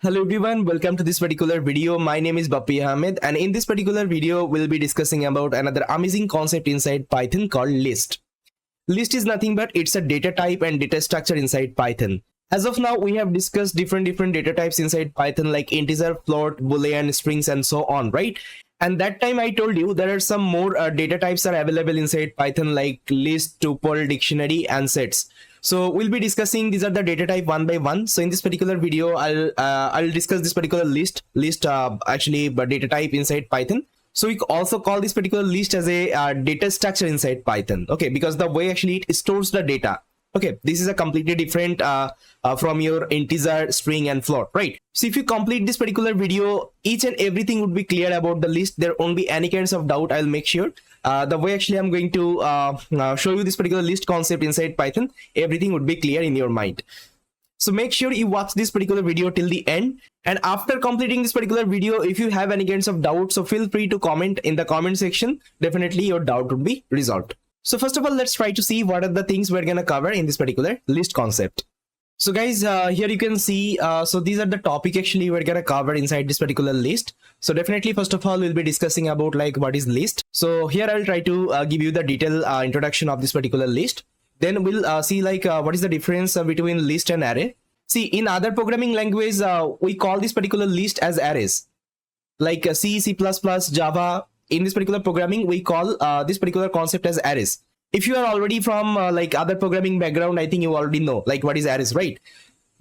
Hello everyone, welcome to this particular video. My name is Bapi Ahmed, and in this particular video we'll be discussing about another amazing concept inside Python called list. List is nothing but it's a data type and data structure inside Python. As of now, we have discussed different data types inside Python like integer, float, boolean, strings, and so on, right? And that time I told you there are some more data types are available inside Python like list, tuple, dictionary, and sets. So we'll be discussing these are the data type one by one. So in this particular video, I'll discuss this particular list data type inside Python. So we also call this particular list as a data structure inside Python. Okay, because the way actually it stores the data. Okay, this is a completely different from your integer, string, and float, right? So if you complete this particular video, each and everything would be clear about the list. There won't be any kinds of doubt. I'll make sure. The way actually I'm going to show you this particular list concept inside Python, everything would be clear in your mind. So make sure you watch this particular video till the end. And after completing this particular video, if you have any kinds of doubts, so feel free to comment in the comment section. Definitely your doubt would be resolved. So first of all, let's try to see what are the things we're going to cover in this particular list concept. So guys, here you can see, so these are the topic actually we're going to cover inside this particular list. So definitely, first of all, we'll be discussing about like what is list. So here I'll try to give you the detailed introduction of this particular list. Then we'll see like what is the difference between list and array. See, in other programming language, we call this particular list as arrays. Like C, C++, Java, in this particular programming, we call this particular concept as arrays. If you are already from like other programming background, I think you already know like what is arrays, right?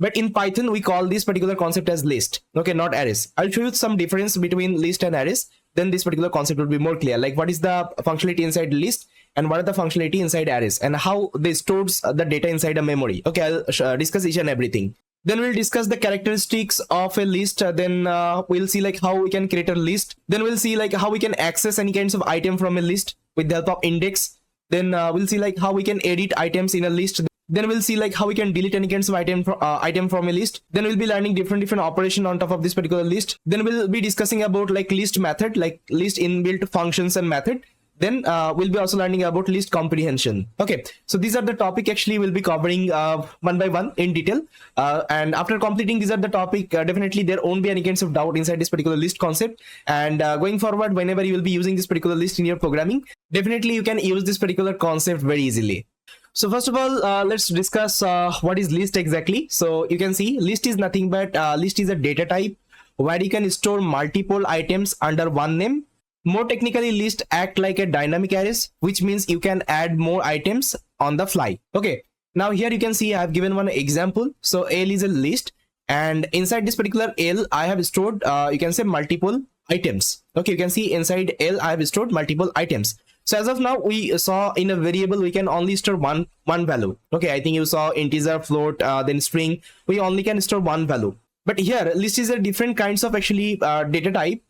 But in Python, we call this particular concept as list. Okay, not arrays. I'll show you some difference between list and arrays. Then this particular concept will be more clear. Like what is the functionality inside list and what are the functionality inside arrays and how they stores the data inside a memory. Okay, I'll discuss each and everything. Then we'll discuss the characteristics of a list. Then we'll see like how we can create a list. Then we'll see like how we can access any kinds of item from a list with the help of index. Then we'll see like how we can edit items in a list. Then we'll see like how we can delete any kinds of item from a list. Then we'll be learning different operation on top of this particular list. Then we'll be discussing about like list method, like list inbuilt functions and method. Then we'll be also learning about list comprehension. Okay, so these are the topic actually we'll be covering one by one in detail. And after completing these are the topic, definitely there won't be any kinds of doubt inside this particular list concept. And going forward, whenever you will be using this particular list in your programming, definitely you can use this particular concept very easily. So first of all, let's discuss what is list exactly. So you can see list is nothing but list is a data type where you can store multiple items under one name. More technically, list act like a dynamic arrays, which means you can add more items on the fly. Okay, now here you can see I have given one example. So L is a list, and inside this particular L I have stored you can say multiple items. Okay, you can see inside L I have stored multiple items. So as of now, we saw in a variable we can only store one value. Okay, I think you saw integer, float, then string. We only can store one value. But here list is a different kinds of actually data type.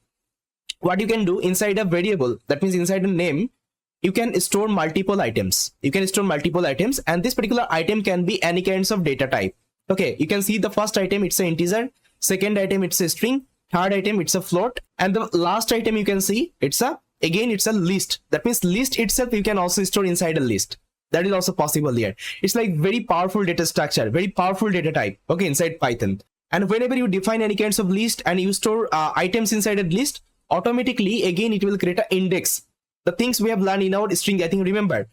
What you can do inside a variable, that means inside a name, you can store multiple items. You can store multiple items, and this particular item can be any kinds of data type. Okay, you can see the first item, it's an integer. Second item, it's a string. Third item, it's a float. And the last item you can see, it's a list. That means list itself you can also store inside a list. That is also possible here. It's like very powerful data structure, very powerful data type. Okay, inside Python. And whenever you define any kinds of list and you store items inside a list, automatically again it will create an index. The things we have learned in our string, I think remember,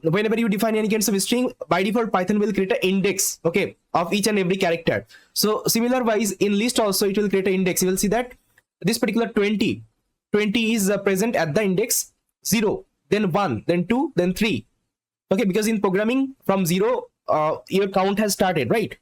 whenever you define any kinds of string, by default Python will create an index, okay, of each and every character. So similar wise in list also it will create an index. You will see that this particular 20 is present at the index 0, then 1, then 2, then 3. Okay, because in programming from 0 your count has started, right?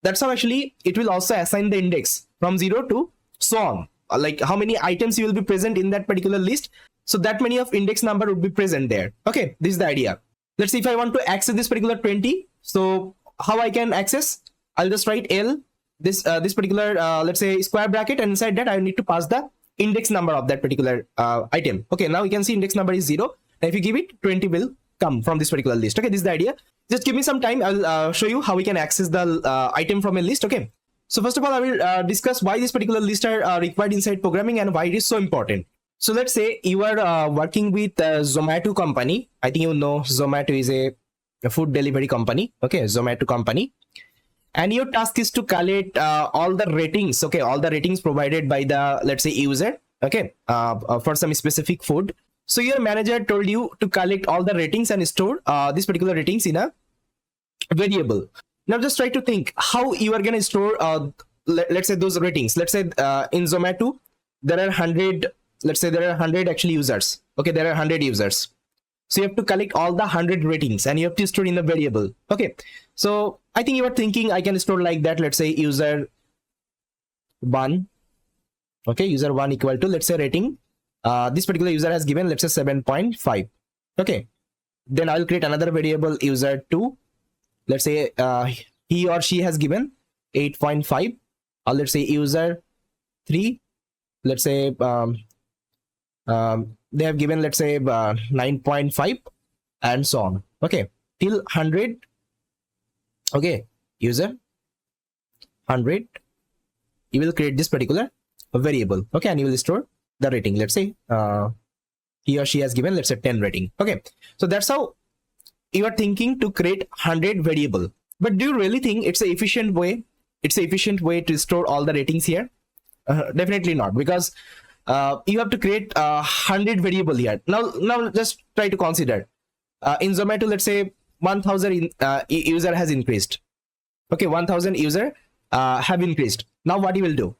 That's how actually it will also assign the index from 0 to so on. Like how many items you will be present in that particular list, so that many of index number would be present there. Okay, this is the idea. Let's see if I want to access this particular 20. So how I can access? I'll just write L this particular let's say square bracket, and inside that I need to pass the index number of that particular item. Okay, now you can see index number is 0. Now if you give it, 20 will come from this particular list. Okay, this is the idea. Just give me some time. I'll show you how we can access the item from a list. Okay. So first of all, I will discuss why this particular list are required inside programming and why it is so important. So let's say you are working with Zomato company. I think you know Zomato is a food delivery company. Okay, Zomato company. and your task is to collect all the ratings, okay, all the ratings provided by the, let's say, user, okay, for some specific food. So your manager told you to collect all the ratings and store these particular ratings in a variable. Now just try to think how you are going to store let's say those ratings. Let's say in Zomato there are 100, let's say there are 100 actually users, okay, there are 100 users. So you have to collect all the 100 ratings and you have to store in a variable. Okay, so I think you are thinking I can store like that. Let's say user 1, okay, user 1 equal to, let's say, rating, this particular user has given, let's say, 7.5. okay, then I'll create another variable user 2, let's say he or she has given 8.5, or let's say user 3, let's say they have given, let's say, 9.5, and so on, okay, till 100. Okay, user 100, you will create this particular variable, okay, and you will store the rating. Let's say he or she has given, let's say, 10 rating. Okay, so that's how you are thinking to create 100 variable. But do you really think it's an efficient way? It's an efficient way to store all the ratings here? Definitely not, because you have to create 100 variable here. Now just try to consider in Zomato, let's say 1000 user has increased. Okay, 1000 user have increased. Now what you will do?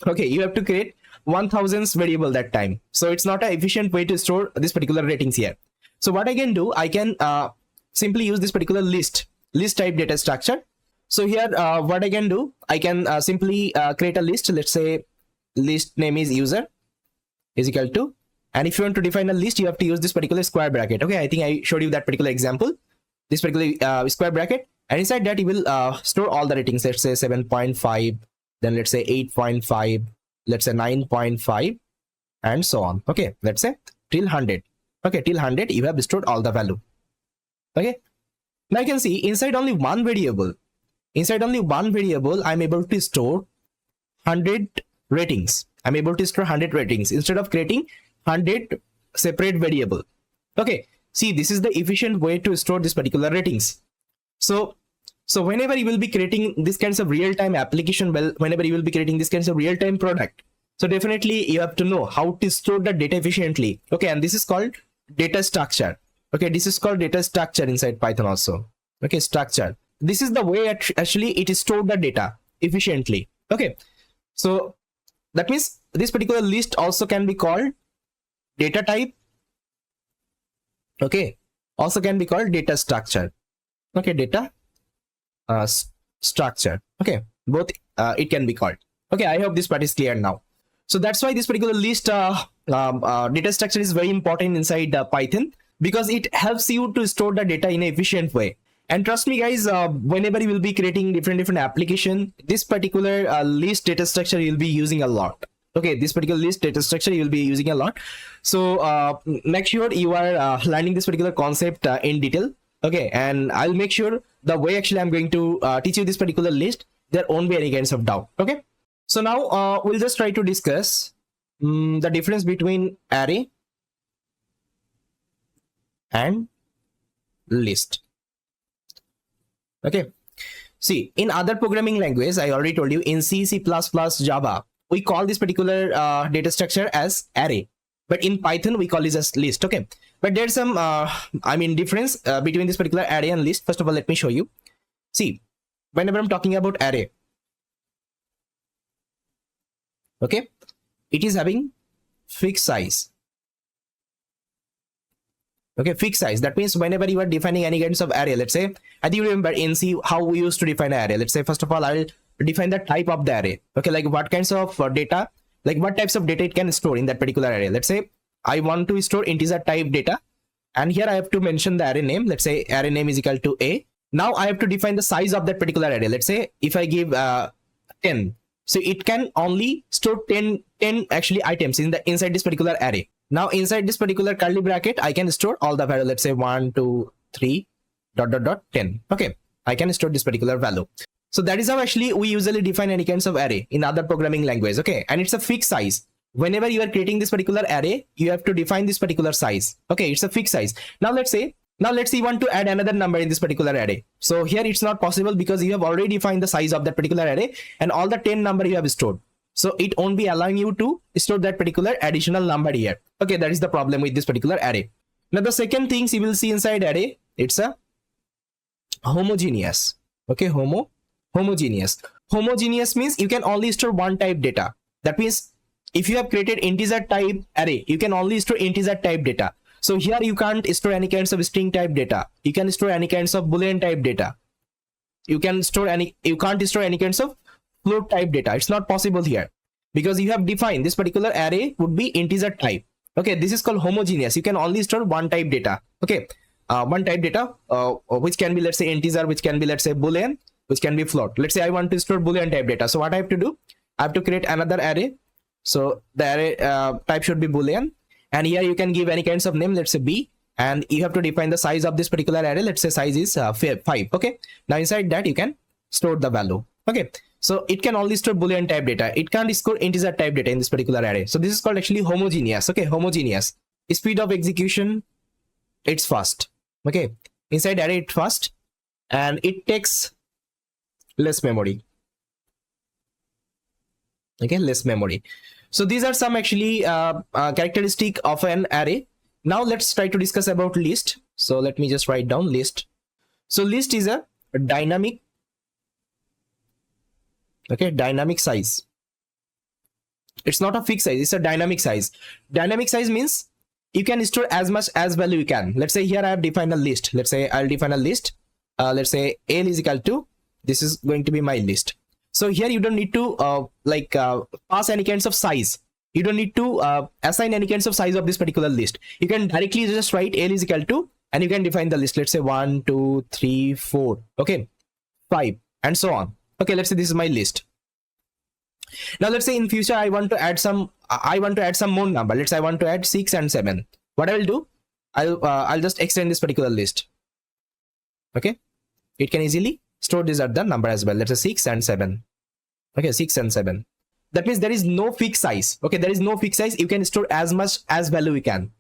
Okay, you have to create 1000th variable that time. So it's not an efficient way to store this particular ratings here. So what I can do, I can simply use this particular list type data structure. So here what I can do, I can simply create a list. Let's say list name is user is equal to, and if you want to define a list, you have to use this particular square bracket. Okay, I think I showed you that particular example, this particular square bracket, and inside that you will store all the ratings. Let's say 7.5, then let's say 8.5, let's say 9.5, and so on. Okay, let's say till 100. Okay, till 100 you have stored all the value. Okay, now you can see inside only one variable, I'm able to store 100 ratings. I'm able to store 100 ratings instead of creating 100 separate variable. Okay, see, this is the efficient way to store this particular ratings. So whenever you will be creating this kinds of real-time application, well, whenever you will be creating this kinds of real-time product, so definitely you have to know how to store the data efficiently. Okay, and this is called data structure. Okay, this is called data structure inside Python also. Okay, structure. This is the way actually it is stored the data efficiently. Okay, so that means this particular list also can be called data type. Okay, also can be called data structure. Okay, data structure. Okay, both it can be called. Okay, I hope this part is clear now. So that's why this particular list data structure is very important inside Python, because it helps you to store the data in an efficient way. And trust me guys, whenever you will be creating different application, this particular list data structure you'll be using a lot. Okay, this particular list data structure you will be using a lot. So make sure you are learning this particular concept in detail. Okay, and I'll make sure the way actually I'm going to teach you this particular list, there won't be any kinds of doubt. Okay, so now we'll just try to discuss the difference between array and list. Okay, see, in other programming language, I already told you, in C, C++, Java, we call this particular data structure as array, but in Python we call it as list. Okay, but there's some difference between this particular array and list. First of all, let me show you. See, whenever I'm talking about array, okay, it is having fixed size. Okay, fixed size. That means whenever you are defining any kinds of array, let's say, I think you remember in C how we used to define an array. Let's say, first of all, I'll define the type of the array. Okay, like what kinds of data, like what types of data it can store in that particular array. Let's say I want to store integer type data, and here I have to mention the array name. Let's say array name is equal to A. Now I have to define the size of that particular array. Let's say if I give 10, so it can only store 10 actually items inside this particular array. Now inside this particular curly bracket, I can store all the value. Let's say 1, 2, 3, ... 10. Okay, I can store this particular value. So that is how actually we usually define any kinds of array in other programming language. Okay, and it's a fixed size. Whenever you are creating this particular array, you have to define this particular size. Okay, it's a fixed size. Now let's say Now let's say you want to add another number in this particular array. So here it's not possible because you have already defined the size of that particular array and all the 10 number you have stored. So it won't be allowing you to store that particular additional number here. Okay, that is the problem with this particular array. Now the second things you will see inside array, it's a homogeneous. Okay, homogeneous. Homogeneous means you can only store one type data. That means if you have created integer type array, you can only store integer type data. So here you can't store any kinds of string type data. You can store any kinds of boolean type data. You can't store any kinds of float type data. It's not possible here because you have defined this particular array would be integer type. Okay, this is called homogeneous. You can only store one type data. Okay, one type data, which can be, let's say, integer, which can be, let's say, boolean, which can be float. Let's say I want to store boolean type data. So what I have to do? I have to create another array. So the array type should be boolean. And here you can give any kinds of name, let's say B, and you have to define the size of this particular array. Let's say size is 5. Okay, now inside that you can store the value. Okay, so it can only store boolean type data. It can't store integer type data in this particular array. So this is called actually homogeneous. Okay, homogeneous. Speed of execution, it's fast. Okay, inside array it's fast and it takes less memory. Okay, less memory. So these are some actually characteristic of an array. Now let's try to discuss about list. So let me just write down list. So list is a dynamic, okay, dynamic size. It's not a fixed size, it's a dynamic size. Dynamic size means you can store as much as value you can. Let's say here I have defined a list. Let's say I'll define a list. Let's say L is equal to, this is going to be my list. So here you don't need to pass any kinds of size. You don't need to assign any kinds of size of this particular list. You can directly just write L is equal to, and you can define the list. Let's say 1, 2, 3, 4, okay, 5, and so on. Okay, let's say this is my list. Now let's say in future I want to add some more number. Let's say I want to add 6 and 7. What I will do, I'll just extend this particular list. Okay, it can easily store this at the number as well. Let's say 6 and 7. Okay, 6 and 7. That means there is no fixed size. Okay, there is no fixed size. You can store as much as value you can.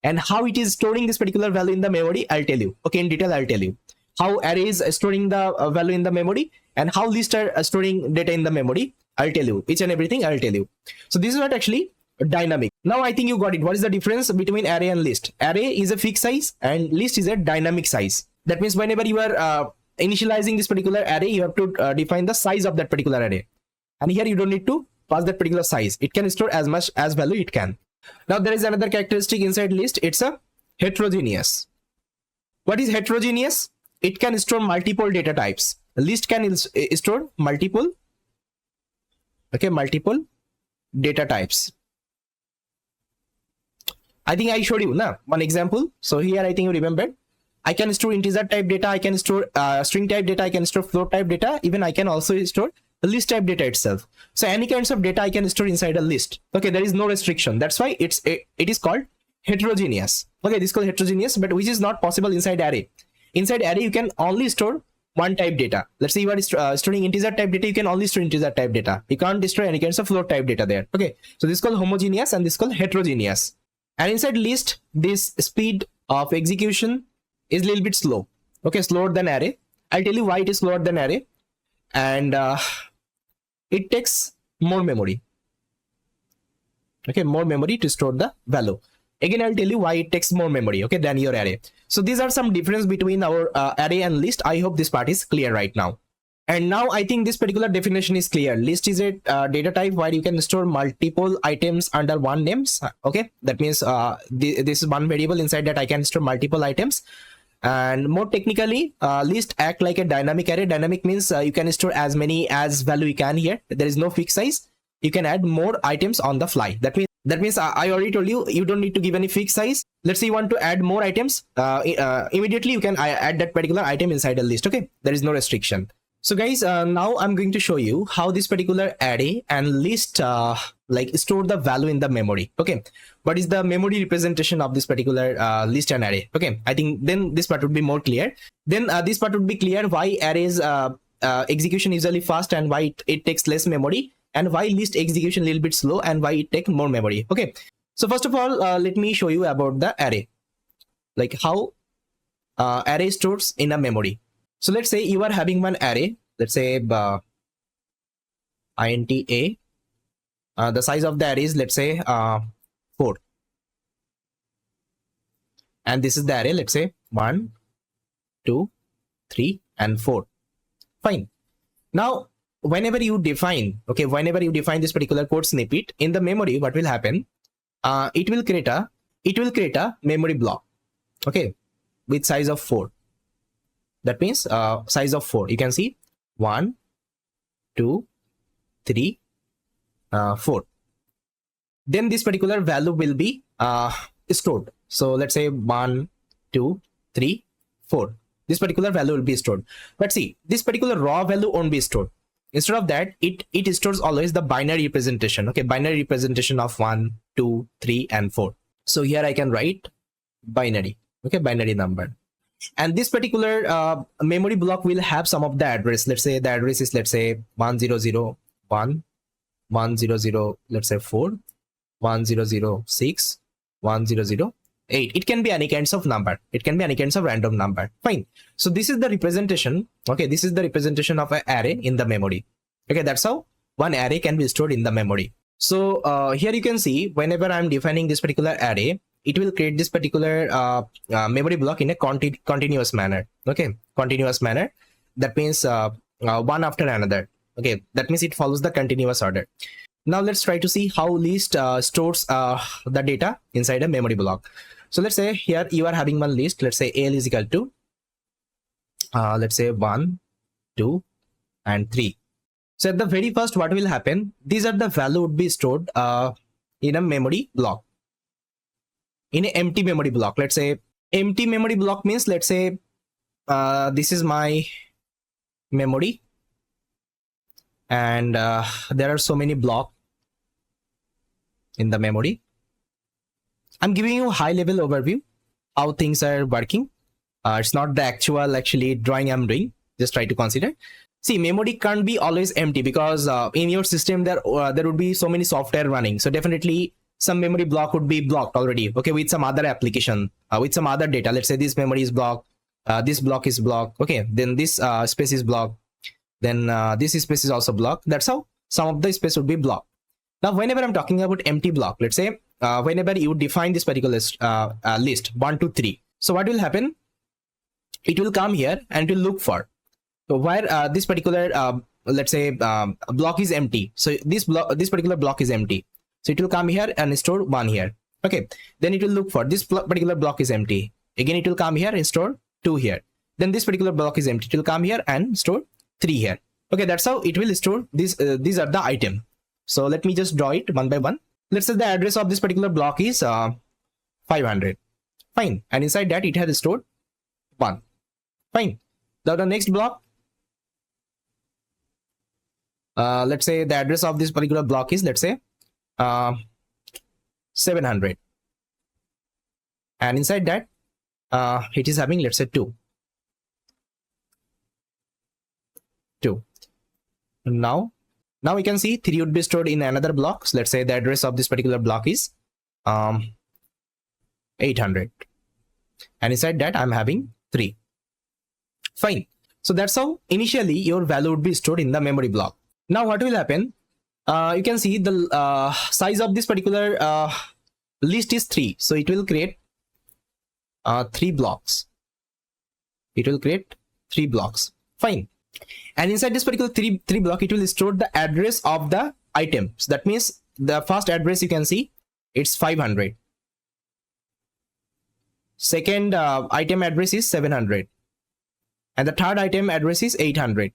And how it is storing this particular value in the memory, I'll tell you. Okay, in detail I'll tell you how array is storing the value in the memory and how lists are storing data in the memory. I'll tell you each and everything. I'll tell you. So this is what actually dynamic. Now I think you got it. What is the difference between array and list? Array is a fixed size and list is a dynamic size. That means whenever you are initializing this particular array, you have to define the size of that particular array. And here you don't need to pass that particular size. It can store as much as value it can. Now there is another characteristic inside list. It's a heterogeneous. What is heterogeneous? It can store multiple data types. A list can store multiple data types. I think I showed you one example. So here I think you remembered. I can store integer type data. I can store string type data. I can store float type data. Even I can also store the list type data itself. So any kinds of data I can store inside a list. Okay, there is no restriction. That's why it is called heterogeneous. Okay, this is called heterogeneous, but which is not possible inside array. Inside array, you can only store one type data. Let's say you are storing integer type data. You can only store integer type data. You can't store any kinds of float type data there. Okay, so this is called homogeneous and this is called heterogeneous. And inside list, this speed of execution is a little bit slow. Okay, slower than array. I'll tell you why it is slower than array. And it takes more memory. Okay, more memory to store the value. Again, I'll tell you why it takes more memory, okay, than your array. So these are some difference between our array and list. I hope this part is clear right now. And now I think this particular definition is clear. List is a data type where you can store multiple items under one names. Okay, that means this is one variable. Inside that I can store multiple items. And more technically, list act like a dynamic array. Dynamic means you can store as many as value you can here. There is no fixed size. You can add more items on the fly. That means I already told you, you don't need to give any fixed size. Let's say you want to add more items. Immediately you can add that particular item inside a list. Okay, there is no restriction. So guys, now I'm going to show you how this particular array and list like store the value in the memory. Okay, what is the memory representation of this particular list and array? Okay, I think then this part would be more clear. Then this part would be clear why arrays execution is usually fast and why it takes less memory, and why list execution a little bit slow and why it takes more memory. Okay, so first of all, let me show you about the array, like how array stores in a memory. So let's say you are having one array, let's say int a. The size of the array is, let's say 4, and this is the array, let's say 1, 2, 3 and 4. Fine. Now whenever you define this particular code snippet in the memory, what will happen? It will create a memory block, okay, with size of 4. That means size of 4. You can see 1, 2, 3, 4. Then this particular value will be stored. So let's say 1, 2, 3, 4. This particular value will be stored. But see, this particular raw value won't be stored. Instead of that, it stores always the binary representation. Okay, binary representation of 1, 2, 3 and 4. So here I can write binary. Okay, binary number. And this particular memory block will have some of the address. Let's say the address is, let's say 1001, 100, let's say 4, 1006, 1008. It can be any kinds of number. It can be any kinds of random number. Fine. So this is the representation. Okay, this is the representation of an array in the memory. Okay, that's how one array can be stored in the memory. So here you can see, whenever I'm defining this particular array, it will create this particular memory block in a continuous manner. Okay, continuous manner. That means one after another. Okay, that means it follows the continuous order. Now let's try to see how list stores the data inside a memory block. So let's say here you are having one list. Let's say L is equal to let's say 1, 2 and 3. So at the very first, what will happen? These are the value would be stored in a memory block, in an empty memory block. Let's say empty memory block means, let's say this is my memory, and there are so many blocks in the memory. I'm giving you a high level overview how things are working. It's not the actual drawing I'm doing. Just try to consider. See, memory can't be always empty, because in your system there would be so many software running. So definitely some memory block would be blocked already. Okay, with some other application, with some other data. Let's say this memory is blocked, this block is blocked. Okay, then this space is blocked. Then this space is also blocked. That's how some of the space would be blocked. Now, whenever I'm talking about empty block, let's say whenever you define this particular list 1, 2, 3. So what will happen? It will come here and it will look for where this particular let's say block is empty. So this particular block is empty. So it will come here and store 1 here. Okay, then it will look for this particular block is empty. Again, it will come here and store 2 here. Then this particular block is empty. It will come here and store 3 here. Okay, that's how it will store this. These are the item. So let me just draw it one by one. Let's say the address of this particular block is 500. Fine. And inside that it has stored 1. Fine. Now the next block, let's say the address of this particular block is, let's say 700. And inside that it is having, let's say 2. Now we can see 3 would be stored in another block. So let's say the address of this particular block is 800. And inside that I'm having 3. Fine. So that's how initially your value would be stored in the memory block. Now what will happen? You can see the size of this particular list is 3. So it will create 3 blocks. It will create 3 blocks. Fine. And inside this particular three block, it will store the address of the item. So that means the first address you can see, it's 500. Second item address is 700. And the third item address is 800.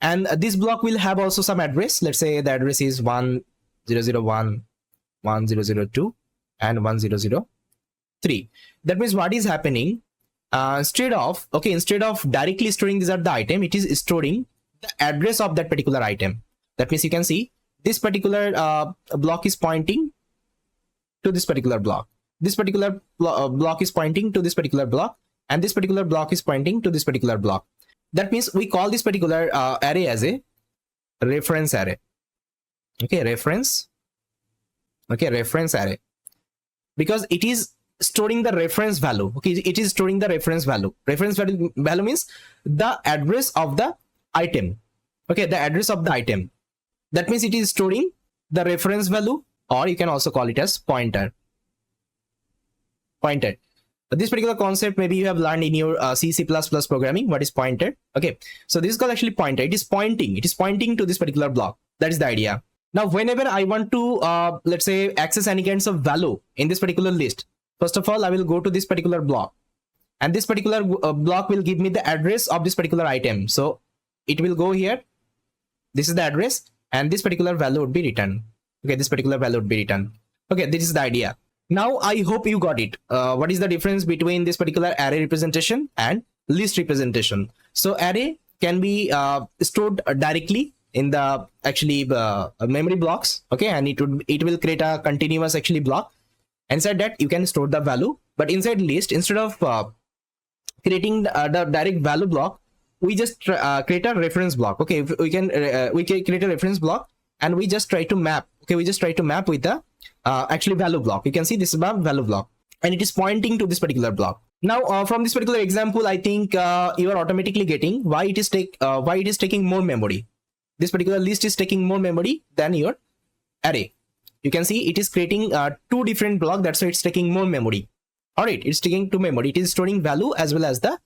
And this block will have also some address. Let's say the address is 1001, 1002 and 1003. That means what is happening? Instead of directly storing these are the item, it is storing the address of that particular item. That means you can see this particular block is pointing to this particular block. This particular block is pointing to this particular block, and this particular block is pointing to this particular block. That means we call this particular array as a reference array. Okay, reference array, because it is storing the reference value. Okay, it is storing the reference value. Reference value means the address of the item. Okay, the address of the item. That means it is storing the reference value, or you can also call it as pointer. Pointer. This particular concept maybe you have learned in your C++ programming. What is pointer? Okay, so this is called actually pointer. It is pointing to this particular block. That is the idea. Now whenever I want to let's say access any kinds of value in this particular list, first of all I will go to this particular block, and this particular block will give me the address of this particular item. So it will go here, this is the address, and this particular value would be written. Okay, this particular value would be written. Okay, this is the idea. Now I hope you got it. What is the difference between this particular array representation and list representation? So array can be stored directly in the actually memory blocks. Okay, and it will create a continuous actually block. Inside that you can store the value, but inside list, instead of creating the direct value block, we just create a reference block. Okay, we can create a reference block, and we just try to map. Okay, we just try to map with the actually value block. You can see this is a value block, and it is pointing to this particular block. Now from this particular example, I think you are automatically getting why it is taking more memory. This particular list is taking more memory than your array. You can see it is creating two different blocks. That's why it's taking more memory. All right, it's taking two memory. It is storing value as well as the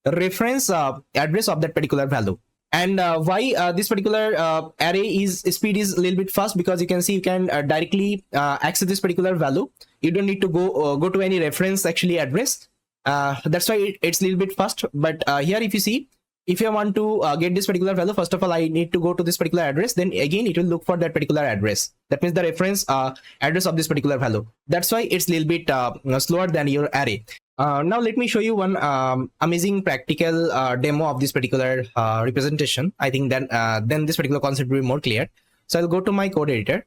reference address of that particular value. And why this particular array is speed is a little bit fast, because you can see you can directly access this particular value. You don't need to go to any reference actually address. That's why it's a little bit fast. But here if you see, if I want to get this particular value, first of all I need to go to this particular address, then again it will look for that particular address. That means the reference address of this particular value. That's why it's a little bit slower than your array. Now let me show you one amazing practical demo of this particular representation. I think then this particular concept will be more clear. So I'll go to my code editor,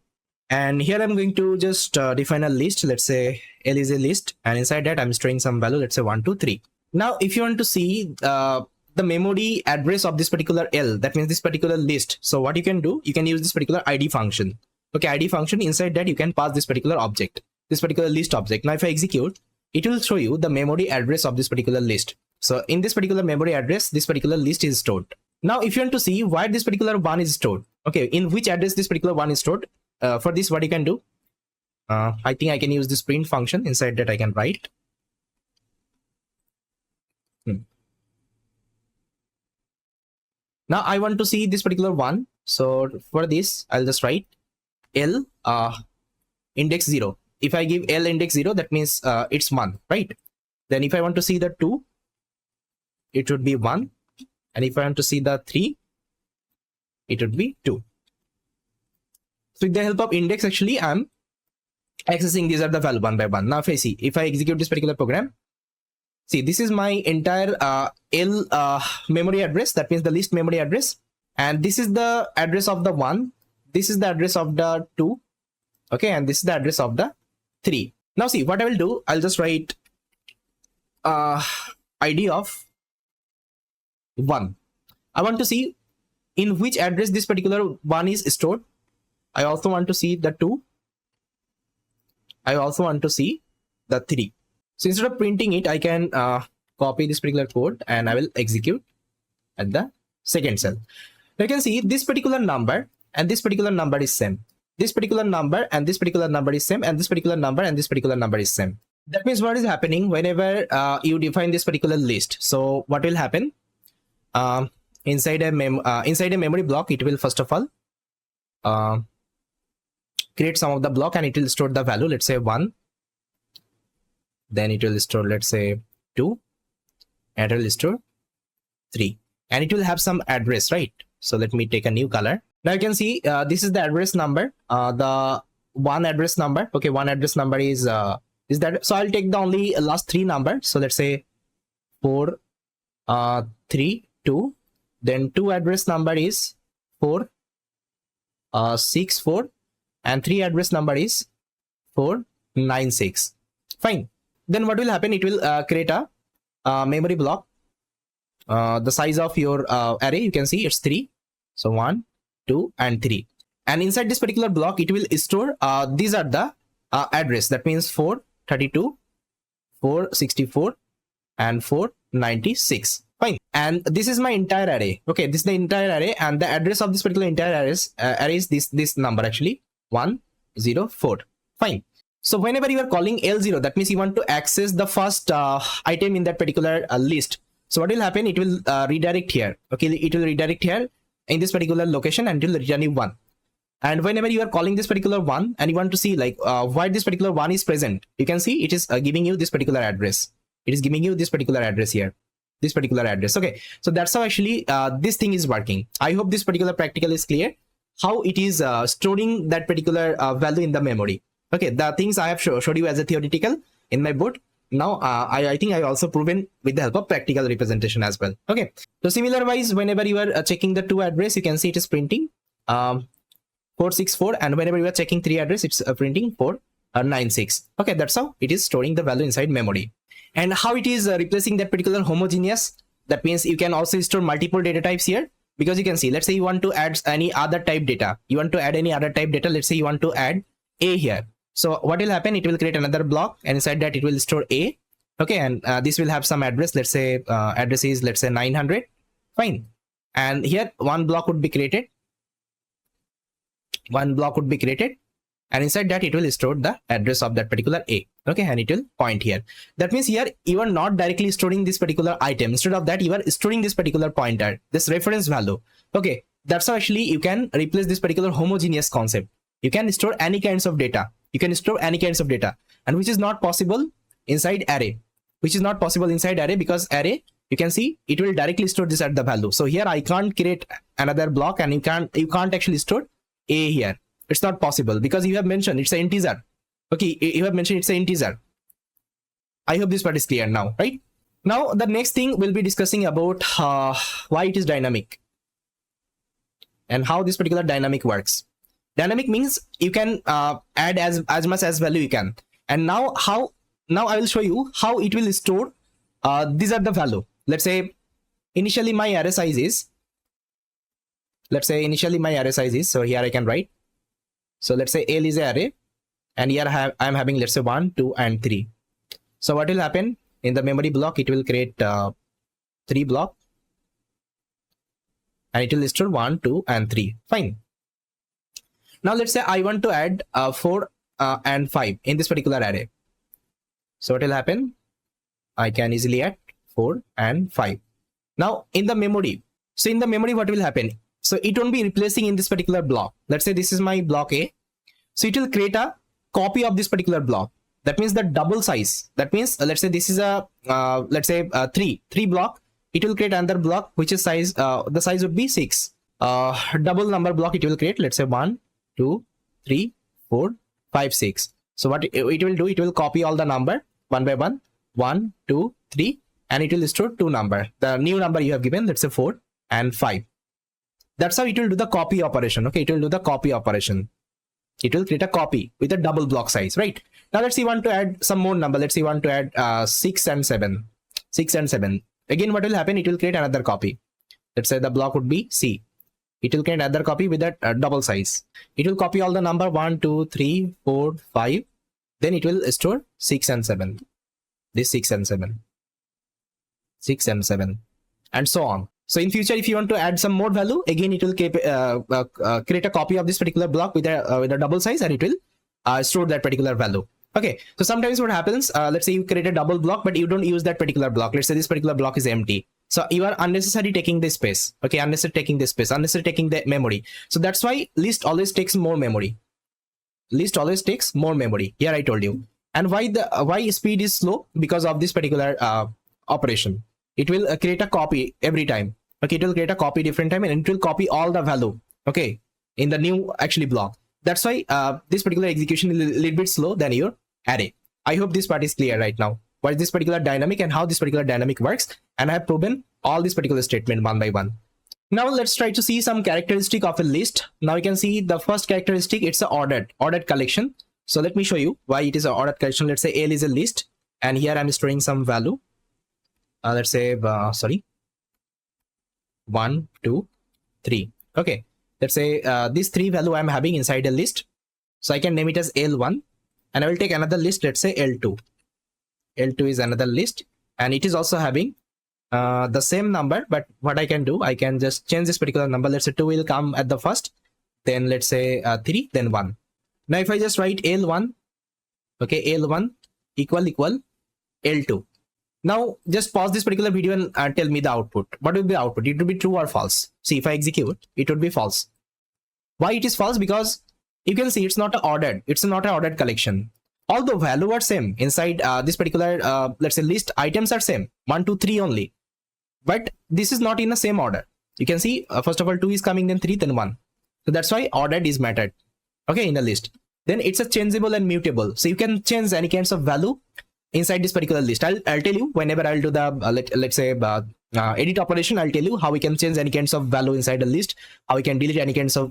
and here I'm going to just define a list. Let's say L is a list, and inside that I'm storing some value. Let's say 1, 2, 3. Now if you want to see the memory address of this particular L, that means this particular list. So what you can do, you can use this particular ID function. Okay, ID function, inside that you can pass this particular object, this particular list object. Now if I execute, it will show you the memory address of this particular list. So in this particular memory address, this particular list is stored. Now if you want to see where this particular one is stored, okay, in which address this particular one is stored, for this what you can do, I think I can use this print function. Inside that I can write now I want to see this particular one. So for this I'll just write L index 0. If I give L index 0, that means it's 1, right? Then if I want to see the 2, it would be 1. And if I want to see the 3, it would be 2. So with the help of index, actually I'm accessing these are the value one by one. Now if I see, if I execute this particular program, see this is my entire L memory address. That means the list memory address. And this is the address of the 1. This is the address of the 2. Okay, and this is the address of the 3. Now see what I will do, I'll just write ID of 1. I want to see in which address this particular 1 is stored. I also want to see the 2. I also want to see the 3. So instead of printing it, I can copy this particular code and I will execute at the second cell. You can see this particular number and this particular number is same. This particular number and this particular number is same, and this particular number and this particular number is same. That means what is happening whenever you define this particular list. So what will happen inside a memory block, it will first of all create some of the block, and it will store the value, let's say 1. Then it will store, let's say 2, and it will store 3, and it will have some address, right? So let me take a new color. Now you can see this is the address number, the one address number. Okay, one address number is that. So I'll take the only last 3 numbers. So let's say 4, 3, 2. Then 2 address number is 4, 6, 4, and 3 address number is 4, 9, 6. Fine. Then what will happen? It will create a memory block. The size of your array, you can see it's 3. So 1, 2, and 3. And inside this particular block, it will store these are the address. That means 4, 32, 464 and 496. Fine. And this is my entire array. Okay, this is the entire array, and the address of this particular entire array is this number actually, 104. Fine. So whenever you are calling L0, that means you want to access the first item in that particular list. So what will happen? It will redirect here. Okay, it will redirect here in this particular location until return you 1. And whenever you are calling this particular one and you want to see like why this particular one is present, you can see it is giving you this particular address. It is giving you this particular address here. This particular address. Okay, so that's how actually this thing is working. I hope this particular practical is clear, how it is storing that particular value in the memory. Okay, the things I have showed you as a theoretical in my board. Now I think I also proven with the help of practical representation as well. Okay, so similar wise, whenever you are checking the 2 address, you can see it is printing 464, and whenever you are checking 3 address, it's printing 496. Okay, that's how it is storing the value inside memory. And how it is replacing that particular homogeneous, that means you can also store multiple data types here, because you can see, let's say you want to add any other type data, let's say you want to add A here. So what will happen? It will create another block, and inside that it will store A. Okay, and this will have some address, let's say address is, let's say 900. Fine. And here one block would be created, and inside that it will store the address of that particular A. Okay, and it will point here. That means here you are not directly storing this particular item. Instead of that, you are storing this particular pointer, this reference value. Okay, that's how actually you can replace this particular homogeneous concept. You can store any kinds of data. And which is not possible inside array. Because array, you can see it will directly store this at the value. So here I can't create another block, and you can't actually store A here. It's not possible because you have mentioned it's an integer. Okay, you have mentioned it's an integer. I hope this part is clear now, right? Now the next thing we'll be discussing about why it is dynamic and how this particular dynamic works. Dynamic means you can add as much as value you can. And now I will show you how it will store these are the value. Let's say initially my array size is, so here I can write. So let's say L is an array, and here I'm having, let's say 1, 2, and 3. So what will happen in the memory block? It will create 3 block, and it will store 1, 2, and 3. Fine. Now let's say I want to add 4 and 5 in this particular array. So what will happen? I can easily add 4 and 5. Now in the memory, what will happen? So it won't be replacing in this particular block. Let's say this is my block A. So it will create a copy of this particular block. That means the double size. That means let's say this is a 3 block. It will create another block which is size, the size would be 6. Double number block it will create. Let's say 1, 2, 3, 4, 5, 6. So what it will do? It will copy all the number one by one. 1, 2, 3, and it will store 2 number. The new number you have given, let's say 4 and 5. That's how it will do the copy operation. Okay, it will do the copy operation. It will create a copy with a double block size, right? Now let's say you want to add some more number. Let's say you want to add 6 and 7. Again, what will happen? It will create another copy. Let's say the block would be C. It will create another copy with that double size. It will copy all the number 1, 2, 3, 4, 5. Then it will store 6 and 7. This 6 and 7. 6 and 7. And so on. So in future, if you want to add some more value, again it will create a copy of this particular block with a double size, and it will store that particular value. Okay, so sometimes what happens, let's say you create a double block, but you don't use that particular block. Let's say this particular block is empty. So you are unnecessarily taking the space. Okay, unnecessarily taking the memory. So that's why list always takes more memory. Here I told you. And why speed is slow? Because of this particular operation. It will create a copy every time. Okay, it will create a copy different time, and it will copy all the value. Okay, in the new actually block. That's why this particular execution is a little bit slow than your array. I hope this part is clear right now. What is this particular dynamic and how this particular dynamic works? And I have proven all this particular statement one by one. Now let's try to see some characteristic of a list. Now you can see the first characteristic. It's a ordered collection. So let me show you why it is an ordered collection. Let's say L is a list, and here I'm storing some value. Let's say 1, 2, 3. Okay, let's say this 3 value I'm having inside a list. So I can name it as L1, and I will take another list, let's say L2. L2 is another list, and it is also having the same number. But what I can do, I can just change this particular number. Let's say 2 will come at the first, then let's say 3, then 1. Now if I just write L1, okay, L1 equal L2. Now just pause this particular video and tell me the output. What will be the output? It will be true or false. See, if I execute, it would be false. Why it is false? Because you can see it's not ordered. It's not an ordered collection. All the value are same inside this particular let's say list. Items are same, 1, 2, 3 only, but this is not in the same order. You can see first of all 2 is coming, then 3, then 1. So that's why ordered is mattered, okay, in the list. Then it's a changeable and mutable, so you can change any kinds of value inside this particular list. I'll tell you whenever I'll do the let's say edit operation. I'll tell you how we can change any kinds of value inside a list, how we can delete any kinds of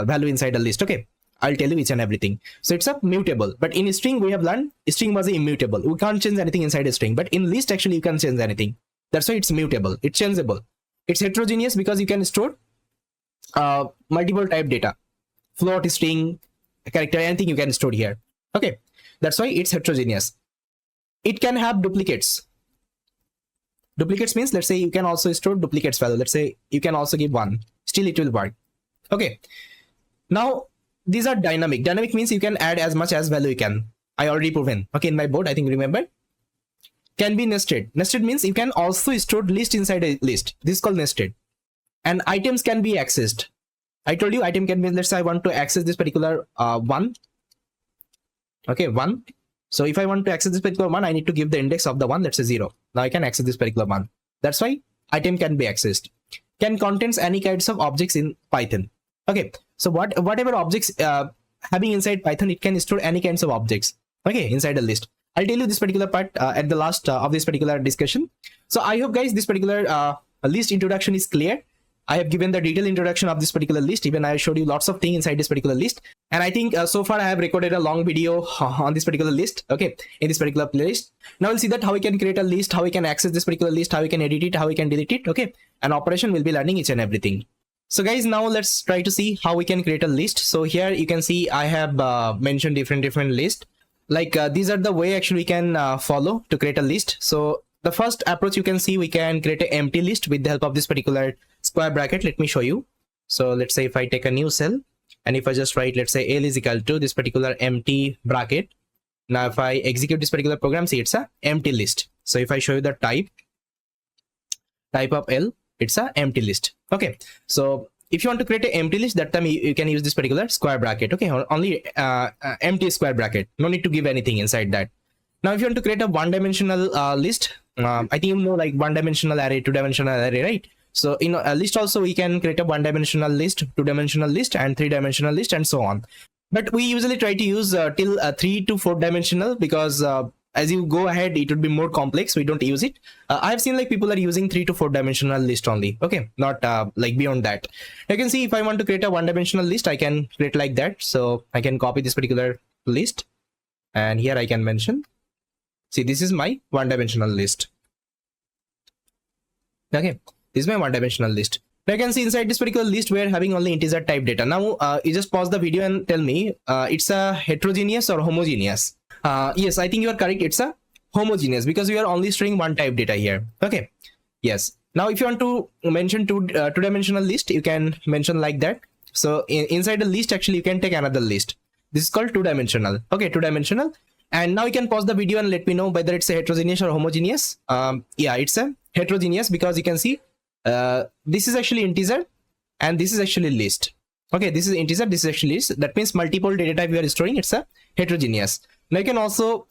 value inside a list. Okay, I'll tell you each and everything. So it's a mutable, but in string we have learned string was immutable. We can't change anything inside a string, but in list actually you can change anything. That's why it's mutable. It's changeable. It's heterogeneous because you can store multiple type data, float, string, character, anything you can store here. Okay, that's why it's heterogeneous. It can have duplicates. Duplicates means, let's say you can also store duplicates value. Let's say you can also give 1, still it will work. Okay, now these are dynamic. Dynamic means you can add as much as value you can. I already proven, okay, in my board, I think, remember. Can be nested. Nested means you can also store list inside a list. This is called nested. And items can be accessed. I told you item can be, let's say I want to access this particular 1. Okay, 1. So if I want to access this particular 1, I need to give the index of the 1, let's say 0. Now I can access this particular 1. That's why item can be accessed. Can contains any kinds of objects in Python. Okay, so whatever objects having inside Python, it can store any kinds of objects, okay, inside a list. I'll tell you this particular part at the last of this particular discussion. So I hope guys this particular list introduction is clear. I have given the detailed introduction of this particular list. Even I showed you lots of things inside this particular list. And I think so far I have recorded a long video on this particular list, okay, in this particular playlist. Now we'll see that how we can create a list, how we can access this particular list, how we can edit it, how we can delete it, okay. And operation will be learning each and everything. So guys, now let's try to see how we can create a list. So here you can see I have mentioned different lists. Like these are the way actually we can follow to create a list. So the first approach you can see, we can create an empty list with the help of this particular square bracket. Let me show you. So let's say if I take a new cell and if I just write, let's say L is equal to this particular empty bracket. Now if I execute this particular program, see it's a empty list. So if I show you the type of L, it's a empty list. Okay, so if you want to create an empty list, that time you can use this particular square bracket. Okay, only empty square bracket, no need to give anything inside that. Now if you want to create a one-dimensional list, I think you know, like one-dimensional array, two-dimensional array, right? So in a list also we can create a one-dimensional list, two-dimensional list, and three-dimensional list, and so on. But we usually try to use till 3 to 4 dimensional, because as you go ahead it would be more complex. We don't use it. I have seen like people are using 3 to 4 dimensional list only, okay, not like beyond that. You can see if I want to create a one-dimensional list, I can create like that. So I can copy this particular list and here I can mention, see, this is my one-dimensional list. Okay, this is my one-dimensional list. Now you can see inside this particular list we are having only integer type data. Now you just pause the video and tell me it's a heterogeneous or homogeneous. Yes, I think you are correct. It's a homogeneous because we are only storing one type data here. Okay, yes. Now if you want to mention two-dimensional list, you can mention like that. So inside the list actually you can take another list. This is called two-dimensional. Okay, two-dimensional. And now you can pause the video and let me know whether it's a heterogeneous or homogeneous. Yeah, it's a heterogeneous because you can see this is actually integer and this is actually list. Okay, this is integer, this is actually list. That means multiple data type we are storing. It's a heterogeneous. Now you can also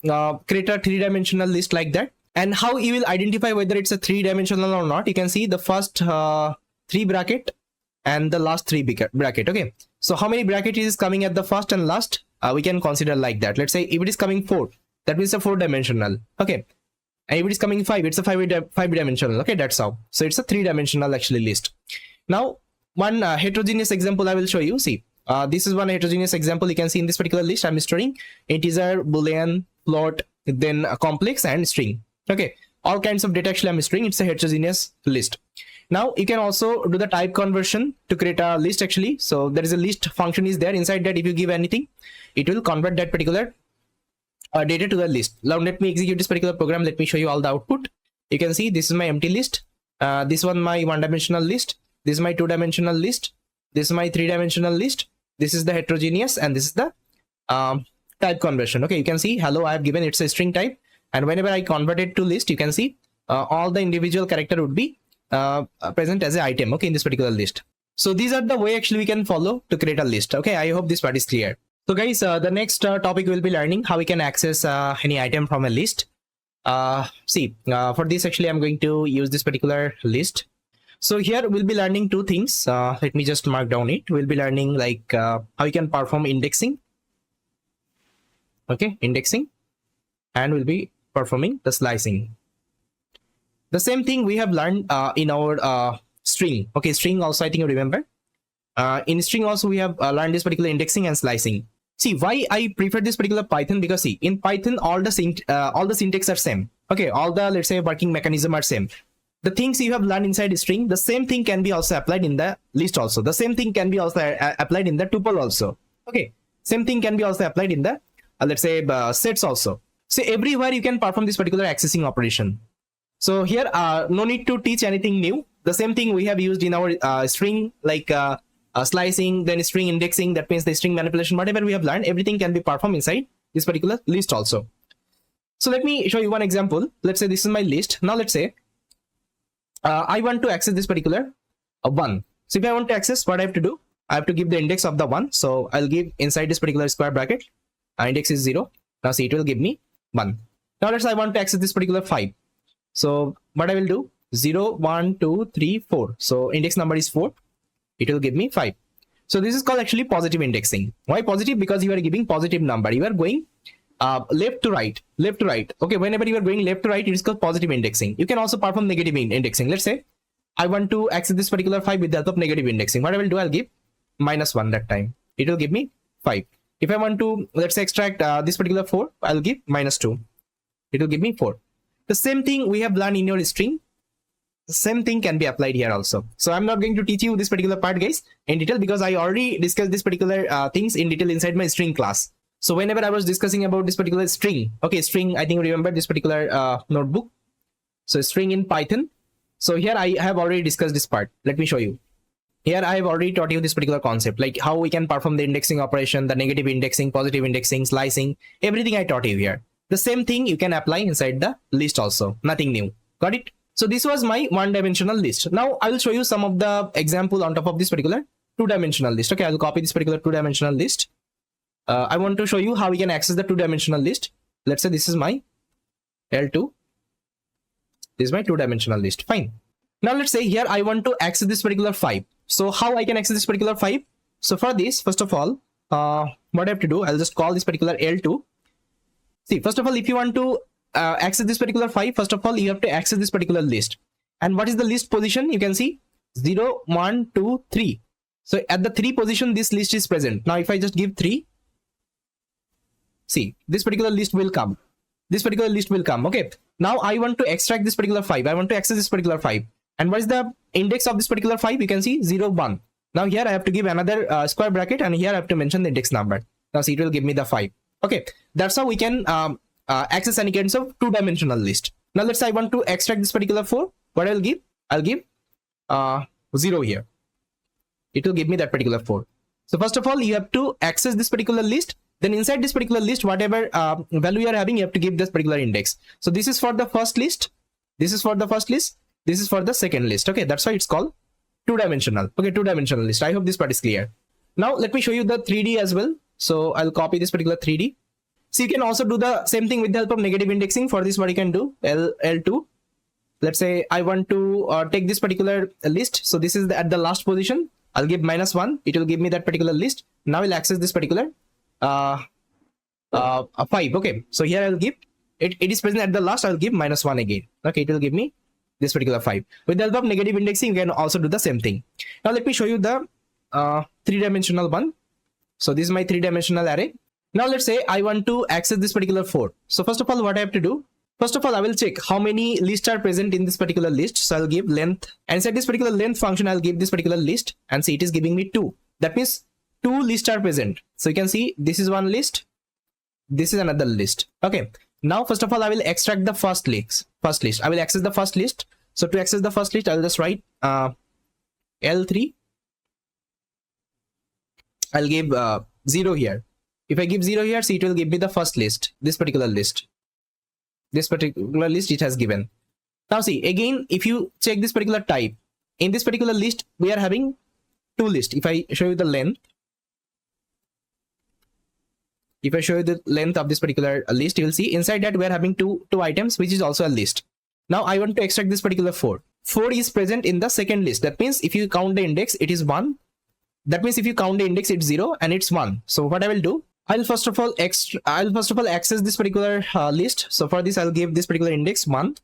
create a three-dimensional list like that. And how you will identify whether it's a three-dimensional or not, you can see the first 3 bracket and the last 3 bracket. Okay, so how many bracket is coming at the first and last, we can consider like that. Let's say if it is coming 4, that means a 4-dimensional. Okay, and if it is coming 5, it's a 5-dimensional. Okay, that's how. So it's a 3-dimensional actually list. Now one heterogeneous example I will show you. See, this is one heterogeneous example. You can see in this particular list I'm storing integer, boolean, float, then a complex and string. Okay, all kinds of data actually I'm storing. It's a heterogeneous list. Now you can also do the type conversion to create a list actually. So there is a list function is there. Inside that if you give anything, it will convert that particular data to the list. Now let me execute this particular program. Let me show you all the output. You can see this is my empty list. This one my one-dimensional list. This is my two-dimensional list. This is my three-dimensional list. This is the heterogeneous, and this is the type conversion. Okay, you can see hello I have given, it's a string type, and whenever I convert it to list, you can see all the individual character would be present as an item, okay, in this particular list. So these are the way actually we can follow to create a list. Okay, I hope this part is clear. So guys, the next topic we'll be learning how we can access any item from a list. For this actually I'm going to use this particular list. So here we'll be learning two things. Let me just mark down it. We'll be learning like how you can perform indexing. Okay, indexing, and we'll be performing the slicing. The same thing we have learned in our string. Okay, string also I think you remember. In string also we have learned this particular indexing and slicing. See why I prefer this particular Python, because see in Python all the syntax are same. Okay, all the let's say working mechanism are same. The things you have learned inside string, the same thing can be also applied in the list also. The same thing can be also applied in the tuple also. Okay, same thing can be also applied in the let's say sets also. So everywhere you can perform this particular accessing operation. So here no need to teach anything new. The same thing we have used in our string, like slicing, then string indexing, that means the string manipulation, whatever we have learned, everything can be performed inside this particular list also. So let me show you one example. Let's say this is my list. Now let's say I want to access this particular 1. So if I want to access, what I have to do, I have to give the index of the 1. So I'll give inside this particular square bracket, index is 0. Now see, it will give me 1. Now let's say I want to access this particular 5. So what I will do, 0, 1, 2, 3, 4. So index number is 4. It will give me 5. So this is called actually positive indexing. Why positive? Because you are giving positive number. You are going left to right. Okay, whenever you are going left to right, it is called positive indexing. You can also perform negative indexing. Let's say I want to access this particular 5 with the help of negative indexing. What I will do, I'll give -1 that time. It will give me 5. If I want to, let's say, extract this particular 4, I'll give -2. It will give me 4. The same thing we have learned in your string. The same thing can be applied here also. So I'm not going to teach you this particular part, guys, in detail, because I already discussed this particular things in detail inside my string class. So whenever I was discussing about this particular string, okay, string, I think you remember this particular notebook. So string in Python. So here I have already discussed this part. Let me show you. Here I have already taught you this particular concept, like how we can perform the indexing operation, the negative indexing, positive indexing, slicing, everything I taught you here. The same thing you can apply inside the list also. Nothing new. Got it? So this was my one-dimensional list. Now I will show you some of the example on top of this particular two-dimensional list. Okay, I will copy this particular two-dimensional list. I want to show you how we can access the two-dimensional list. Let's say this is my L2. This is my two-dimensional list. Fine. Now let's say here I want to access this particular 5. So how I can access this particular 5? So for this, first of all, what I have to do, I'll just call this particular L2. See, first of all, if you want to access this particular 5, first of all, you have to access this particular list. And what is the list position? You can see 0, 1, 2, 3. So at the 3 position, this list is present. Now if I just give 3, see, this particular list will come. This particular list will come. Okay. Now I want to extract this particular 5. I want to access this particular 5. And what is the index of this particular 5? You can see 0, 1. Now here I have to give another square bracket, and here I have to mention the index number. Now see, it will give me the 5. Okay. That's how we can access any kinds of two-dimensional list. Now let's say I want to extract this particular 4. What I'll give? I'll give 0 here. It will give me that particular 4. So first of all, you have to access this particular list. Then inside this particular list, whatever value you are having, you have to give this particular index. So this is for the first list. This is for the first list. This is for the second list. Okay, that's why it's called two-dimensional. Okay, two-dimensional list. I hope this part is clear. Now let me show you the 3D as well. So I'll copy this particular 3D. So you can also do the same thing with the help of negative indexing. For this, what you can do, L2. Let's say I want to take this particular list. So this is at the last position. I'll give -1. It will give me that particular list. Now I'll access this particular 5. Okay, so here I'll give it is present at the last. I'll give -1 again. Okay, it will give me this particular 5. With the help of negative indexing, you can also do the same thing. Now let me show you the 3-dimensional one. So this is my 3-dimensional array. Now let's say I want to access this particular 4. So first of all, what I have to do, first of all, I will check how many lists are present in this particular list. So I'll give length, and inside this particular length function, I'll give this particular list, and see, it is giving me 2. That means 2 lists are present. So you can see this is one list, this is another list. Okay, now first of all I will extract the first list. I will access the first list. So to access the first list, I'll just write L3. I'll give 0 here. If I give 0 here, see, it will give me the first list, this particular list. This particular list it has given. Now see, again, if you check this particular type, in this particular list, we are having 2 lists. If I show you the length, of this particular list, you will see inside that we are having two items, which is also a list. Now I want to extract this particular 4. 4 is present in the second list. That means if you count the index, it is 1. That means if you count the index, it's 0 and it's 1. So what I will do, I'll first of all access this particular list. So for this, I'll give this particular index 1.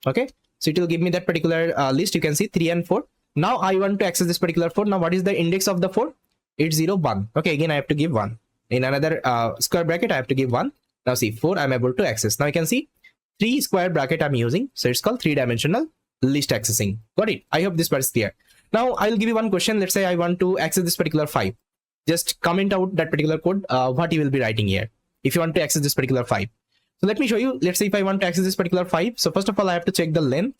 Okay, so it will give me that particular list. You can see 3 and 4. Now I want to access this particular 4. Now what is the index of the 4? It's 0, 1. Okay, again I have to give 1. In another square bracket, I have to give 1. Now see, 4 I'm able to access. Now you can see 3 square bracket I'm using. So it's called 3-dimensional list accessing. Got it? I hope this part is clear. Now I'll give you one question. Let's say I want to access this particular 5. Just comment out that particular code, what you will be writing here if you want to access this particular 5. So let me show you. Let's say if I want to access this particular 5. So first of all, I have to check the length.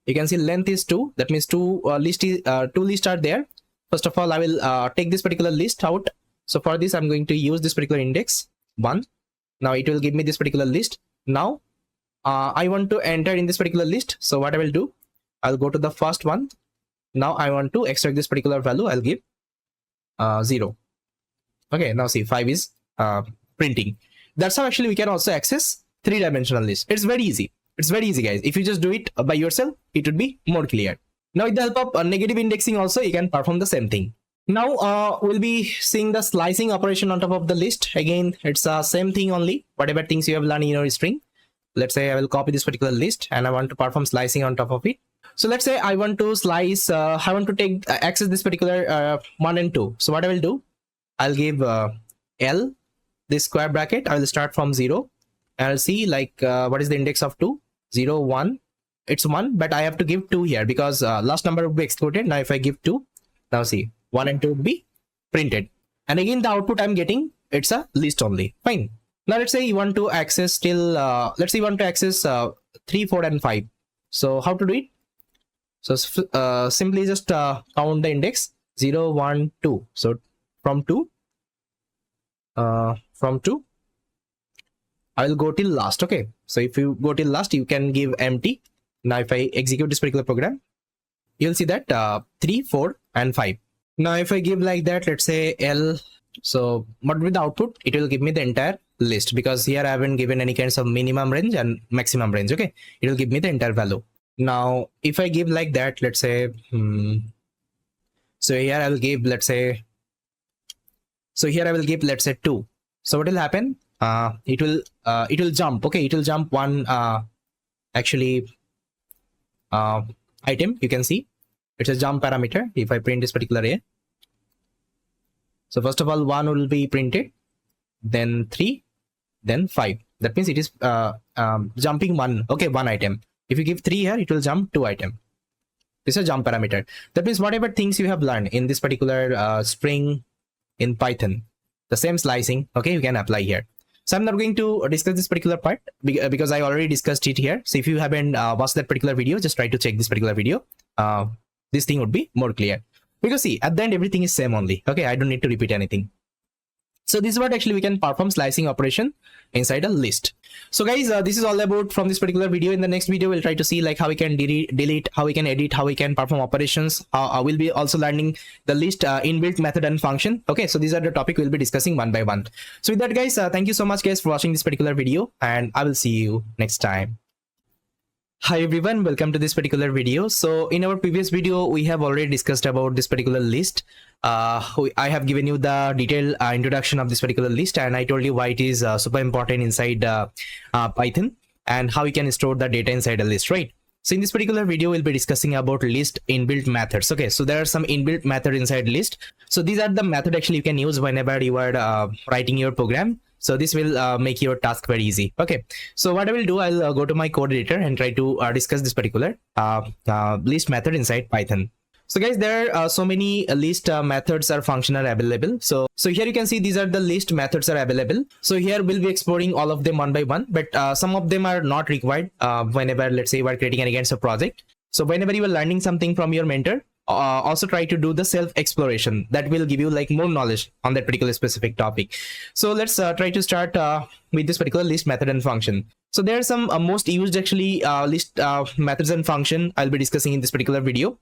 You can see length is 2. That means 2 lists are there. First of all, I will take this particular list out. So for this, I'm going to use this particular index 1. Now it will give me this particular list. Now I want to enter in this particular list. So what I will do, I'll go to the first one. Now I want to extract this particular value. I'll give 0. Okay, now see, 5 is printing. That's how actually we can also access 3-dimensional list. It's very easy. It's very easy, guys. If you just do it by yourself, it would be more clear. Now with the help of negative indexing also, you can perform the same thing. Now we'll be seeing the slicing operation on top of the list. Again, it's the same thing only, whatever things you have learned in your string. Let's say I will copy this particular list and I want to perform slicing on top of it. So let's say I want to slice, I want to take access this particular 1 and 2. So what I will do, I'll give L, this square bracket. I will start from 0 and I'll see like what is the index of 2, 0, 1. It's 1, but I have to give 2 here because last number would be excluded. Now if I give 2, now see, 1 and 2 would be printed. And again, the output I'm getting, it's a list only. Fine. Now let's say you want to access till, let's say you want to access 3, 4 and 5. So how to do it? So simply just count the index 0, 1, 2. So from 2, I will go till last. Okay. So if you go till last, you can give empty. Now if I execute this particular program, you'll see that 3, 4 and 5. Now if I give like that, let's say L, so what will be the output? It will give me the entire list because here I haven't given any kinds of minimum range and maximum range. Okay, it will give me the entire value. Now if I give like that, let's say so here I will give, let's say, so here I will give, let's say 2. So what will happen? It will jump. Okay, it will jump one actually item. You can see it's a jump parameter. If I print this particular array, so first of all 1 will be printed, then 3, then 5. That means it is jumping 1. Okay, 1 item. If you give 3 here, it will jump 2 item. This is a jump parameter. That means whatever things you have learned in this particular string in Python, the same slicing, okay, you can apply here. So I'm not going to discuss this particular part because I already discussed it here. So if you haven't watched that particular video, just try to check this particular video. This thing would be more clear. Because see, at the end, everything is same only. Okay, I don't need to repeat anything. So this is what actually we can perform slicing operation inside a list. So guys, this is all about from this particular video. In the next video, we'll try to see like how we can delete, how we can edit, how we can perform operations. We'll be also learning the list inbuilt method and function. Okay, so these are the topic we'll be discussing one by one. So with that, guys, thank you so much, guys, for watching this particular video, and I will see you next time. Hi everyone, welcome to this particular video. So in our previous video, we have already discussed about this particular list. I have given you the detailed introduction of this particular list, and I told you why it is super important inside Python and how you can store the data inside a list, right? So in this particular video, we'll be discussing about list inbuilt methods. Okay, so there are some inbuilt methods inside list. So these are the method actually you can use whenever you are writing your program. So this will make your task very easy. Okay, so what I will do, I'll go to my code editor and try to discuss this particular list method inside Python. So guys, there are so many list methods or function are available. So here you can see these are the list methods are available. So here we'll be exploring all of them one by one, but some of them are not required whenever, let's say, we're creating an against a project. So whenever you are learning something from your mentor, also try to do the self exploration. That will give you like more knowledge on that particular specific topic. So let's try to start with this particular list method and function. So there are some most used actually list methods and function I'll be discussing in this particular video.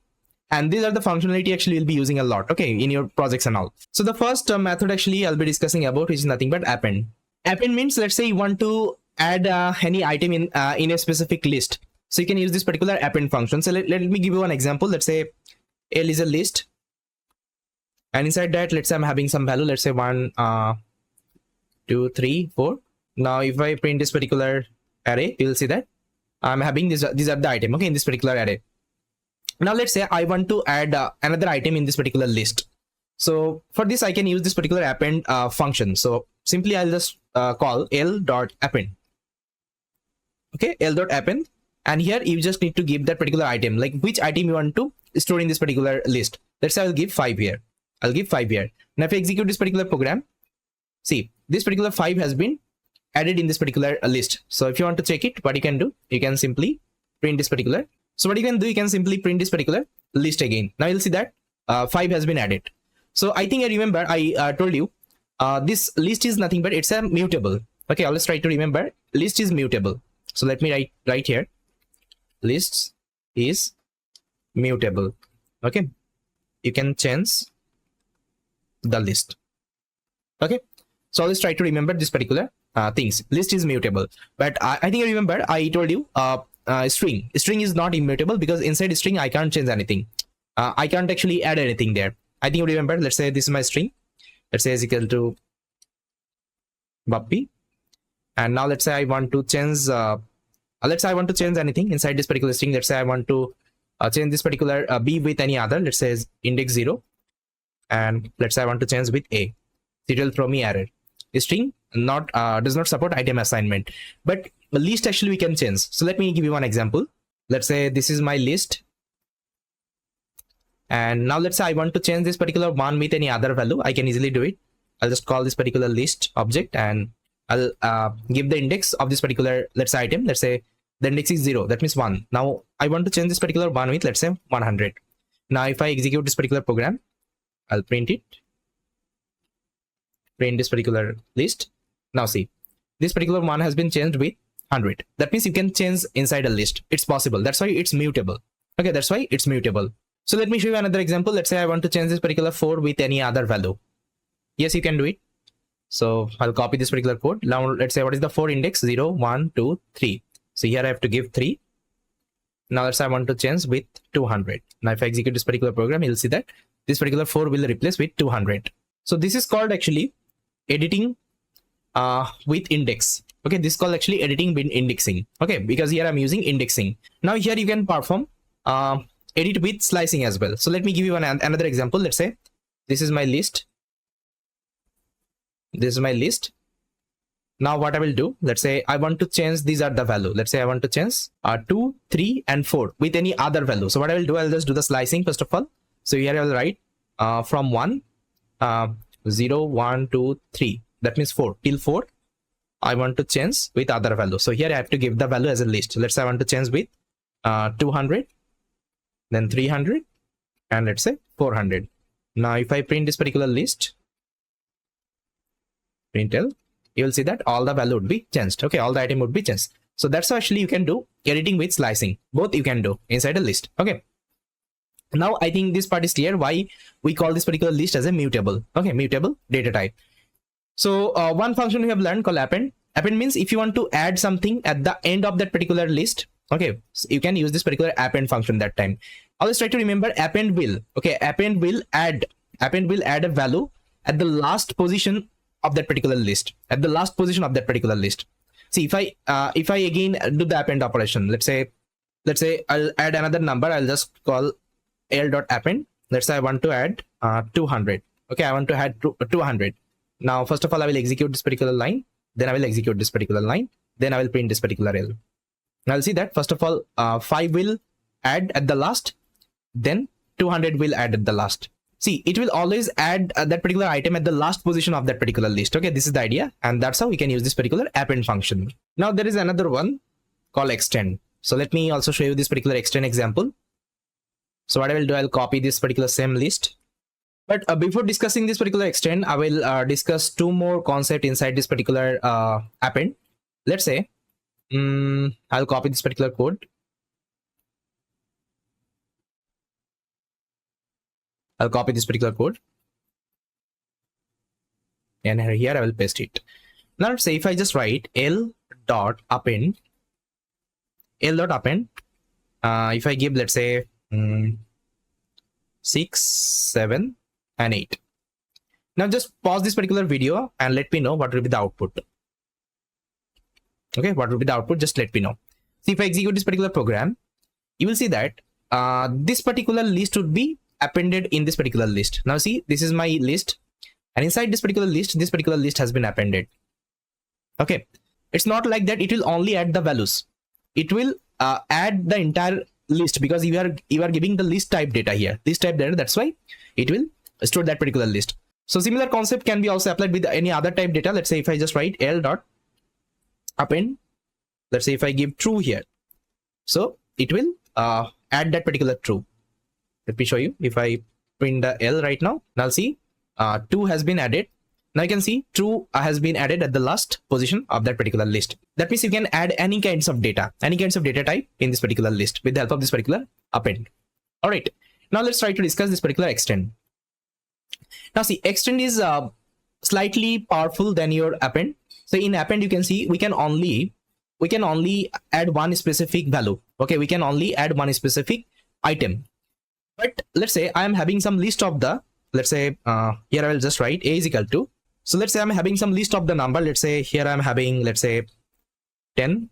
And these are the functionality actually you'll be using a lot, okay, in your projects and all. So the first method actually I'll be discussing about is nothing but append. Append means, let's say you want to add any item in a specific list. So you can use this particular append function. So let me give you one example. Let's say L is a list, and inside that, let's say I'm having some value. Let's say 1, 2, 3, 4. Now if I print this particular array, you'll see that I'm having these are the item, okay, in this particular array. Now let's say I want to add another item in this particular list. So for this, I can use this particular append function. So simply I'll just call l.append. Okay, l.append. And here you just need to give that particular item, like which item you want to store in this particular list. Let's say I'll give 5 here. I'll give 5 here. Now if I execute this particular program, see, this particular 5 has been added in this particular list. So if you want to check it, what you can do, you can simply print this particular. So what you can do, you can simply print this particular list again. Now you'll see that 5 has been added. So I think I remember I told you this list is nothing but it's a mutable. Okay, I'll just try to remember list is mutable. So let me write here. Lists is mutable. Okay, you can change the list. Okay, so let's try to remember this particular things. List is mutable, but I think I remember I told you string is not immutable, because inside string I can't change anything. I can't actually add anything there. I think you remember. Let's say this is my string. Let's say is equal to Bappy, and now let's say I want to change. Let's say I want to change anything inside this particular string. Let's say I want to change this particular B with any other. Let's say is index 0, and let's say I want to change with A. It will throw me error. String does not support item assignment, but the list actually we can change. So let me give you one example. Let's say this is my list, and now let's say I want to change this particular one with any other value. I can easily do it. I'll just call this particular list object, and I'll give the index of this particular, let's say, item. Let's say the index is 0, that means 1. Now I want to change this particular one with, let's say, 100. Now if I execute this particular program, I'll print it, print this particular list. Now see, this particular one has been changed with 100. That means you can change inside a list. It's possible. That's why it's mutable. Okay, that's why it's mutable. So let me show you another example. Let's say I want to change this particular 4 with any other value. Yes, you can do it. So I'll copy this particular code. Now let's say what is the 4 index? 0, 1, 2, 3. So here I have to give 3. Now let's say I want to change with 200. Now if I execute this particular program, you'll see that this particular 4 will replace with 200. So this is called actually editing with index. Okay, this is called actually editing with indexing. Okay, because here I'm using indexing. Now here you can perform edit with slicing as well. So let me give you another example. Let's say this is my list. This is my list. Now what I will do, let's say I want to change, these are the value. Let's say I want to change 2, 3 and 4 with any other value. So what I will do, I'll just do the slicing first of all. So here I will write from 1, 0, 1, 2, 3. That means 4 till 4. I want to change with other value. So here I have to give the value as a list. Let's say I want to change with 200, then 300, and let's say 400. Now if I print this particular list, print L, you will see that all the value would be changed. Okay, all the item would be changed. So that's how actually you can do editing with slicing. Both you can do inside a list. Okay. Now I think this part is clear why we call this particular list as a mutable. Okay, mutable data type. So one function we have learned called append. Append means if you want to add something at the end of that particular list, okay, so you can use this particular append function that time. Always try to remember append will. Okay, append will add a value at the last position of that particular list. At the last position of that particular list. See, if I again do the append operation, let's say I'll add another number. I'll just call l.append. Let's say I want to add 200. Okay, I want to add 200. Now, first of all, I will execute this particular line. Then I will execute this particular line. Then I will print this particular L. Now I'll see that first of all, 5 will add at the last. Then 200 will add at the last. See, it will always add that particular item at the last position of that particular list. Okay, this is the idea, and that's how we can use this particular append function. Now there is another one called extend. So let me also show you this particular extend example. So what I will do, I'll copy this particular same list. But before discussing this particular extend, I will discuss two more concepts inside this particular append. Let's say I'll copy this particular code. I'll copy this particular code, and here I will paste it. Now let's say if I just write l.append, if I give, let's say 6, 7, and 8. Now just pause this particular video and let me know what will be the output. Okay, what will be the output? Just let me know. See, if I execute this particular program, you will see that this particular list would be appended in this particular list. Now see, this is my list, and inside this particular list has been appended. Okay, it's not like that it will only add the values. It will add the entire list, because you are giving the list type data here, list type data. That's why it will store that particular list. So similar concept can be also applied with any other type data. Let's say if I just write l.append, let's say if I give true here, so it will add that particular true. Let me show you. If I print the L right now, now see 2 has been added. Now you can see true has been added at the last position of that particular list. That means you can add any kinds of data type in this particular list with the help of this particular append. All right. Now let's try to discuss this particular extend. Now see, extend is slightly powerful than your append. So in append, you can see we can only add one specific value. Okay, we can only add one specific item. But let's say I am having some list of the, let's say here I will just write a is equal to. So let's say I'm having some list of the number. Let's say here I'm having, let's say 10,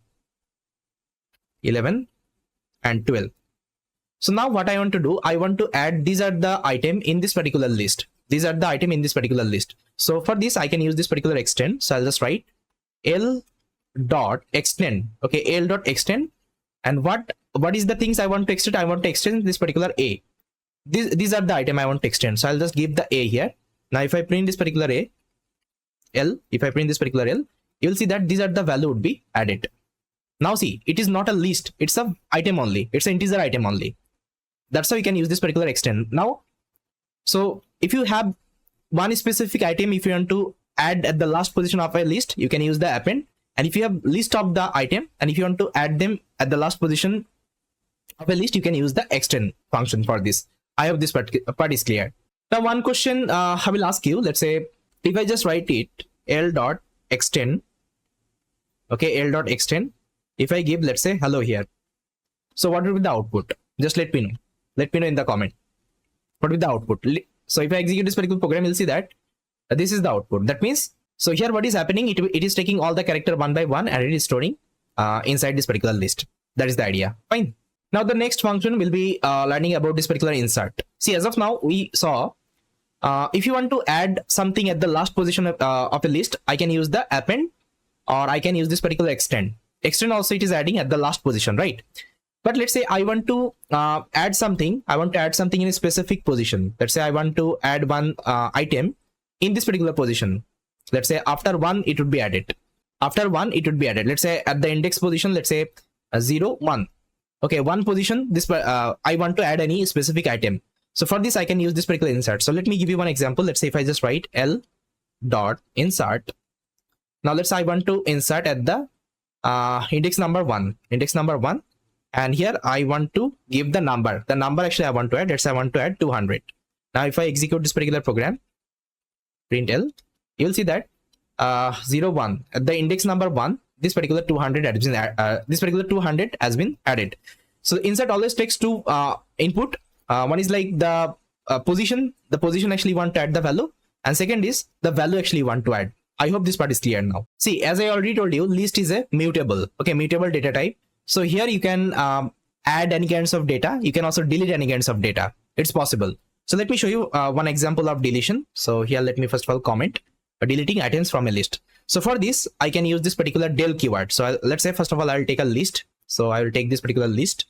11, and 12. So now what I want to do, I want to add, these are the item in this particular list. These are the item in this particular list. So for this, I can use this particular extend. So I'll just write l.extend. Okay, l.extend. And what is the things I want to extend? I want to extend this particular a. These are the item I want to extend. So I'll just give the a here. Now if I print this particular L, you'll see that these are the value would be added. Now see, it is not a list, it's a item only, it's an integer item only. That's how you can use this particular extend. Now, so if you have one specific item, if you want to add at the last position of a list, you can use the append. And if you have list of the item, and if you want to add them at the last position of a list, you can use the extend function for this. I hope this part is clear. Now one question I will ask you, let's say if I just write it l.extend, okay, l.extend, if I give, let's say hello here, so what will be the output? Just let me know in the comment what will be the output. So if I execute this particular program, you'll see that this is the output. That means, so here what is happening, it is taking all the character one by one and it is storing inside this particular list. That is the idea. Fine. Now the next function will be learning about this particular insert. See, as of now we saw if you want to add something at the last position of a list, I can use the append, or I can use this particular extend. Extend also it is adding at the last position, right? But let's say I want to add something. I want to add something in a specific position. Let's say I want to add one item in this particular position. Let's say after 1 it would be added. Let's say at the index position, let's say 0, 1. Okay, one position. This I want to add any specific item. So for this, I can use this particular insert. So let me give you one example. Let's say if I just write l.insert. Now let's say I want to insert at the index number 1. And here I want to give the number. The number actually I want to add. Let's say I want to add 200. Now if I execute this particular program, print l, you will see that 0, 1 at the index number 1. This particular 200 has been added. So insert always takes two input. One is like the position. The position actually want to add the value, and second is the value actually want to add. I hope this part is clear now. See, as I already told you, list is a mutable. Okay, mutable data type. So here you can add any kinds of data. You can also delete any kinds of data. It's possible. So let me show you one example of deletion. So here, let me first of all comment deleting items from a list. So for this, I can use this particular del keyword. So let's say first of all, I'll take a list. So I will take this particular list.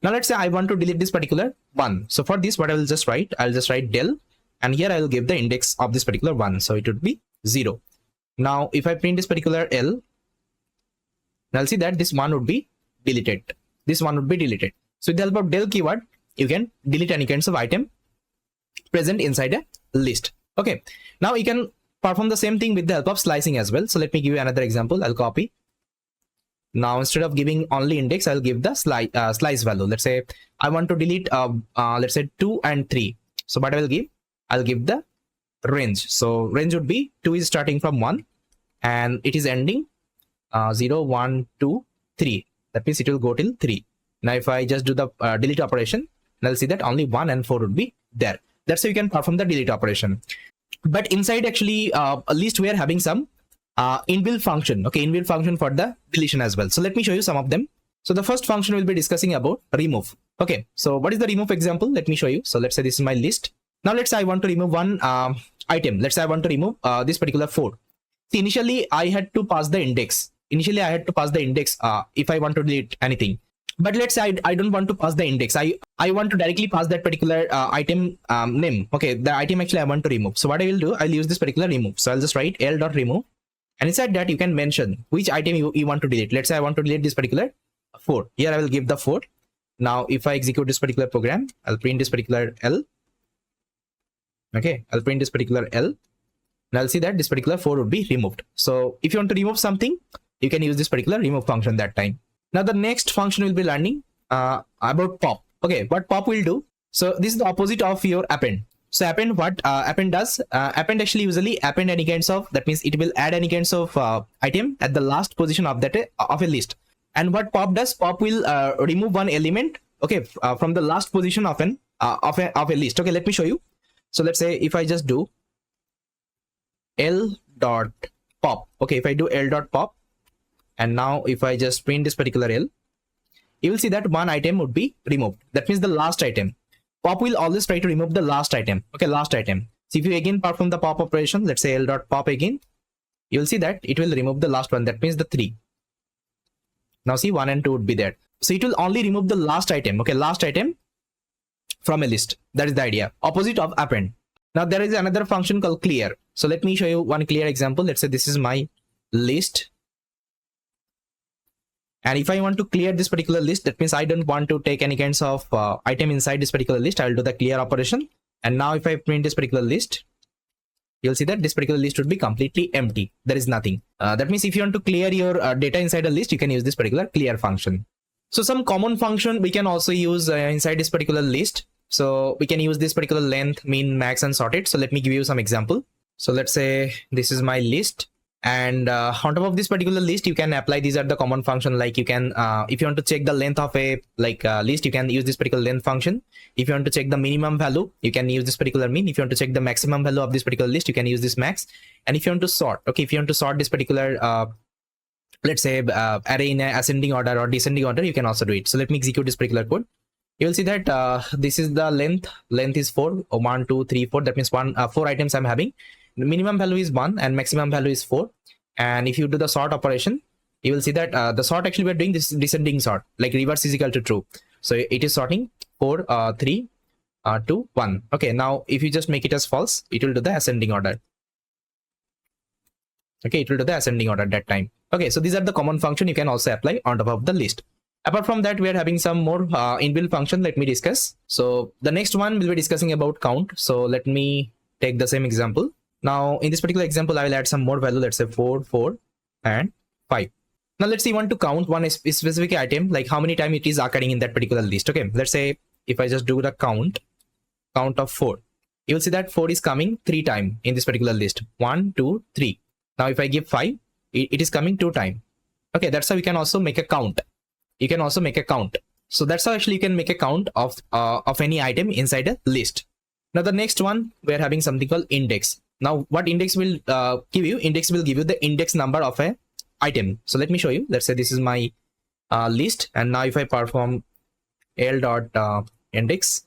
Now let's say I want to delete this particular 1. So for this, what I will just write, I'll just write del, and here I will give the index of this particular 1. So it would be 0. Now if I print this particular L, I'll see that this 1 would be deleted. This 1 would be deleted. So with the help of del keyword, you can delete any kinds of item present inside a list. Okay. Now you can perform the same thing with the help of slicing as well. So let me give you another example. I'll copy. Now instead of giving only index, I'll give the slice value. Let's say I want to delete let's say 2 and 3. So what I will give? I'll give the range. So range would be 2 is starting from 1 and it is ending 0, 1, 2, 3. That means it will go till 3. Now if I just do the delete operation, I'll see that only 1 and 4 would be there. That's how you can perform the delete operation. But inside actually a list, we are having some inbuilt function. Okay, inbuilt function for the deletion as well. So let me show you some of them. So the first function we'll be discussing about remove. Okay, so what is the remove example? Let me show you. So let's say this is my list. Now let's say I want to remove one item. Let's say I want to remove this particular 4. See, initially I had to pass the index. Initially I had to pass the index if I want to delete anything. But let's say I don't want to pass the index. I want to directly pass that particular item name. Okay, the item actually I want to remove. So what I will do, I'll use this particular remove. So I'll just write l.remove. And inside that you can mention which item you want to delete. Let's say I want to delete this particular 4. Here I will give the 4. Now if I execute this particular program, I'll print this particular L. Okay, I'll print this particular L. And I'll see that this particular 4 would be removed. So if you want to remove something, you can use this particular remove function that time. Now the next function we'll be learning about pop. Okay, what pop will do. So this is the opposite of your append. So append, what append does, append actually usually append any kinds of, that means it will add any kinds of item at the last position of that of a list. And what pop does, pop will remove one element, okay, from the last position of an of a list. Okay, let me show you. So let's say if I just do l.pop, okay, if I do l.pop, and now if I just print this particular L, you will see that one item would be removed. That means the last item. Pop will always try to remove the last item. Okay, last item. So if you again perform the pop operation, let's say l.pop again, you will see that it will remove the last one. That means the 3. Now see 1 and 2 would be there. So it will only remove the last item. Okay, last item from a list. That is the idea. Opposite of append. Now there is another function called clear. So let me show you one clear example. Let's say this is my list. And if I want to clear this particular list, that means I don't want to take any kinds of item inside this particular list. I will do the clear operation. And now if I print this particular list, you'll see that this particular list would be completely empty. There is nothing. That means if you want to clear your data inside a list, you can use this particular clear function. So some common function we can also use inside this particular list. So we can use this particular length, min, max, and sorted. So let me give you some example. So let's say this is my list. And on top of this particular list, you can apply, these are the common function. Like you can, if you want to check the length of a list, you can use this particular length function. If you want to check the minimum value, you can use this particular min. If you want to check the maximum value of this particular list, you can use this max. And if you want to sort, okay, if you want to sort this particular, let's say array in a ascending order or descending order, you can also do it. So let me execute this particular code. You will see that this is the length. Length is 4, 1, 2, 3, 4. That means 4 items I'm having. The minimum value is 1 and maximum value is 4. And if you do the sort operation, you will see that the sort actually we're doing this descending sort, like reverse is equal to true. So it is sorting 4, 3, 2, 1. Okay, now if you just make it as false, it will do the ascending order. Okay, it will do the ascending order that time. Okay, so these are the common function you can also apply on top of the list. Apart from that, we are having some more inbuilt function. Let me discuss. So the next one we'll be discussing about count. So let me take the same example. Now in this particular example, I will add some more value. Let's say 4, 4, and 5. Now let's say you want to count one specific item, like how many times it is occurring in that particular list. Okay, let's say if I just do the count of 4, you will see that 4 is coming 3 times in this particular list. 1, 2, 3. Now if I give 5, it is coming 2 times. Okay, that's how you can also make a count. You can also make a count. So that's how actually you can make a count of any item inside a list. Now the next one, we are having something called index. Now what index will give you? Index will give you the index number of a item. So let me show you. Let's say this is my list, and now if I perform l.index,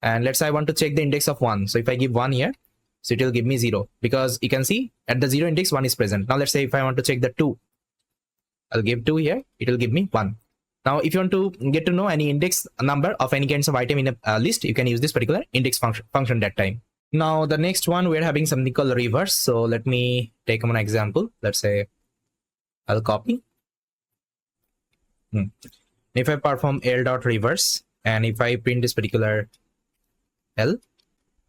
and let's say I want to check the index of 1. So if I give 1 here, so it will give me 0, because you can see at the 0 index 1 is present. Now let's say if I want to check the 2, I'll give 2 here, it will give me 1. Now if you want to get to know any index number of any kinds of item in a list, you can use this particular index function that time. Now the next one, we're having something called reverse. So let me take one example. Let's say I'll copy. If I perform L dot reverse, and if I print this particular L,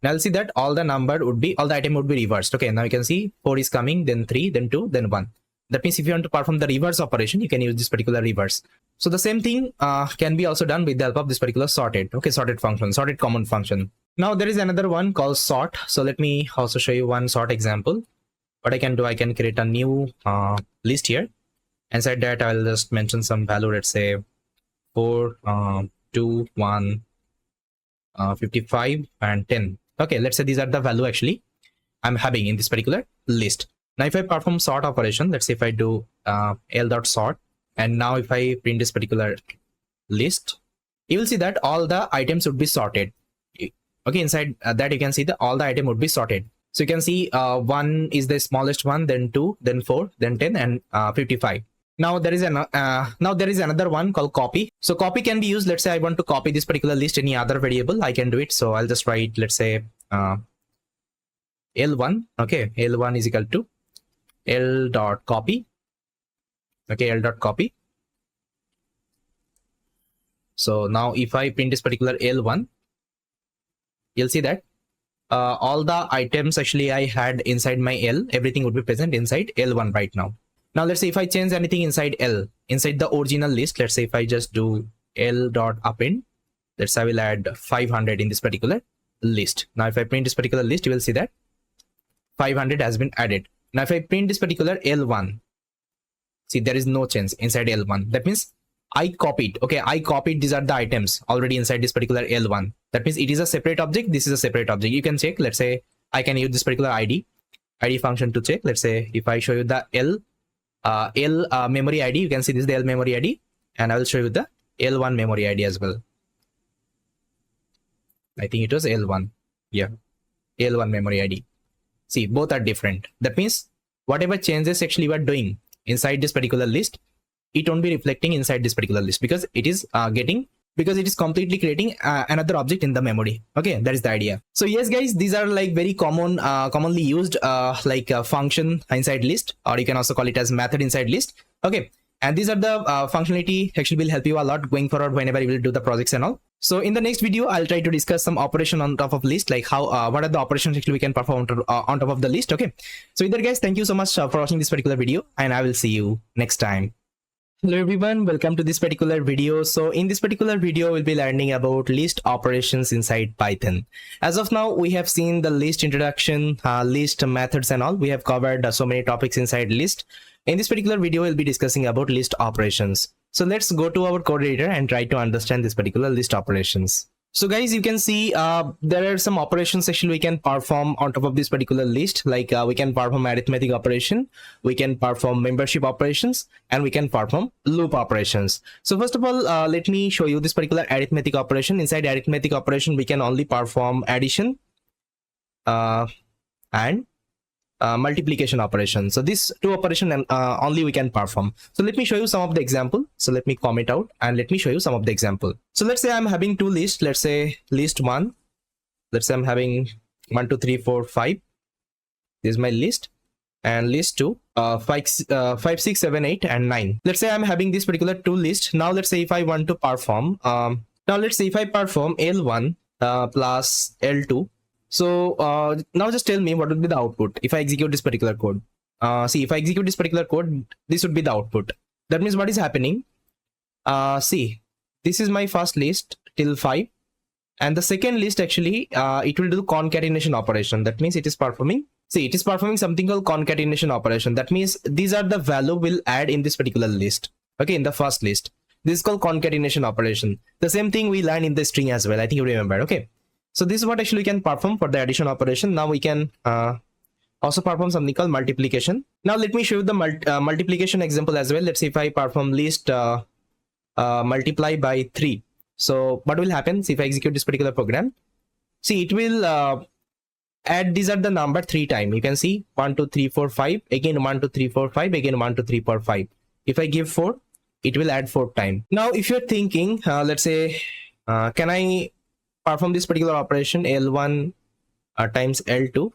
now I'll see that all the item would be reversed. Okay, now you can see 4 is coming, then 3, then 2, then 1. That means if you want to perform the reverse operation, you can use this particular reverse. So the same thing can be also done with the help of this particular sorted. Okay, sorted function, sorted common function. Now there is another one called sort. So let me also show you one sort example. What I can do, I can create a new list here. Inside that, I'll just mention some value. Let's say 4, 2, 1, 55, and 10. Okay, let's say these are the value actually I'm having in this particular list. Now if I perform sort operation, let's say if I do L dot sort, and now if I print this particular list, you will see that all the items would be sorted. Okay, inside that you can see that all the item would be sorted. So you can see 1 is the smallest one, then 2, then 4, then 10, and 55. Now there is another one called copy. So copy can be used. Let's say I want to copy this particular list any other variable, I can do it. So I'll just write, let's say L1. Okay, L1 is equal to L dot copy. Okay, L dot copy. So now if I print this particular L1, you'll see that all the items actually I had inside my L, everything would be present inside L1 right now. Now let's say if I change anything inside L, inside the original list, let's say if I just do L dot append, let's say I will add 500 in this particular list. Now if I print this particular list, you will see that 500 has been added. Now if I print this particular L1, see there is no change inside L1. That means I copied. Okay, I copied. These are the items already inside this particular L1. That means it is a separate object. This is a separate object. You can check. Let's say I can use this particular ID function to check. Let's say if I show you the L memory ID, you can see this is the L memory ID, and I will show you the L1 memory ID as well. I think it was L1. Yeah, L1 memory ID. See, both are different. That means whatever changes actually you are doing inside this particular list, it won't be reflecting inside this particular list because it is completely creating another object in the memory. Okay, that is the idea. So yes guys, these are like very commonly used function inside list, or you can also call it as method inside list. Okay, and these are the functionality actually will help you a lot going forward whenever you will do the projects and all. So in the next video, I'll try to discuss some operation on top of list, like how what are the operations actually we can perform on top of the list. Okay, so either guys, thank you so much for watching this particular video, and I will see you next time. Hello everyone, welcome to this particular video. So in this particular video, we'll be learning about list operations inside Python. As of now, we have seen the list introduction, list methods and all. We have covered so many topics inside list. In this particular video, we'll be discussing about list operations. So let's go to our code editor and try to understand this particular list operations. So guys, you can see there are some operations actually we can perform on top of this particular list. Like we can perform arithmetic operation, we can perform membership operations, and we can perform loop operations. So first of all, let me show you this particular arithmetic operation. Inside arithmetic operation, we can only perform addition and multiplication operation. So these two operations only we can perform. So let me show you some of the example. So let me comment out and let me show you some of the example. So let's say I'm having two lists. Let's say list 1. Let's say I'm having 1, 2, 3, 4, 5. This is my list. And list 2, 5, 6, 7, 8, and 9. Let's say I'm having this particular two list. Now let's say if I want to perform, now let's say if I perform L1 plus L2. So now just tell me what would be the output if I execute this particular code. See, if I execute this particular code, this would be the output. That means what is happening? See, this is my first list till 5, and the second list actually it will do concatenation operation. That means it is performing. See, it is performing something called concatenation operation. That means these are the value we'll add in this particular list. Okay, in the first list, this is called concatenation operation. The same thing we learned in the string as well. I think you remember. Okay. So this is what actually we can perform for the addition operation. Now we can also perform something called multiplication. Now let me show you the multiplication example as well. Let's say if I perform list multiply by 3. So what will happen? See, if I execute this particular program, see, it will add, these are the number 3 times. You can see 1, 2, 3, 4, 5, again 1, 2, 3, 4, 5, again 1, 2, 3, 4, 5. If I give 4, it will add fourth time. Now if you're thinking, let's say, can I perform this particular operation L1 times L2?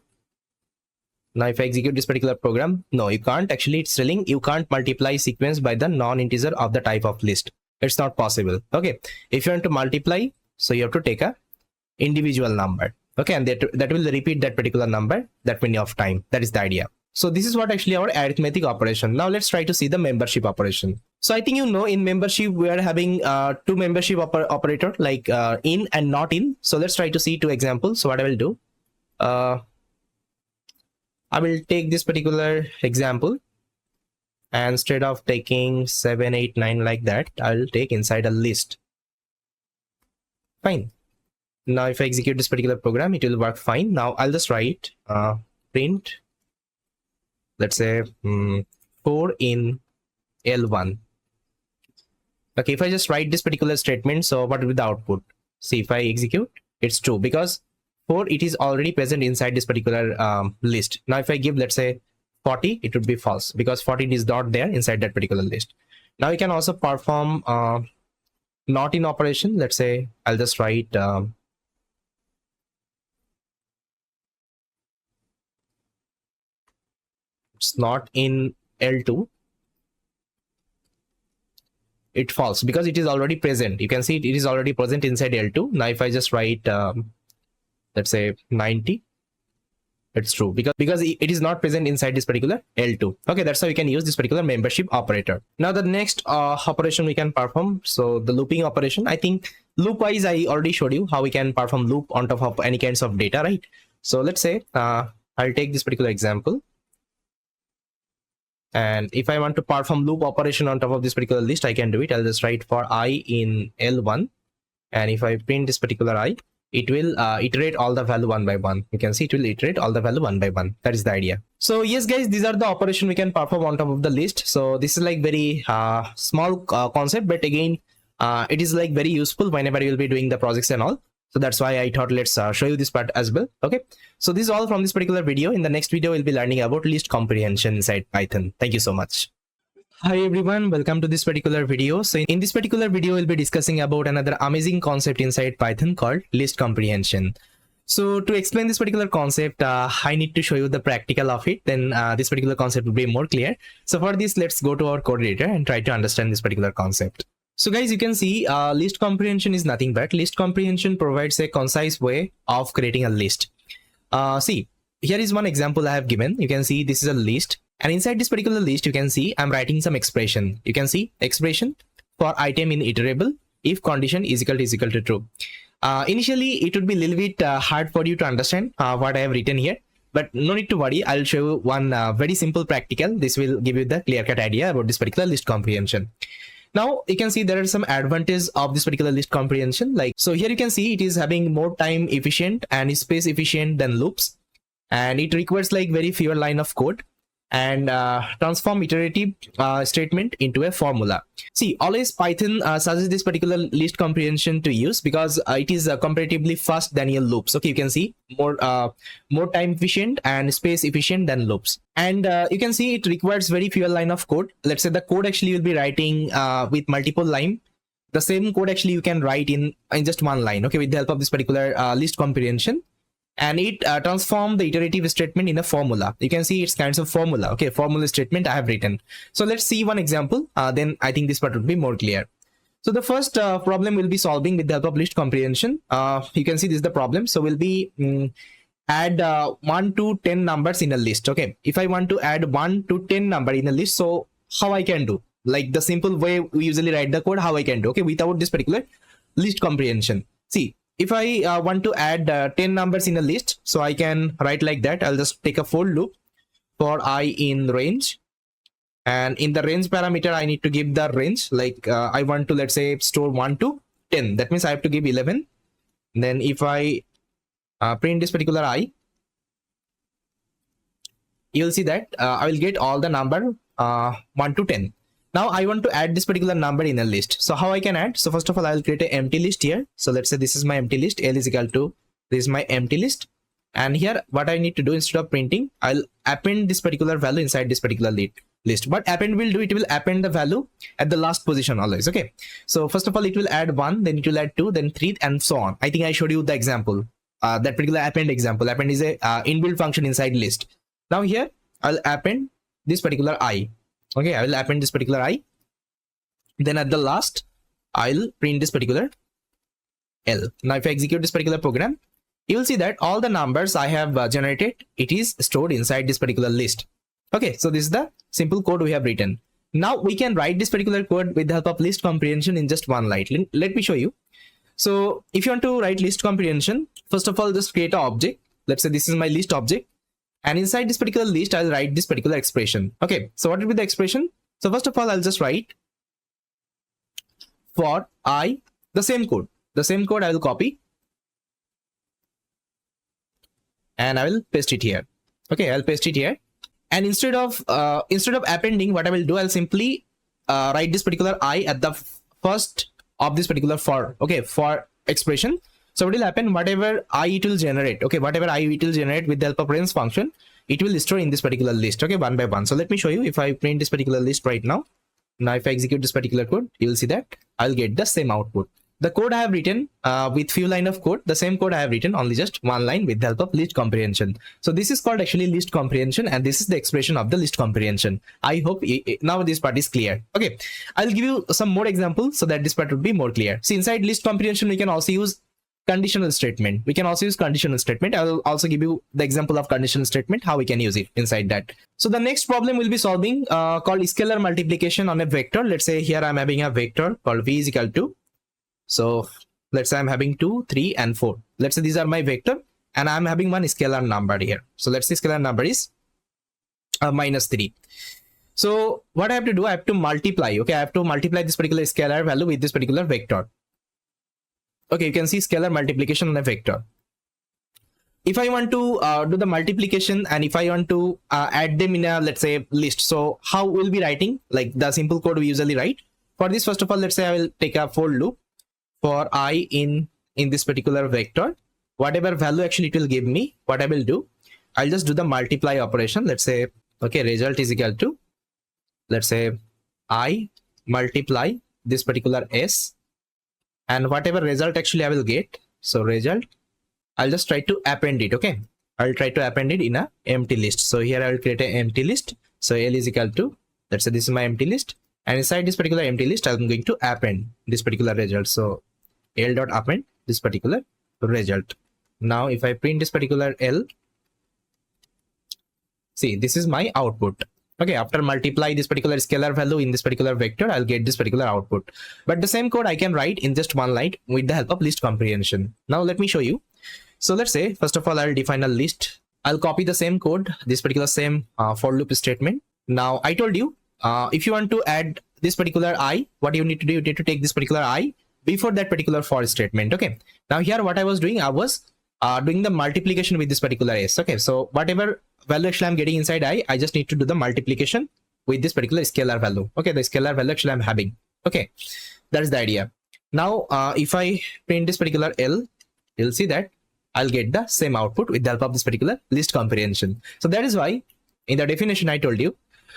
Now if I execute this particular program, no, you can't. Actually, it's telling you can't multiply sequence by the non-integer of the type of list. It's not possible. Okay, if you want to multiply, so you have to take a individual number. Okay, and that will repeat that particular number that many of time. That is the idea. So this is what actually our arithmetic operation. Now let's try to see the membership operation. So I think you know, in membership we are having two membership operator, like in and not in. So let's try to see two examples. So what I will do, I will take this particular example, and instead of taking 7, 8, 9 like that, I'll take inside a list. Fine. Now if I execute this particular program, it will work fine. Now I'll just write print, let's say 4 in L1. Okay, if I just write this particular statement, so what will be the output? See, if I execute, it's true, because 4, it is already present inside this particular list. Now if I give, let's say 40, it would be false, because 40 is not there inside that particular list. Now you can also perform not in operation. Let's say I'll just write it's not in L2, it false, because it is already present. You can see it is already present inside L2. Now if I just write let's say 90, it's true, because it is not present inside this particular L2. Okay, that's how you can use this particular membership operator. Now the next operation we can perform, so the looping operation. I think loop wise I already showed you how we can perform loop on top of any kinds of data, right? So let's say I'll take this particular example, and if I want to perform loop operation on top of this particular list, I can do it. I'll just write for I in L1, and if I print this particular I, it will iterate all the value one by one. You can see it will iterate all the value one by one. That is the idea. So yes guys, these are the operation we can perform on top of the list. So this is like very small concept, but again it is like very useful whenever you will be doing the projects and all. So that's why I thought let's show you this part as well. Okay, so this is all from this particular video. In the next video we'll be learning about list comprehension inside Python. Thank you so much. Hi everyone, welcome to this particular video. So in this particular video, we'll be discussing about another amazing concept inside Python called list comprehension. So to explain this particular concept, I need to show you the practical of it. Then this particular concept will be more clear. So for this, let's go to our code editor and try to understand this particular concept. So guys, you can see list comprehension is nothing but list comprehension provides a concise way of creating a list. See, here is one example I have given. You can see this is a list. And inside this particular list, you can see I'm writing some expression. You can see expression for item in iterable if condition is equal to true. Initially, it would be a little bit hard for you to understand what I have written here, but no need to worry. I'll show you one very simple practical. This will give you the clear-cut idea about this particular list comprehension. Now you can see there are some advantages of this particular list comprehension. Like, so here you can see it is having more time efficient and space efficient than loops, and it requires like very fewer line of code, and transform iterative statement into a formula. See, always Python suggests this particular list comprehension to use because it is comparatively fast than your loops. Okay, you can see more time efficient and space efficient than loops, and you can see it requires very fewer line of code. Let's say the code actually will be writing with multiple line. The same code actually you can write in just one line. Okay, with the help of this particular list comprehension. And it transform the iterative statement in a formula. You can see it's kinds of formula. Okay, formula statement I have written. So let's see one example. Then I think this part would be more clear. So the first problem we'll be solving with the help of list comprehension. You can see this is the problem. So we'll be add 1 to 10 numbers in a list. Okay, if I want to add 1 to 10 number in a list, so how I can do? Like the simple way we usually write the code, how I can do? Okay, without this particular list comprehension. See, if I want to add 10 numbers in a list, so I can write like that. I'll just take a for loop for I in range, and in the range parameter I need to give the range. Like I want to, let's say, store 1 to 10. That means I have to give 11. Then if I print this particular I, you'll see that I will get all the number 1 to 10. Now I want to add this particular number in a list. So how I can add? So first of all, I'll create an empty list here. So let's say this is my empty list. L is equal to, this is my empty list. And here what I need to do, instead of printing, I'll append this particular value inside this particular list. What append will do, it will append the value at the last position always. Okay, so first of all it will add 1, then it will add 2, then 3, and so on. I think I showed you the example, that particular append example. Append is a inbuilt function inside list. Now here I'll append this particular I. Okay, I will append this particular I, then at the last I'll print this particular L. Now if I execute this particular program, you will see that all the numbers I have generated, it is stored inside this particular list. Okay, so this is the simple code we have written. Now we can write this particular code with the help of list comprehension in just one line. Let me show you. So if you want to write list comprehension, first of all, just create an object. Let's say this is my list object, and inside this particular list, I'll write this particular expression. Okay, so what will be the expression? So first of all, I'll just write for I, the same code. The same code I will copy and I will paste it here. Okay, I'll paste it here. And instead of appending, what I will do, I'll simply write this particular I at the first of this particular for. Okay, for expression. So what will happen? Whatever I it will generate. Okay, whatever I it will generate with the help of range function, it will store in this particular list. Okay, one by one. So let me show you. If I print this particular list right now, if I execute this particular code, you will see that I'll get the same output. The code I have written with few line of code, the same code I have written only just one line with the help of list comprehension. So this is called actually list comprehension, and this is the expression of the list comprehension. I hope now this part is clear. Okay, I'll give you some more examples so that this part would be more clear. See, inside list comprehension, we can also use conditional statement. We can also use conditional statement. I will also give you the example of conditional statement, how we can use it inside that. So the next problem we'll be solving called scalar multiplication on a vector. Let's say here I'm having a vector called v is equal to, so let's say I'm having 2, 3, and 4. Let's say these are my vector, and I'm having one scalar number here. So let's say scalar number is -3. So what I have to do, I have to multiply. Okay, I have to multiply this particular scalar value with this particular vector. Okay, you can see scalar multiplication on a vector. If I want to do the multiplication, and if I want to add them in a, let's say, list, so how we'll be writing, like the simple code we usually write. For this, first of all, let's say I will take a for loop for I in this particular vector. Whatever value actually it will give me, what I will do, I'll just do the multiply operation. Let's say, okay, result is equal to, let's say, I multiply this particular s, and whatever result actually I will get, so result, I'll just try to append it. Okay, I'll try to append it in a empty list. So here I will create an empty list. So L is equal to, let's say this is my empty list, and inside this particular empty list, I'm going to append this particular result. So L dot append this particular result. Now if I print this particular L, see, this is my output. Okay, after multiply this particular scalar value in this particular vector, I'll get this particular output. But the same code I can write in just one line with the help of list comprehension. Now let me show you. So let's say, first of all, I'll define a list. I'll copy the same code, this particular same for loop statement. Now I told you, if you want to add this particular I, what you need to do, you need to take this particular I before that particular for statement. Okay, now here what I was doing, I was doing the multiplication with this particular s. Okay, so whatever value actually I'm getting inside I just need to do the multiplication with this particular scalar value. Okay, the scalar value actually I'm having. Okay, that is the idea. Now if I print this particular L, you'll see that I'll get the same output with the help of this particular list comprehension. So that is why in the definition I told you,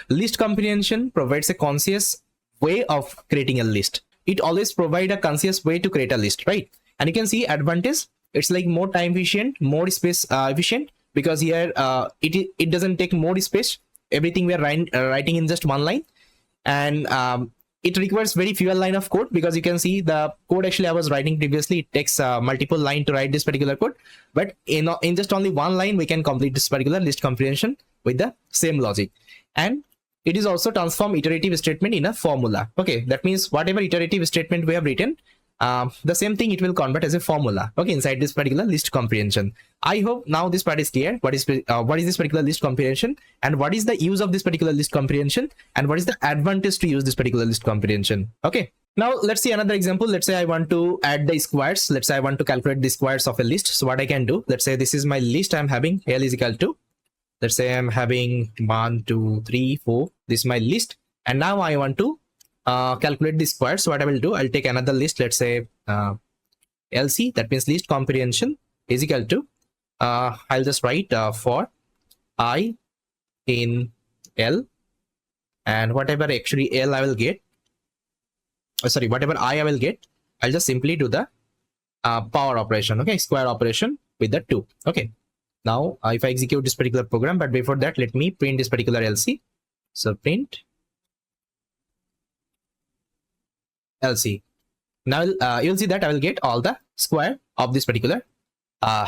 list comprehension provides a conscious way of creating a list. It always provides a conscious way to create a list, right? And you can see advantage, it's like more time efficient, more space efficient, because here it doesn't take more space. Everything we are writing in just one line, and it requires very few line of code, because you can see the code actually I was writing previously, it takes multiple line to write this particular code, but in just only one line we can complete this particular list comprehension with the same logic. And it is also transform iterative statement in a formula. Okay, that means whatever iterative statement we have written, the same thing it will convert as a formula. Okay, inside this particular list comprehension. I hope now this part is clear. What is this particular list comprehension, and what is the use of this particular list comprehension, and what is the advantage to use this particular list comprehension. Okay, now let's see another example. Let's say I want to add the squares. Let's say I want to calculate the squares of a list. So what I can do, let's say this is my list I'm having. L is equal to, let's say I'm having 1, 2, 3, 4. This is my list, and now I want to calculate the squares. So what I will do, I'll take another list. Let's say LC, that means list comprehension is equal to, I'll just write for I in L, and whatever actually L I will get, whatever I will get, I'll just simply do the power operation, okay, square operation with the 2. Okay, now if I execute this particular program, but before that, let me print this particular LC. So print LC. Now you'll see that I will get all the square of this particular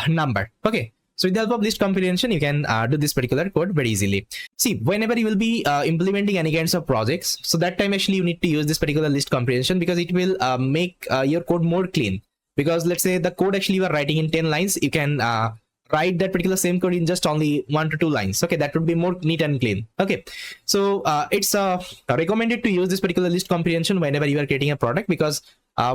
number. Okay, so with the help of list comprehension, you can do this particular code very easily. See, whenever you will be implementing any kinds of projects, so that time actually you need to use this particular list comprehension, because it will make your code more clean. Because let's say the code actually you are writing in 10 lines, you can write that particular same code in just only 1 to 2 lines. Okay, that would be more neat and clean. Okay, so it's recommended to use this particular list comprehension whenever you are creating a product, because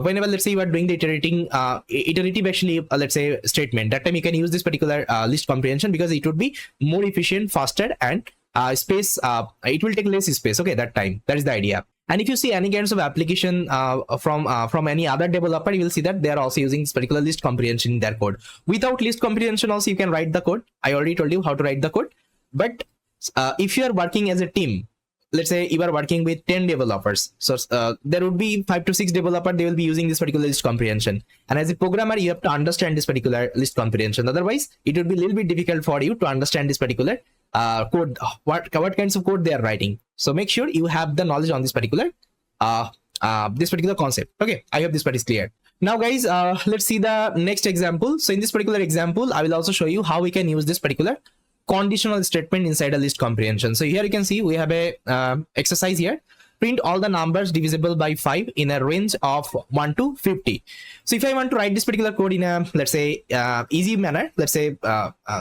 whenever let's say you are doing the iterative actually let's say statement, that time you can use this particular list comprehension, because it would be more efficient, faster, and space it will take less space. Okay, that time, that is the idea. And if you see any kinds of application from any other developer, you will see that they are also using this particular list comprehension in their code. Without list comprehension also you can write the code. I already told you how to write the code. But if you are working as a team, let's say you are working with 10 developers, so there would be 5 to 6 developers, they will be using this particular list comprehension. And as a programmer, you have to understand this particular list comprehension. Otherwise, it would be a little bit difficult for you to understand this particular code, what kinds of code they are writing. So make sure you have the knowledge on this particular concept. Okay, I hope this part is clear. Now guys, let's see the next example. So in this particular example, I will also show you how we can use this particular conditional statement inside a list comprehension. So here you can see we have a exercise here. Print all the numbers divisible by 5 in a range of 1 to 50. So if I want to write this particular code in a, let's say, easy manner, let's say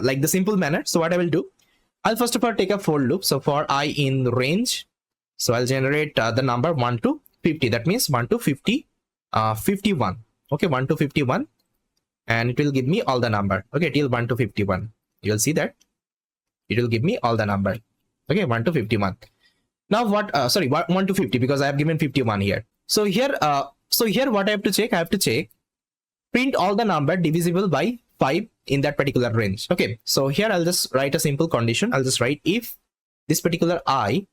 like the simple manner, so what I will do, I'll first of all take a for loop. So for I in range, so I'll generate the number 1 to 50. That means 1 to 50, 51. Okay, 1 to 51, and it will give me all the number. Okay, till 1 to 51. You'll see that it will give me all the number. Okay, 1 to 51. Now what 1 to 50, because I have given 51 here. So here what I have to check, I have to check print all the number divisible by 5 in that particular range. Okay, so here I'll just write a simple condition. I'll just write if this particular I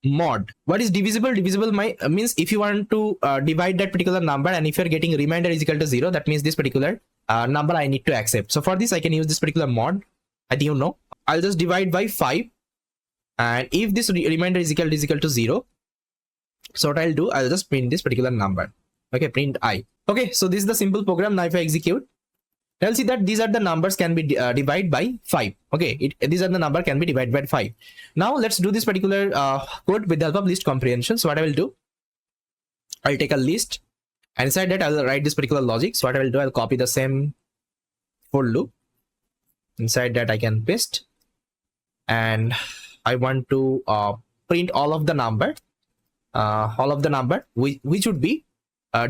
mod, what is divisible? Divisible means if you want to divide that particular number, and if you're getting remainder is equal to 0, that means this particular number I need to accept. So for this I can use this particular mod. I think you know. I'll just divide by 5, and if this remainder is equal to 0, so what I'll do, I'll just print this particular number. Okay, print I. Okay, so this is the simple program. Now if I execute, I'll see that these are the numbers can be divided by 5. Okay, these are the number can be divided by 5. Now let's do this particular code with the help of list comprehension. So what I will do, I'll take a list, and inside that I'll write this particular logic. So what I will do, I'll copy the same for loop. Inside that I can paste, and I want to print all of the number which would be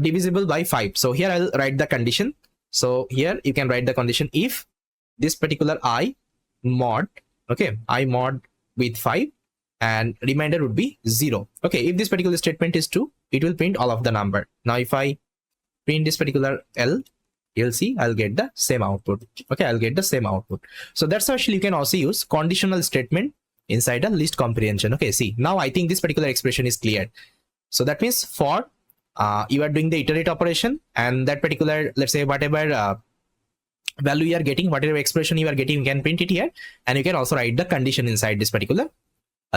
divisible by 5. So here I'll write the condition. So here you can write the condition if this particular I mod, okay, I mod with 5, and remainder would be 0. Okay, if this particular statement is true, it will print all of the number. Now if I print this particular L, you'll see I'll get the same output. Okay, I'll get the same output. So that's how actually you can also use conditional statement inside a list comprehension. Okay, see, now I think this particular expression is clear. So that means for you are doing the iterate operation, and that particular, let's say, whatever value you are getting, whatever expression you are getting, you can print it here, and you can also write the condition inside this particular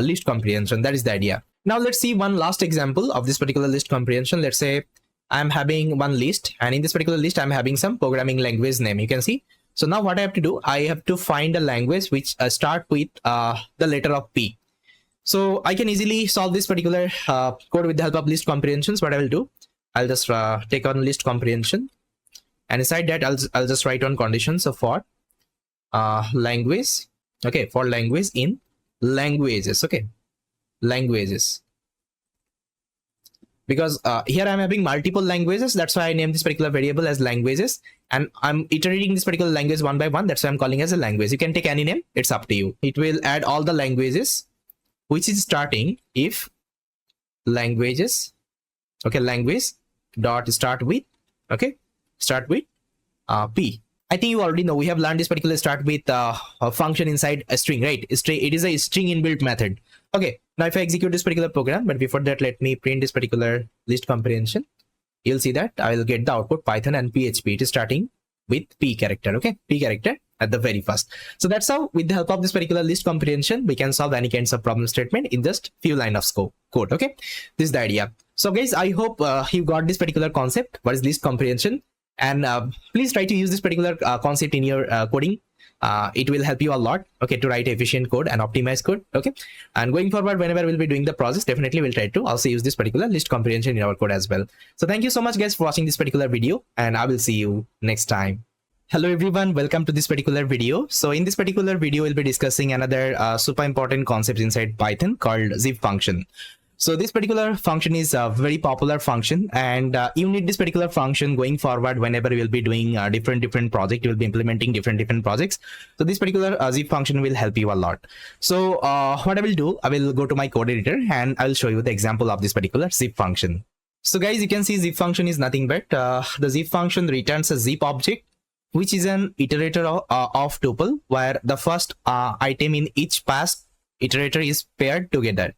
list comprehension. That is the idea. Now let's see one last example of this particular list comprehension. Let's say I'm having one list, and in this particular list I'm having some programming language name, you can see. So now what I have to do, I have to find a language which start with the letter of P. So I can easily solve this particular code with the help of list comprehensions. What I will do, I'll just take on list comprehension, and inside that I'll just write on condition. So for language, okay, for language in languages, okay, languages, because here I'm having multiple languages. That's why I named this particular variable as languages, and I'm iterating this particular language one by one. That's why I'm calling as a language. You can take any name, it's up to you. It will add all the languages which is starting if languages, okay, language dot start with, okay, start with P. I think you already know, we have learned this particular start with a function inside a string, right? It is a string inbuilt method. Okay, Now if I execute this particular program, but before that, let me print this particular list comprehension. You'll see that I will get the output Python and PHP. It is starting with P character, okay? P character at the very first. So that's how, with the help of this particular list comprehension, we can solve any kinds of problem statement in just few lines of code, okay? This is the idea. So guys, I hope you got this particular concept. What is list comprehension? And please try to use this particular concept in your coding. It will help you a lot, okay, to write efficient code and optimize code, okay? And going forward, whenever we'll be doing the process, definitely we'll try to also use this particular list comprehension in our code as well. So thank you so much guys for watching this particular video, and I will see you next time. Hello everyone, welcome to this particular video. So in this particular video, we'll be discussing another super important concept inside Python called zip function. So this particular function is a very popular function, and you need this particular function going forward whenever you will be doing different projects. You will be implementing different projects. So this particular zip function will help you a lot. So what I will do, I will go to my code editor and I will show you the example of this particular zip function. So guys, you can see zip function is nothing but the zip function returns a zip object, which is an iterator of tuple, where the first item in each past iterator is paired together,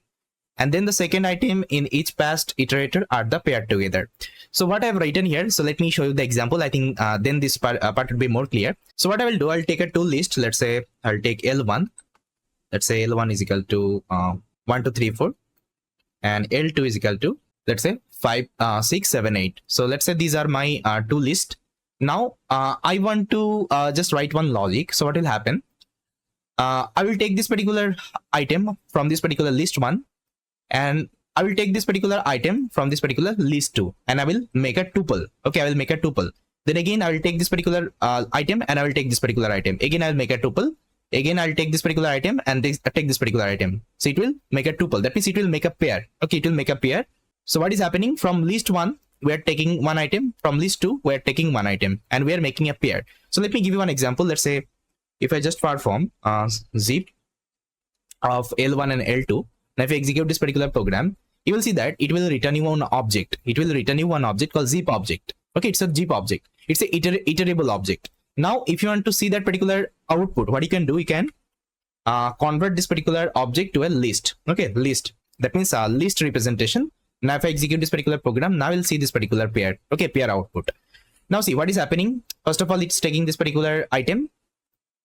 and then the second item in each past iterator are the paired together. So what I've written here, so let me show you the example. I think then this part will be more clear. So what I will do, I'll take a tool list. Let's say I'll take L1. Let's say L1 is equal to 1, 2, 3, 4, and L2 is equal to, let's say 5, 6, 7, 8. So let's say these are my two lists. Now I want to just write one logic. So what will happen? I will take this particular item from this particular list 1, and I will take this particular item from this particular list 2, and I will make a tuple. Okay, I will make a tuple. Then again, I will take this particular item, and I will take this particular item. Again, I will make a tuple. Again, I'll take this particular item and take this particular item. So it will make a tuple. That means it will make a pair. Okay, it will make a pair. So what is happening? From list 1, we are taking one item. From list 2, we are taking one item, and we are making a pair. So let me give you one example. Let's say if I just perform zip of L1 and L2. Now if you execute this particular program, you will see that it will return you one object. It will return you one object called zip object. Okay, it's a zip object. It's a iterable object. Now if you want to see that particular output, what you can do, you can convert this particular object to a list. Okay, list. That means a list representation. Now if I execute this particular program, now we'll see this particular pair. Okay, pair output. Now see what is happening. First of all, it's taking this particular item,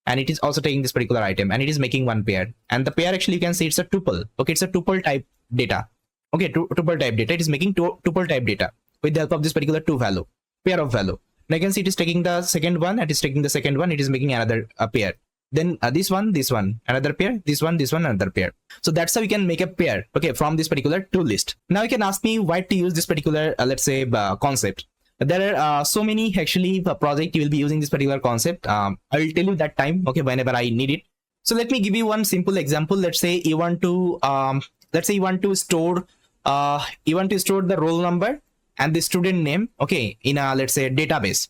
and it is also taking this particular item, and it is making one pair. And the pair, actually you can see it's a tuple. Okay, it's a tuple type data. Okay, tuple type data. It is making tuple type data with the help of this particular pair of value. Now you can see it is taking the second one, and it is taking the second one, it is making another pair. Then this one, another pair, this one, another pair. So that's how we can make a pair, okay, from this particular tool list. Now you can ask me why to use this particular, let's say, concept. There are so many actually project you will be using this particular concept. I will tell you that time, okay, whenever I need it. So let me give you one simple example. Let's say you want to store the roll number and the student name, okay, in a, let's say, database.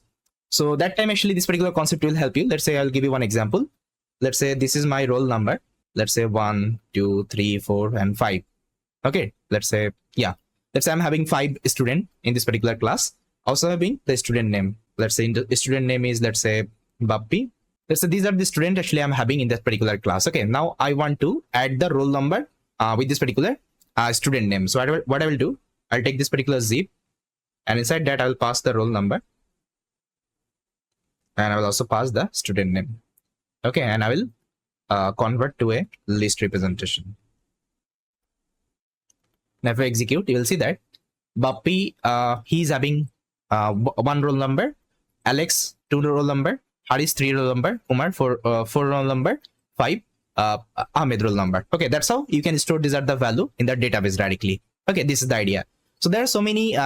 So that time actually this particular concept will help you. Let's say I'll give you one example. Let's say this is my roll number. Let's say 1, 2, 3, 4, and 5. Okay, let's say, yeah, let's say I'm having 5 students in this particular class. Also having the student name. Let's say the student name is, let's say, Bappy. Let's say these are the students actually I'm having in that particular class. Okay, now I want to add the roll number with this particular student name. So what I will do, I'll take this particular zip, and inside that I will pass the roll number, and I will also pass the student name. Okay, and I will convert to a list representation. Now if I execute, you will see that Bappy, he is having 1 roll number, Alex 2 roll number, Haris 3 roll number, Umar 4 roll number, 5 Ahmed roll number. Okay, that's how you can store these are the value in the database directly. Okay, this is the idea. So there are so many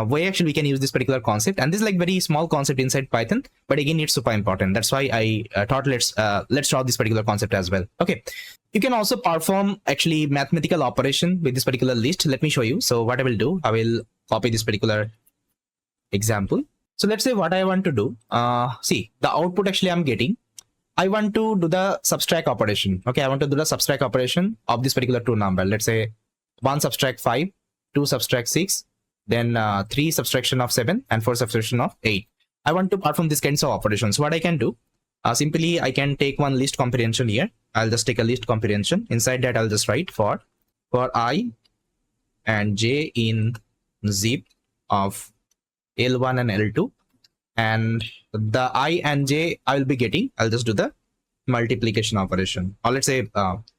way actually we can use this particular concept, and this is like very small concept inside Python, but again it's super important. That's why I thought let's draw this particular concept as well. Okay, you can also perform actually mathematical operation with this particular list. Let me show you. So what I will do, I will copy this particular example. So let's say what I want to do, see the output actually I'm getting. I want to do the subtract operation. Okay, I want to do the subtract operation of this particular two number. Let's say 1 subtract 5, 2 subtract 6, then 3 subtraction of 7, and 4 subtraction of 8. I want to perform these kinds of operations. What I can do, simply I can take one list comprehension here. I'll just take a list comprehension. Inside that I'll just write for for I and j in zip of L1 and L2, and the I and j I will be getting, I'll just do the multiplication operation, or let's say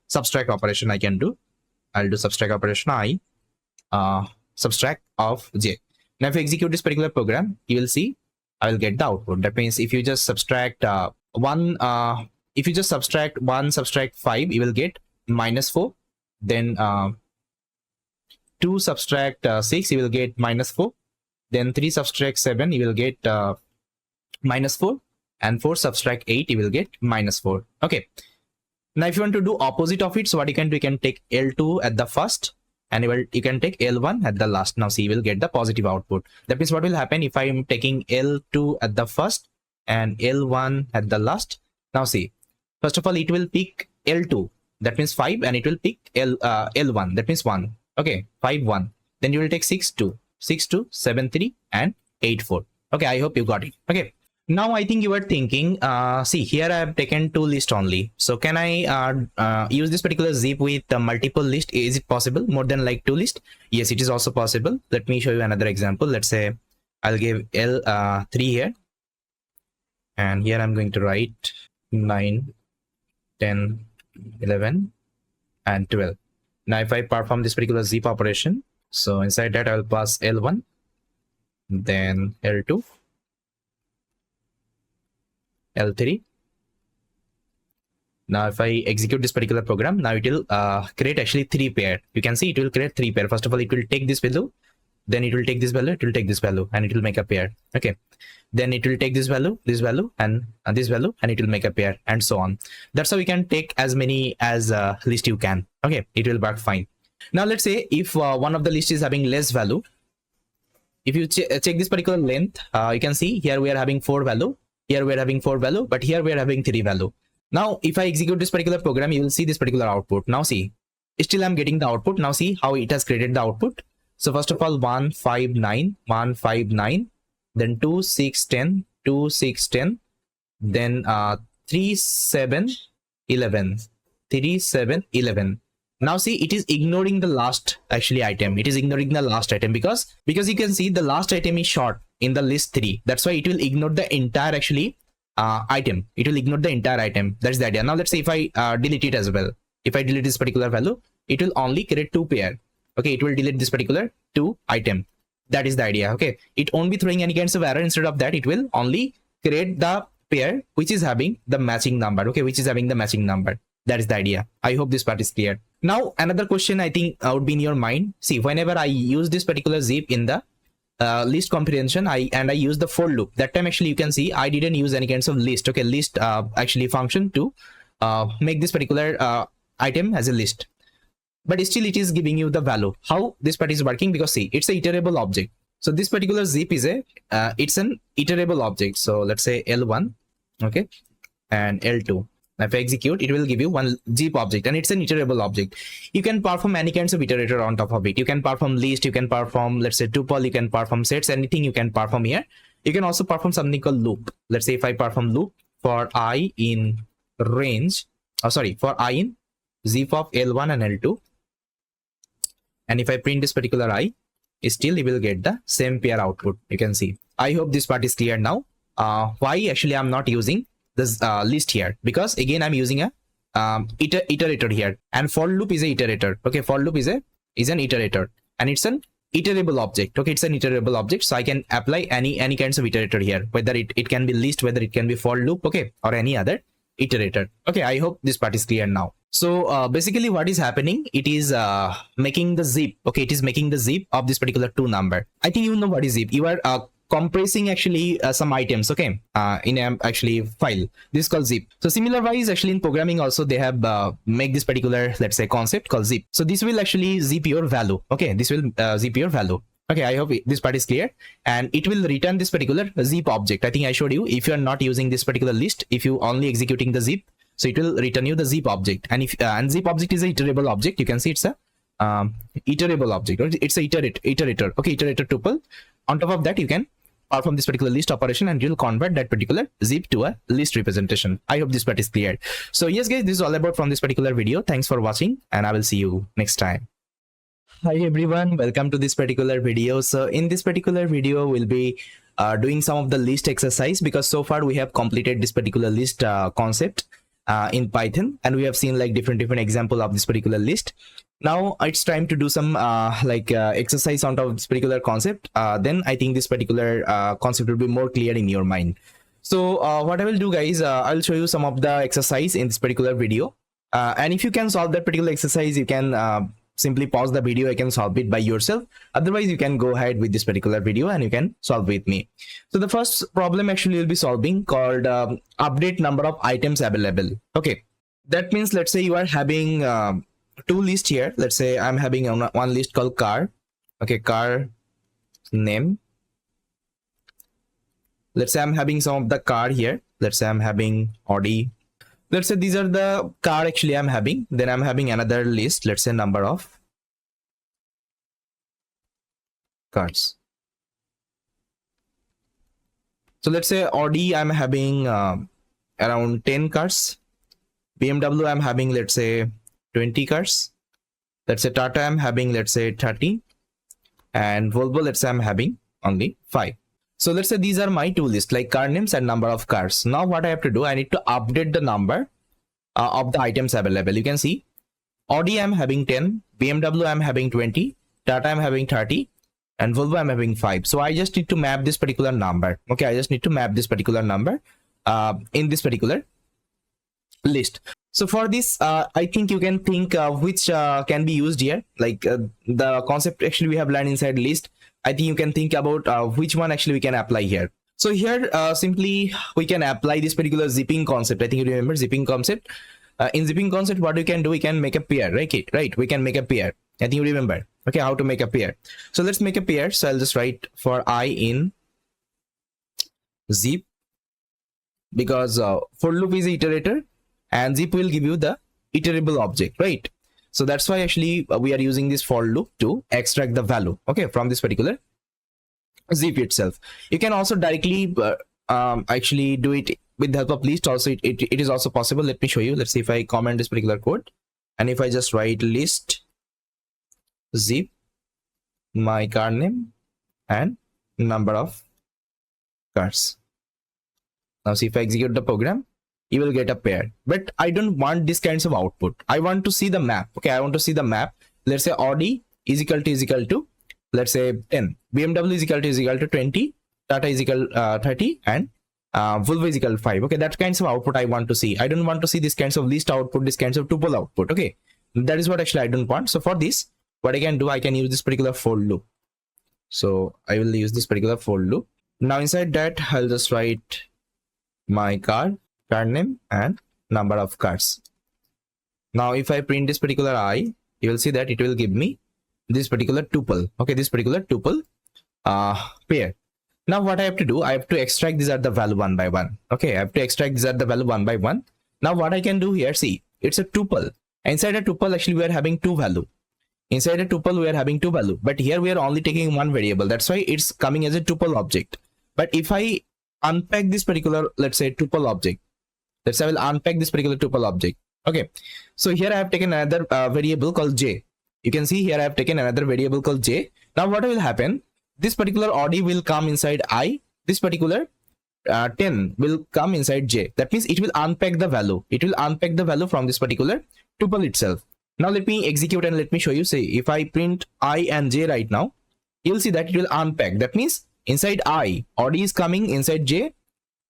subtract operation I can do. I'll do subtract operation I subtract of j. Now if you execute this particular program, you will see I will get the output. That means if you just subtract if you just subtract 1 subtract 5, you will get -4. Then 2 subtract 6, you will get -4. Then 3 subtract 7, you will get -4. And 4 subtract 8, you will get -4. Okay. Now if you want to do opposite of it, so what you can do, you can take L2 at the first, and you can take L1 at the last. Now see, you will get the positive output. That means what will happen if I am taking L2 at the first and L1 at the last. Now see, first of all, it will pick L2, that means 5, and it will pick L1, that means 1. Okay, 5, 1. Then you will take 6, 2, 6, 2, 7, 3, and 8, 4. Okay, I hope you got it. Okay. Now I think you are thinking, see here I have taken 2 lists only. So can I use this particular zip with multiple list? Is it possible more than like 2 lists? Yes, it is also possible. Let me show you another example. Let's say I'll give L3 here, and here I'm going to write 9, 10, 11, and 12. Now if I perform this particular zip operation, so inside that I will pass L1, then L2, L3. Now if I execute this particular program, now it will create actually 3 pair. You can see it will create 3 pair. First of all, it will take this value, then it will take this value, it will take this value, and it will make a pair. Okay, then it will take this value, and this value, and it will make a pair, and so on. That's how you can take as many as list you can. Okay, it will work fine. Now let's say if one of the list is having less value, if you check this particular length, you can see here we are having 4 value, here we are having 4 value, but here we are having 3 value. Now if I execute this particular program, you will see this particular output. Now see, still I'm getting the output. Now see how it has created the output. So first of all, 1, 5, 9, 1, 5, 9, then 2, 6, 10, 2, 6, 10, then 3, 7, 11, 3, 7, 11. Now see, it is ignoring the last actually item. It is ignoring the last item because you can see the last item is short in the list 3. That's why it will ignore the entire actually item. It will ignore the entire item. That's the idea. Now let's say if I delete it as well. If I delete this particular value, it will only create 2 pair. Okay, it will delete this particular 2 item. That is the idea. Okay, it won't be throwing any kinds of error. Instead of that, it will only create the pair which is having the matching number. Okay, which is having the matching number. That is the idea. I hope this part is clear. Now another question I think would be in your mind. See, whenever I use this particular zip in the list comprehension, I use the for loop. That time actually you can see I didn't use any kinds of list. Okay, list actually function to make this particular item as a list, but still it is giving you the value. How this part is working? Because see, it's a iterable object. So this particular zip is a it's an iterable object. So let's say L1, okay, and L2. Now if I execute, it will give you one zip object, and it's an iterable object. You can perform any kinds of iterator on top of it. You can perform list, you can perform, let's say, tuple, you can perform sets, anything you can perform here. You can also perform something called loop. Let's say if I perform loop for I in range, for I in zip of L1 and L2, and if I print this particular I, still you will get the same pair output. You can see. I hope this part is clear now. Why actually I'm not using this list here? Because again I'm using a iterator here, and for loop is a iterator. Okay, for loop is an iterator, and it's an iterable object. Okay, it's an iterable object, so I can apply any kinds of iterator here, whether it can be list, whether it can be for loop, okay, or any other iterator. Okay, I hope this part is clear now. So basically what is happening, it is making the zip. Okay, it is making the zip of this particular 2 number. I think you know what is zip. You are compressing actually some items, okay, in a actually file. This is called zip. So similar wise, actually in programming also they have make this particular, let's say, concept called zip. So this will actually zip your value. Okay, this will zip your value. Okay, I hope this part is clear, and it will return this particular zip object. I think I showed you, if you are not using this particular list, if you only executing the zip, so it will return you the zip object. And if and zip object is a iterable object, you can see it's a iterable object, or it's a iterator. Okay, iterator tuple. On top of that, you can perform this particular list operation, and you'll convert that particular zip to a list representation. I hope this part is clear. So yes guys, this is all about from this particular video. Thanks for watching, and I will see you next time. Hi everyone, welcome to this particular video. So in this particular video, we'll be doing some of the list exercise, because so far we have completed this particular list concept in Python, and we have seen like different example of this particular list. Now it's time to do some exercise on top of this particular concept. Then I think this particular concept will be more clear in your mind. So what I will do, guys, I'll show you some of the exercise in this particular video. And if you can solve that particular exercise, you can simply pause the video. You can solve it by yourself. Otherwise, you can go ahead with this particular video and you can solve with me. So the first problem actually you'll be solving called update number of items available. Okay, that means let's say you are having two lists here. Let's say I'm having one list called car. Okay, car name. Let's say I'm having some of the car here. Let's say I'm having Audi. Let's say these are the car actually I'm having. Then I'm having another list. Let's say number of cars. So let's say Audi I'm having around 10 cars. BMW I'm having, let's say 20 cars. Let's say Tata I'm having, let's say 30. And Volvo, let's say I'm having only 5. So let's say these are my two lists, like car names and number of cars. Now what I have to do, I need to update the number of the items available. You can see Audi I'm having 10, BMW I'm having 20, Tata I'm having 30, and Volvo I'm having 5. So I just need to map this particular number. Okay, I just need to map this particular number in this particular list. So for this, I think you can think which can be used here. Like the concept actually we have learned inside list. I think you can think about which one actually we can apply here. So here simply we can apply this particular zipping concept. I think you remember zipping concept. In zipping concept, what we can do, we can make a pair, right? We can make a pair. I think you remember. Okay, how to make a pair. So let's make a pair. So I'll just write for I in zip, because for loop is iterator and zip will give you the iterable object, right? So that's why actually we are using this for loop to extract the value, okay, from this particular zip itself. You can also directly actually do it with the help of list. Also, it is also possible. Let me show you. Let's see if I comment this particular code, and if I just write list zip my car name and number of cars. Now see if I execute the program, you will get a pair. But I don't want this kinds of output. I want to see the map. Okay, I want to see the map. Let's say Audi is equal to let's say 10, BMW is equal to 20, Tata is equal 30, and Volvo is equal to 5. Okay, that kinds of output I want to see. I don't want to see this kinds of list output, this kinds of tuple output. Okay, that is what actually I don't want. So for this, what I can do, I can use this particular for loop. So I will use this particular for loop. Now inside that, I'll just write my car name and number of cars. Now if I print this particular I, you will see that it will give me this particular tuple. Okay, this particular tuple pair. Now what I have to do, I have to extract these at the value one by one. Okay, I have to extract these at the value one by one. Now what I can do here, see, it's a tuple. Inside a tuple actually we are having two value. Inside a tuple we are having two value, but here we are only taking one variable. That's why it's coming as a tuple object. But if I unpack this particular, let's say tuple object, let's say I will unpack this particular tuple object. Okay, so here I have taken another variable called j. You can see here I have taken another variable called j. Now what will happen, this particular Audi will come inside I, this particular 10 will come inside j. That means it will unpack the value. It will unpack the value from this particular tuple itself. Now let me execute and let me show you. Say if I print I and j right now, you'll see that it will unpack. That means inside I, Audi is coming, inside j,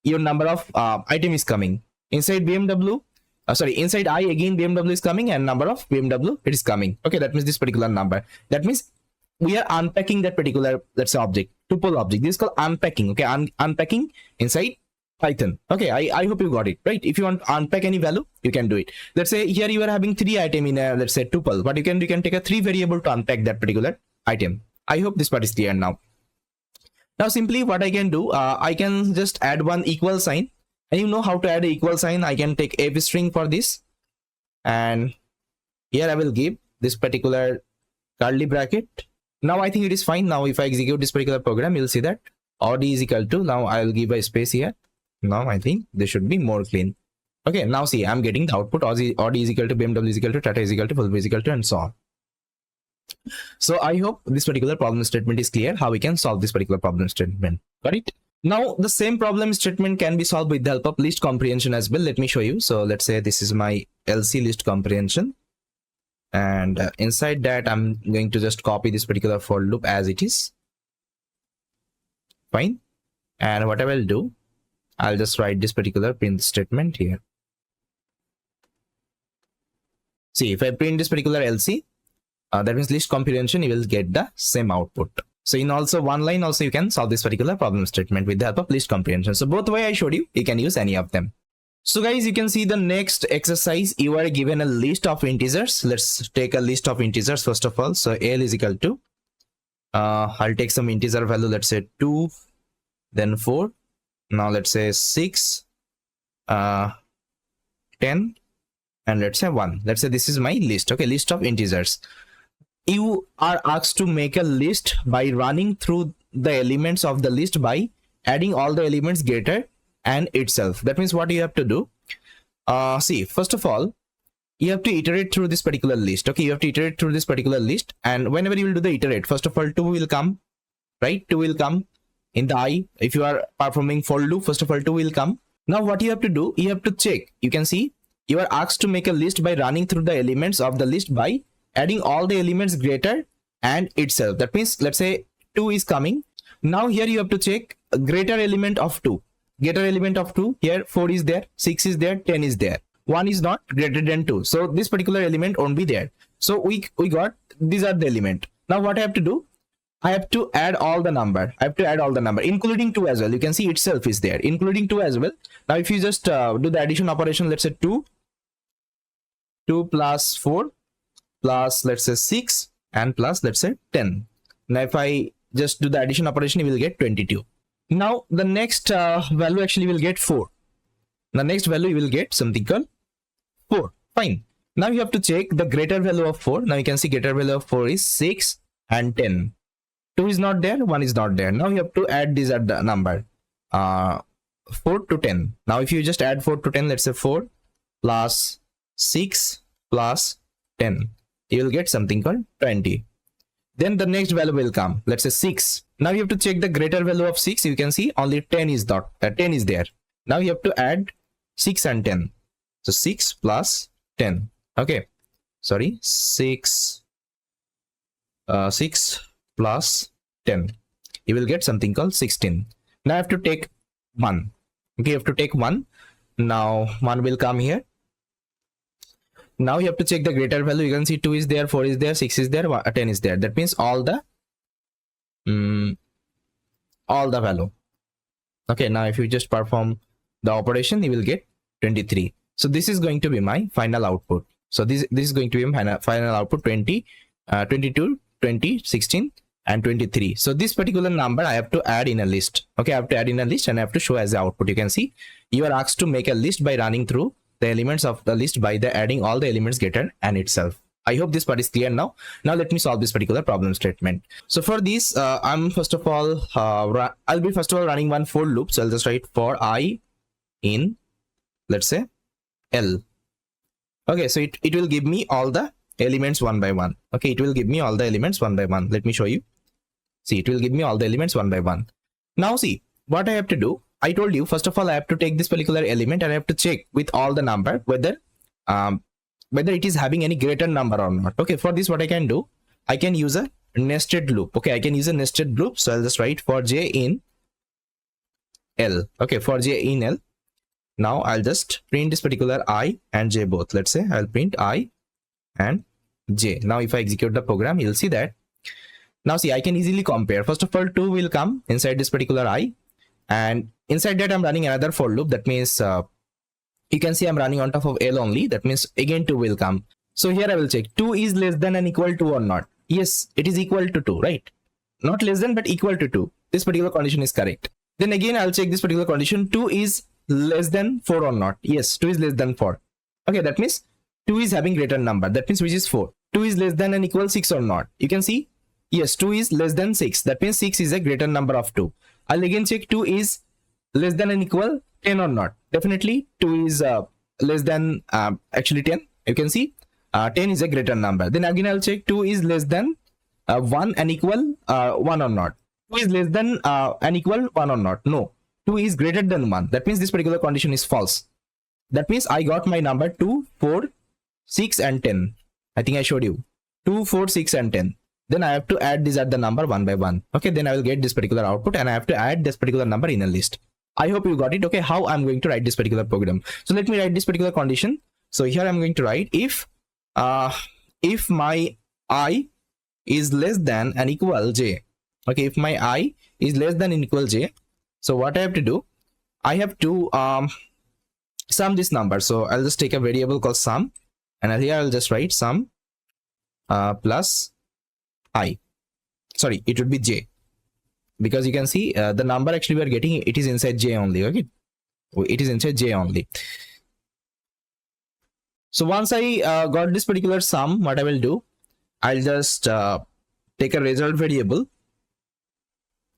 your number of item is coming. Inside BMW, inside I again BMW is coming, and number of BMW it is coming. Okay, that means this particular number. That means we are unpacking that particular, let's say, object, tuple object. This is called unpacking. Okay, unpacking inside Python. Okay, I hope you got it, right? If you want to unpack any value, you can do it. Let's say here you are having 3 item in a, let's say, tuple. But you can take a 3 variable to unpack that particular item. I hope this part is clear now. Now simply what I can do, I can just add one equal sign. And you know how to add an equal sign. I can take a string for this, and here I will give this particular curly bracket. Now I think it is fine. Now if I execute this particular program, you'll see that Audi is equal to, now I will give a space here. Now I think this should be more clean. Okay, now see, I'm getting the output. Audi is equal to BMW is equal to Tata is equal to Volvo is equal to, and so on. So I hope this particular problem statement is clear, how we can solve this particular problem statement. Got it? Now the same problem statement can be solved with the help of list comprehension as well. Let me show you. So let's say this is my LC list comprehension, and inside that I'm going to just copy this particular for loop as it is. Fine. And what I will do, I'll just write this particular print statement here. See, if I print this particular LC, that means list comprehension, you will get the same output. So in also one line also you can solve this particular problem statement with the help of list comprehension. So both way I showed you, you can use any of them. So guys, you can see the next exercise. You are given a list of integers. Let's take a list of integers first of all. So L is equal to, I'll take some integer value, let's say 2, then 4. Now let's say 6, 10, and let's say 1. Let's say this is my list. Okay, list of integers. You are asked to make a list by running through the elements of the list by adding all the elements greater and itself. That means what you have to do, see, first of all, you have to iterate through this particular list. Okay, you have to iterate through this particular list, and whenever you will do the iterate, first of all 2 will come, right? 2 will come in the I. If you are performing for loop, first of all 2 will come. Now what you have to do, you have to check. You can see you are asked to make a list by running through the elements of the list by adding all the elements greater and itself. That means let's say 2 is coming. Now here you have to check a greater element of 2. Greater element of 2, here 4 is there, 6 is there, 10 is there. 1 is not greater than 2. So this particular element won't be there. So we got, these are the element. Now what I have to do, I have to add all the number. I have to add all the number, including 2 as well. You can see itself is there, including 2 as well. Now if you just do the addition operation, let's say 2 plus 4 plus let's say 6 and plus let's say 10. Now if I just do the addition operation, you will get 22. Now the next value actually will get 4. The next value you will get something called 4. Fine. Now you have to check the greater value of 4. Now you can see greater value of 4 is 6 and 10. 2 is not there, 1 is not there. Now you have to add these at the number 4 to 10. Now if you just add 4 to 10, let's say 4 plus 6 plus 10, you will get something called 20. Then the next value will come, let's say 6. Now you have to check the greater value of 6. You can see only 10 is there. Now you have to add 6 and 10. So 6 plus 10. Okay, sorry, 6 plus 10. You will get something called 16. Now I have to take 1. Okay, you have to take 1. Now 1 will come here. Now you have to check the greater value. You can see 2 is there, 4 is there, 6 is there, 10 is there. That means all the value. Okay, now if you just perform the operation, you will get 23. So this is going to be my final output. So this is going to be my final output, 20, 22, 20, 16 and 23. So this particular number I have to add in a list. Okay, I have to add in a list and I have to show as the output. You can see you are asked to make a list by running through the elements of the list by the adding all the elements greater and itself. I hope this part is clear now. Now let me solve this particular problem statement. So for this, I'm first of all, I'll be first of all running one for loop. So I'll just write for I in, let's say, L. Okay, so it will give me all the elements one by one. Okay, it will give me all the elements one by one. Let me show you. See, it will give me all the elements one by one. Now see, what I have to do, I told you, first of all, I have to take this particular element and I have to check with all the number whether it is having any greater number or not. Okay, for this, what I can do, I can use a nested loop. Okay, I can use a nested loop. So I'll just write for j in L. Okay, for j in L. Now I'll just print this particular I and j both. Let's say I'll print I and j. Now if I execute the program, you'll see that. Now see, I can easily compare. First of all, 2 will come inside this particular I, and inside that I'm running another for loop. That means you can see I'm running on top of L only. That means again 2 will come. So here I will check 2 is less than and equal to or not. Yes, it is equal to 2, right? Not less than but equal to 2. This particular condition is correct. Then again I'll check this particular condition. 2 is less than 4 or not. Yes, 2 is less than 4. Okay, that means 2 is having greater number. That means which is 4. 2 is less than and equal 6 or not. You can see, yes, 2 is less than 6. That means 6 is a greater number of 2. I'll again check 2 is less than and equal 10 or not. Definitely 2 is less than actually 10. You can see 10 is a greater number. Then again I'll check 2 is less than 1 and equal 1 or not. 2 is less than and equal 1 or not. No, 2 is greater than 1. That means this particular condition is false. That means I got my number 2, 4, 6 and 10. I think I showed you 2, 4, 6 and 10. Then I have to add these at the number one by one. Okay, then I will get this particular output and I have to add this particular number in a list. I hope you got it. Okay, how I'm going to write this particular program. So let me write this particular condition. So here I'm going to write if my I is less than and equal j. Okay, if my I is less than and equal j. So what I have to do, I have to sum this number. So I'll just take a variable called sum, and here I'll just write sum plus I. Sorry, it would be j, because you can see the number actually we are getting, it is inside j only. Okay, it is inside j only. So once I got this particular sum, what I will do, I'll just take a result variable.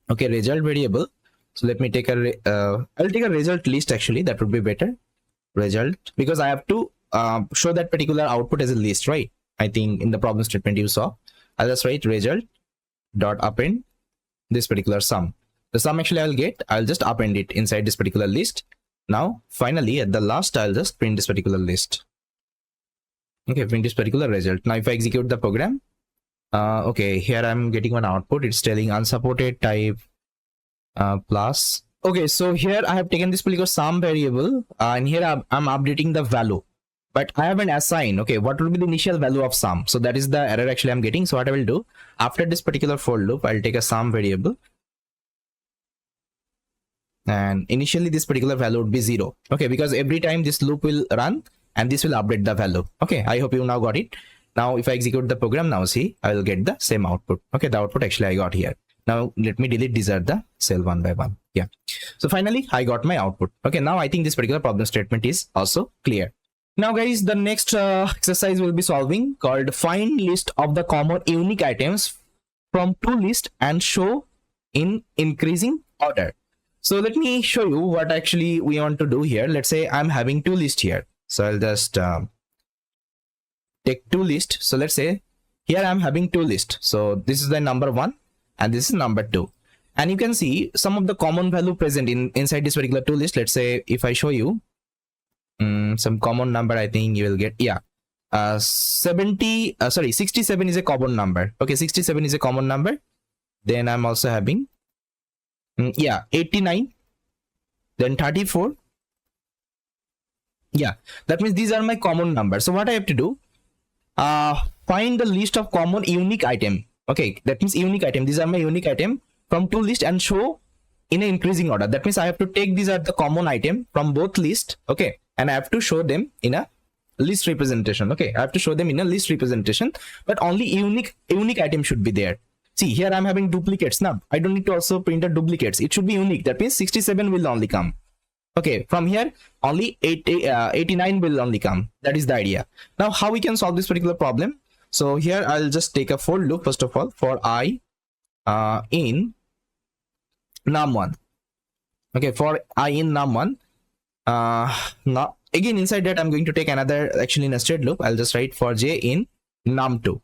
Okay, result variable. So let me take a I'll take a result list, actually that would be better. Result, because I have to show that particular output as a list, right? I think in the problem statement you saw. I'll just write result dot append this particular sum. The sum actually I'll just append it inside this particular list. Now finally at the last I'll just print this particular list. Okay, print this particular result. Now if I execute the program, okay, here I'm getting one output. It's telling unsupported type plus. Okay, so here I have taken this particular sum variable and here I'm updating the value, but I haven't assigned, okay, what will be the initial value of sum. So that is the error actually I'm getting. So what I will do, after this particular for loop, I'll take a sum variable, and initially this particular value would be 0. Okay, because every time this loop will run and this will update the value. Okay, I hope you now got it. Now if I execute the program, now see, I will get the same output. Okay, the output actually I got here. Now let me delete these at the cell one by one. Yeah, so finally I got my output. Okay, now I think this particular problem statement is also clear. Now guys, the next exercise will be solving, called find list of the common unique items from two lists and show in increasing order. So let me show you what actually we want to do here. Let's say I'm having two lists here. So I'll just take two lists. So let's say here I'm having two lists. So this is the number 1 and this is number 2. And you can see some of the common value present inside this particular two list. Let's say if I show you some common number, I think you will get, yeah, 67 is a common number. Okay, 67 is a common number. Then I'm also having 89, then 34. Yeah, that means these are my common numbers. So what I have to do, find the list of common unique item. Okay, that means unique item. These are my unique item from two lists and show in an increasing order. That means I have to take these as the common item from both lists. Okay, and I have to show them in a list representation. Okay, I have to show them in a list representation, but only unique item should be there. See, here I'm having duplicates. Now I don't need to also print the duplicates. It should be unique. That means 67 will only come. Okay, from here only 89 will only come. That is the idea. Now how we can solve this particular problem? So here I'll just take a for loop first of all for I in num1. Okay, for I in num1. Now again inside that I'm going to take another actually nested loop. I'll just write for j in num2.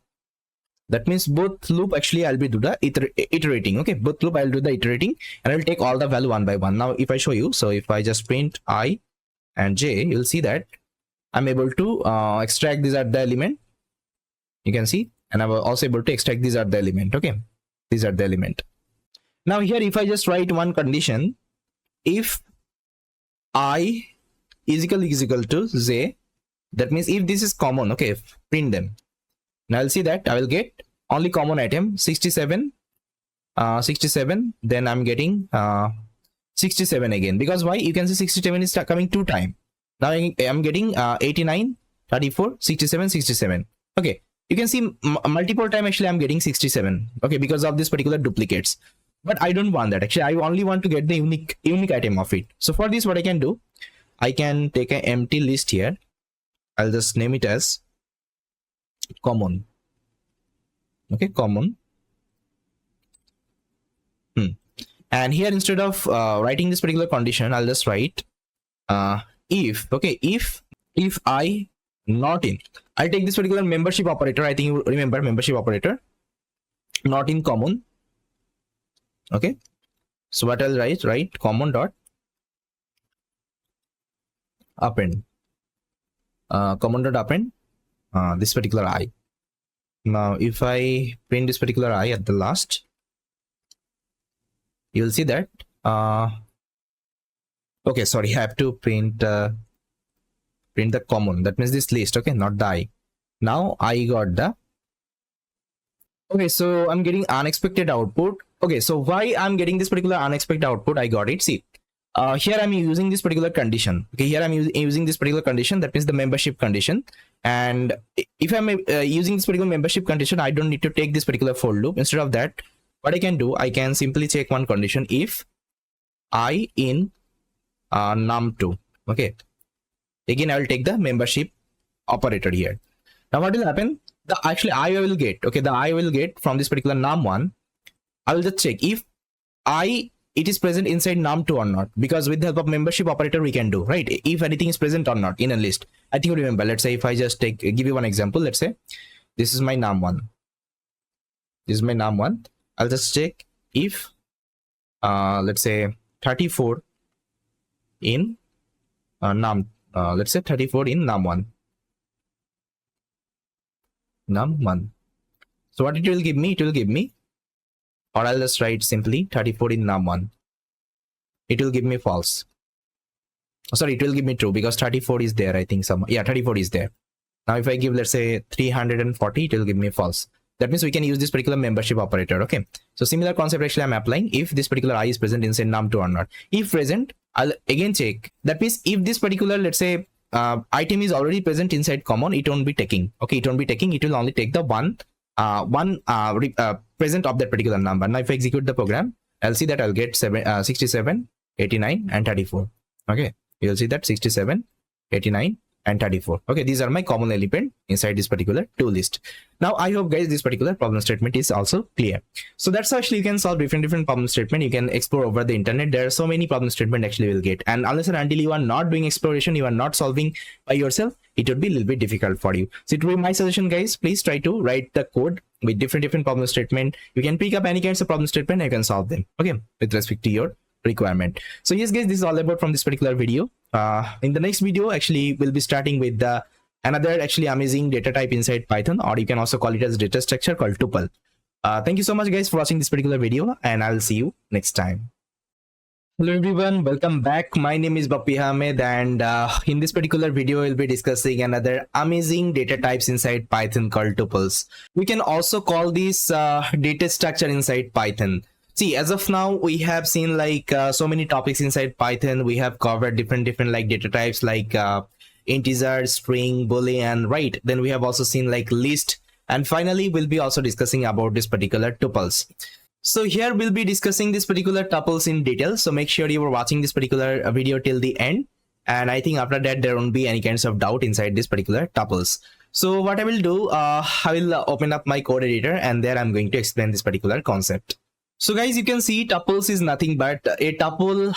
That means both loop actually I'll be do the iterating. Okay, both loop I'll do the iterating and I'll take all the value one by one. Now if I show you, so if I just print I and j, you'll see that I'm able to extract these at the element. You can see, and I'm also able to extract these at the element. Okay, these are the element. Now here if I just write one condition, if I is equal to j, that means if this is common, okay, print them. Now I'll see that I will get only common item 67, 67. Then I'm getting 67 again, because why? You can see 67 is coming 2 times. Now I'm getting 89, 34, 67, 67. Okay, you can see multiple time actually I'm getting 67. Okay, because of this particular duplicates. But I don't want that. Actually, I only want to get the unique item of it. So for this, what I can do, I can take an empty list here. I'll just name it as common. Okay, common. And here instead of writing this particular condition, I'll just write if. Okay, if I not in, I'll take this particular membership operator. I think you remember membership operator. not in common. Okay, so what I'll write common dot append, common dot append this particular I. Now if I print this particular I at the last, you will see that okay, sorry, I have to print the common, that means this list, okay, not the I. Now I got the, okay, so I'm getting unexpected output. Okay, so why I'm getting this particular unexpected output? I got it. See, here I'm using this particular condition. Okay, here I'm using this particular condition, that means the membership condition. And if I'm using this particular membership condition, I don't need to take this particular for loop. Instead of that, what I can do, I can simply check one condition: if I in num2. Okay, again I will take the membership operator here. Now what will happen? The actually I will get, okay, the I will get from this particular num1. I will just check if it is present inside num2 or not, because with the help of membership operator we can do, right, if anything is present or not in a list. I think you remember, let's say if I just give you one example, let's say this is my num1, this is my num1. I'll just check if let's say 34 in let's say 34 in num1. So what it will give me, or I'll just write simply 34 in num1. It will give me false. Sorry, it will give me true, because 34 is there, I think. 34 is there. Now if I give, let's say 340, it will give me false. That means we can use this particular membership operator. Okay, so similar concept actually I'm applying if this particular I is present inside num2 or not. If present, I'll again check. That means if this particular, let's say item is already present inside common, it won't be taking. Okay, it won't be taking, it will only take the one present of that particular number. Now if I execute the program, I'll see that I'll get 67, 89 and 34. Okay, you'll see that 67, 89 and 34. Okay, these are my common element inside this particular to list. Now I hope guys this particular problem statement is also clear. So that's how actually you can solve different problem statement. You can explore over the internet. There are so many problem statement actually you will get, and unless and until you are not doing exploration, you are not solving by yourself, it would be a little bit difficult for you. So it will be my suggestion, guys, please try to write the code with different problem statement. You can pick up any kinds of problem statement and you can solve them, okay, with respect to your requirement. So yes guys, this is all about from this particular video. In the next video actually we'll be starting with the another actually amazing data type inside Python, or you can also call it as data structure called tuple. Thank you so much guys for watching this particular video, and I'll see you next time. Hello everyone, welcome back. My name is Bapi Ahmed, and in this particular video we'll be discussing another amazing data types inside Python called tuples. We can also call this data structure inside Python. See, as of now we have seen like so many topics inside Python. We have covered different like data types like integer, string, boolean, right? Then we have also seen like list, and finally we'll be also discussing about this particular tuples. So here we'll be discussing this particular tuples in detail, so make sure you are watching this particular video till the end, and I think after that there won't be any kinds of doubt inside this particular tuples. So what I will do, I will open up my code editor, and there I'm going to explain this particular concept. So guys, you can see tuples is nothing but a tuple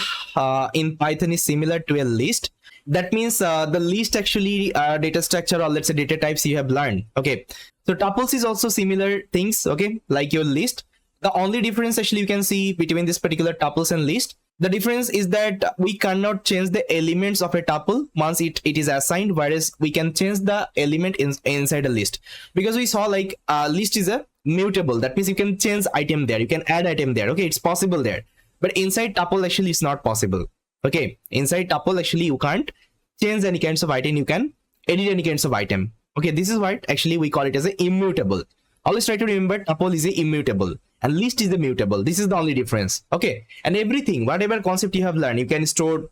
in Python is similar to a list. That means the list actually data structure, or let's say data types you have learned. Okay, so tuples is also similar things, okay, like your list. The only difference actually you can see between this particular tuples and list, the difference is that we cannot change the elements of a tuple once it is assigned, whereas we can change the element inside a list, because we saw like list is a mutable. That means you can change item there, you can add item there. Okay, it's possible there, but inside tuple actually it's not possible. Okay, inside tuple actually you can't change any kinds of item, you can edit any kinds of item. Okay, this is what actually we call it as a immutable. Always try to remember tuple is a immutable and list is the mutable. This is the only difference. Okay, and everything, whatever concept you have learned, you can store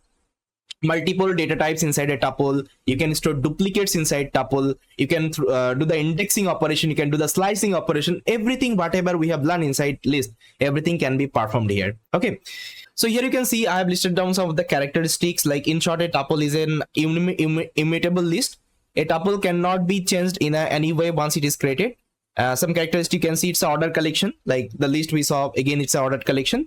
multiple data types inside a tuple, you can store duplicates inside tuple, you can do the indexing operation, you can do the slicing operation, everything whatever we have learned inside list, everything can be performed here. Okay, so here you can see I have listed down some of the characteristics. Like in short, a tuple is an immutable list. A tuple cannot be changed in any way once it is created. Some characteristics you can see, it's an ordered collection, like the list we saw, again it's an ordered collection.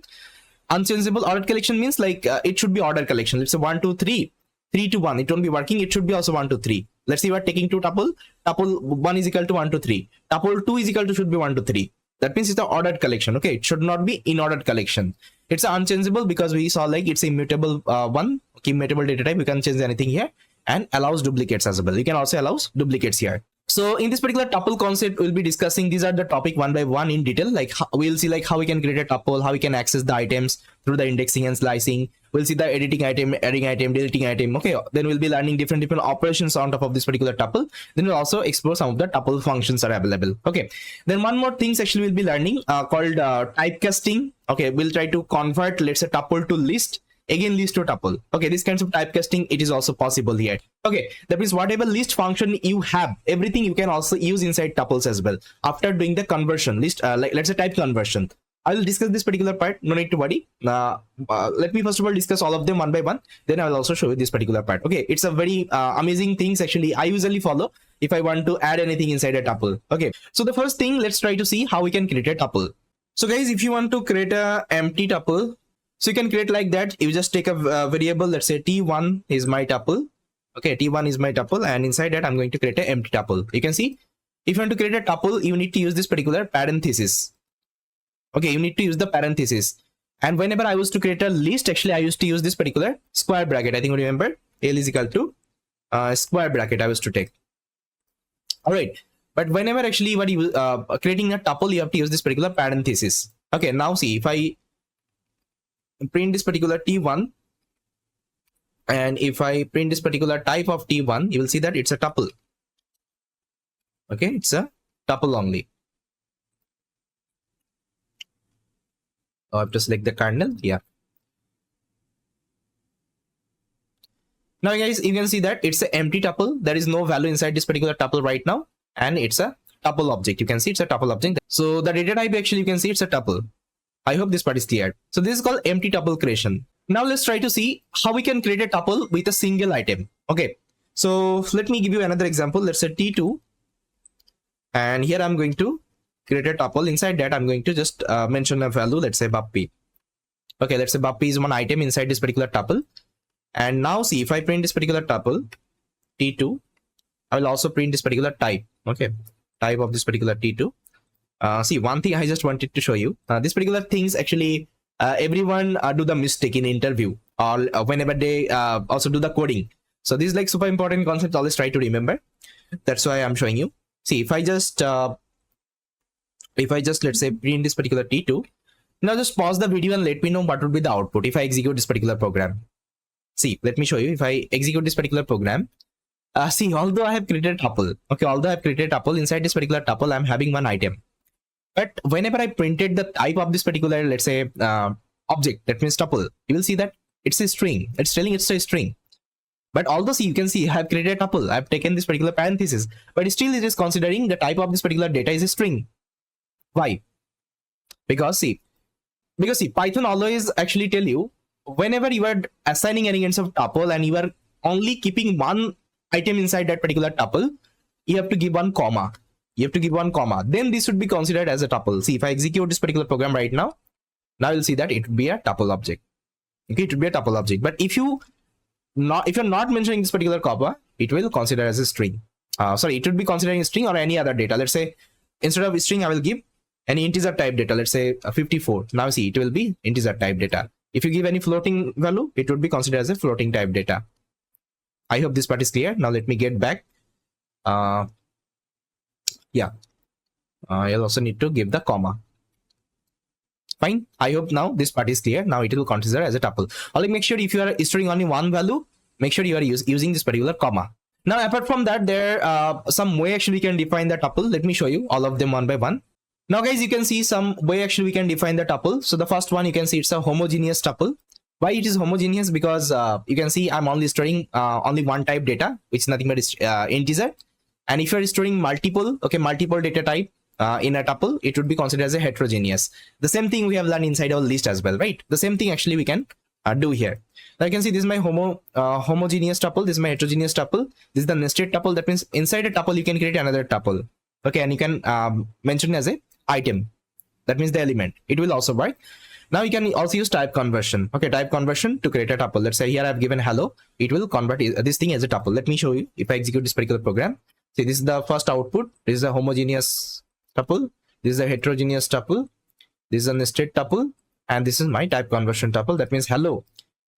Unchangeable ordered collection means like it should be ordered collection. Let's say 1 2 3 3 to 1, it won't be working, it should be also 1 2 3. Let's say we are taking two tuple 1 is equal to 1 to 3, tuple 2 is equal to should be 1 to 3. That means it's the ordered collection. Okay, it should not be unordered collection. It's unchangeable because we saw like it's immutable one. Okay, immutable data type. We can change anything here and allows duplicates as well. You can also allows duplicates here. So in this particular tuple concept, we'll be discussing these are the topic one by one in detail. Like we'll see like how we can create a tuple, how we can access the items through the indexing and slicing. We'll see the editing item, adding item, deleting item. Okay, then we'll be learning different operations on top of this particular tuple. Then we'll also explore some of the tuple functions are available. Okay, then one more things actually we'll be learning called typecasting. Okay, we'll try to convert, let's say, tuple to list. Again, list to tuple. Okay, this kinds of typecasting, it is also possible here. Okay, that means whatever list function you have, everything you can also use inside tuples as well after doing the conversion list, like let's say type conversion. I will discuss this particular part, no need to worry. Let me first of all discuss all of them one by one, then I will also show you this particular part. Okay, it's a very amazing things actually I usually follow if I want to add anything inside a tuple. Okay, so the first thing, let's try to see how we can create a tuple. So guys, if you want to create a empty tuple, so you can create like that. You just take a variable, let's say t1 is my tuple. Okay, t1 is my tuple, and inside that I'm going to create an empty tuple. You can see if you want to create a tuple, you need to use this particular parenthesis. Okay, you need to use the parenthesis. And whenever I was to create a list, actually I used to use this particular square bracket. I think you remember L is equal to square bracket I was to take. All right, but whenever actually what you creating a tuple, you have to use this particular parenthesis. Okay, now see if I print this particular t1, and if I print this particular type of t1, you will see that it's a tuple. Okay, it's a tuple only. I have to select the kernel. Yeah. Now guys, you can see that it's an empty tuple. There is no value inside this particular tuple right now, and it's a tuple object. You can see it's a tuple object. So the data type actually you can see it's a tuple. I hope this part is clear. So this is called empty tuple creation. Now let's try to see how we can create a tuple with a single item. Okay, so let me give you another example. Let's say t2, and here I'm going to create a tuple. Inside that I'm going to just mention a value, let's say Bappy. Okay, let's say Bappy is one item inside this particular tuple. And now see if I print this particular tuple t2, I will also print this particular type. Okay, type of this particular t2. See, one thing I just wanted to show you, this particular things actually everyone do the mistake in interview or whenever they also do the coding. So this is like super important concept, always try to remember. That's why I'm showing you. See, if I just let's say print this particular t2, now just pause the video and let me know what would be the output if I execute this particular program. See, let me show you. If I execute this particular program, see, although I have created a tuple, okay, although I have created a tuple, inside this particular tuple I'm having one item. But whenever I printed the type of this particular, let's say, object, that means tuple, you will see that it's a string. It's telling it's a string. But although see, you can see I have created a tuple, I have taken this particular parenthesis, but still it is considering the type of this particular data is a string. Why? Because see, Python always actually tell you whenever you are assigning any kinds of tuple and you are only keeping one item inside that particular tuple, you have to give one comma. You have to give one comma. Then this should be considered as a tuple. See, if I execute this particular program right now you'll see that it would be a tuple object. Okay, it would be a tuple object. But if you're not mentioning this particular comma, it will consider as a string. Sorry, it would be considering a string or any other data. Let's say instead of a string, I will give any integer type data. Let's say 54. Now see, it will be integer type data. If you give any floating value, it would be considered as a floating type data. I hope this part is clear. Now let me get back. Yeah, I'll also need to give the comma. Fine. I hope now this part is clear. Now it will consider as a tuple. Only make sure if you are storing only one value, make sure you are using this particular comma. Now, apart from that, there some way actually we can define the tuple. Let me show you all of them one by one. Now, guys, you can see some way actually we can define the tuple. So the first one you can see it's a homogeneous tuple. Why it is homogeneous? Because you can see I'm only storing only one type data, which is nothing but integer. And if you're storing multiple data type in a tuple, it would be considered as a heterogeneous. The same thing we have learned inside our list as well, right? The same thing actually we can do here. Now you can see this is my homogeneous tuple. This is my heterogeneous tuple. This is the nested tuple. That means inside a tuple you can create another tuple. Okay, and you can mention as a item. That means the element. It will also work. Now you can also use type conversion. Okay, type conversion to create a tuple. Let's say here I've given hello. It will convert this thing as a tuple. Let me show you. If I execute this particular program, see, this is the first output. This is a homogeneous tuple. This is a heterogeneous tuple. This is a nested tuple, and this is my type conversion tuple. That means hello.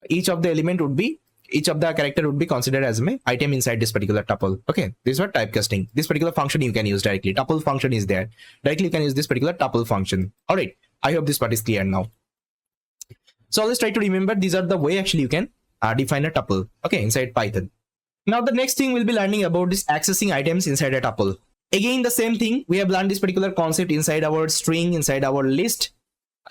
Each of the character would be considered as an item inside this particular tuple. Okay, this is what typecasting. This particular function you can use directly. Tuple function is there. Directly you can use this particular tuple function. All right. I hope this part is clear now. So let's try to remember these are the way actually you can define a tuple. Okay, inside Python. Now the next thing we'll be learning about is accessing items inside a tuple. Again, the same thing. We have learned this particular concept inside our string, inside our list.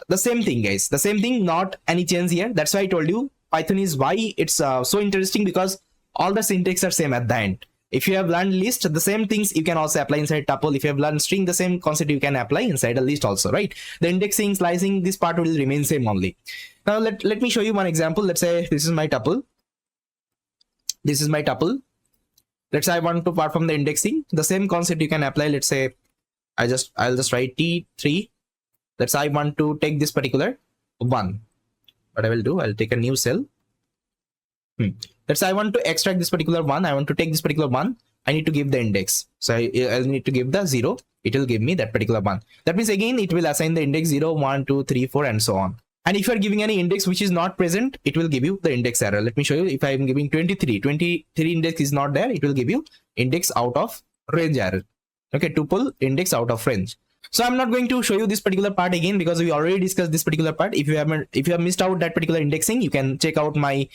The same thing, guys. The same thing, not any change here. That's why I told you Python is why it's so interesting, because all the syntax are same at the end. If you have learned list, the same things you can also apply inside tuple. If you have learned string, the same concept you can apply inside a list also, right? The indexing, slicing, this part will remain same only. Now let me show you one example. Let's say this is my tuple. This is my tuple. Let's say I want to perform the indexing. The same concept you can apply. Let's say I'll just write T3. Let's say I want to take this particular 1. What I will do, I'll take a new cell. Let's say I want to extract this particular 1. I want to take this particular 1. I need to give the index. So I'll need to give the 0. It will give me that particular 1. That means again, it will assign the index 0, 1, 2, 3, 4, and so on. And if you are giving any index which is not present, it will give you the index error. Let me show you. If I am giving 23 index is not there, it will give you index out of range error. Okay, tuple index out of range. So I'm not going to show you this particular part again, because we already discussed this particular part. If you have missed out that particular indexing, you can check out my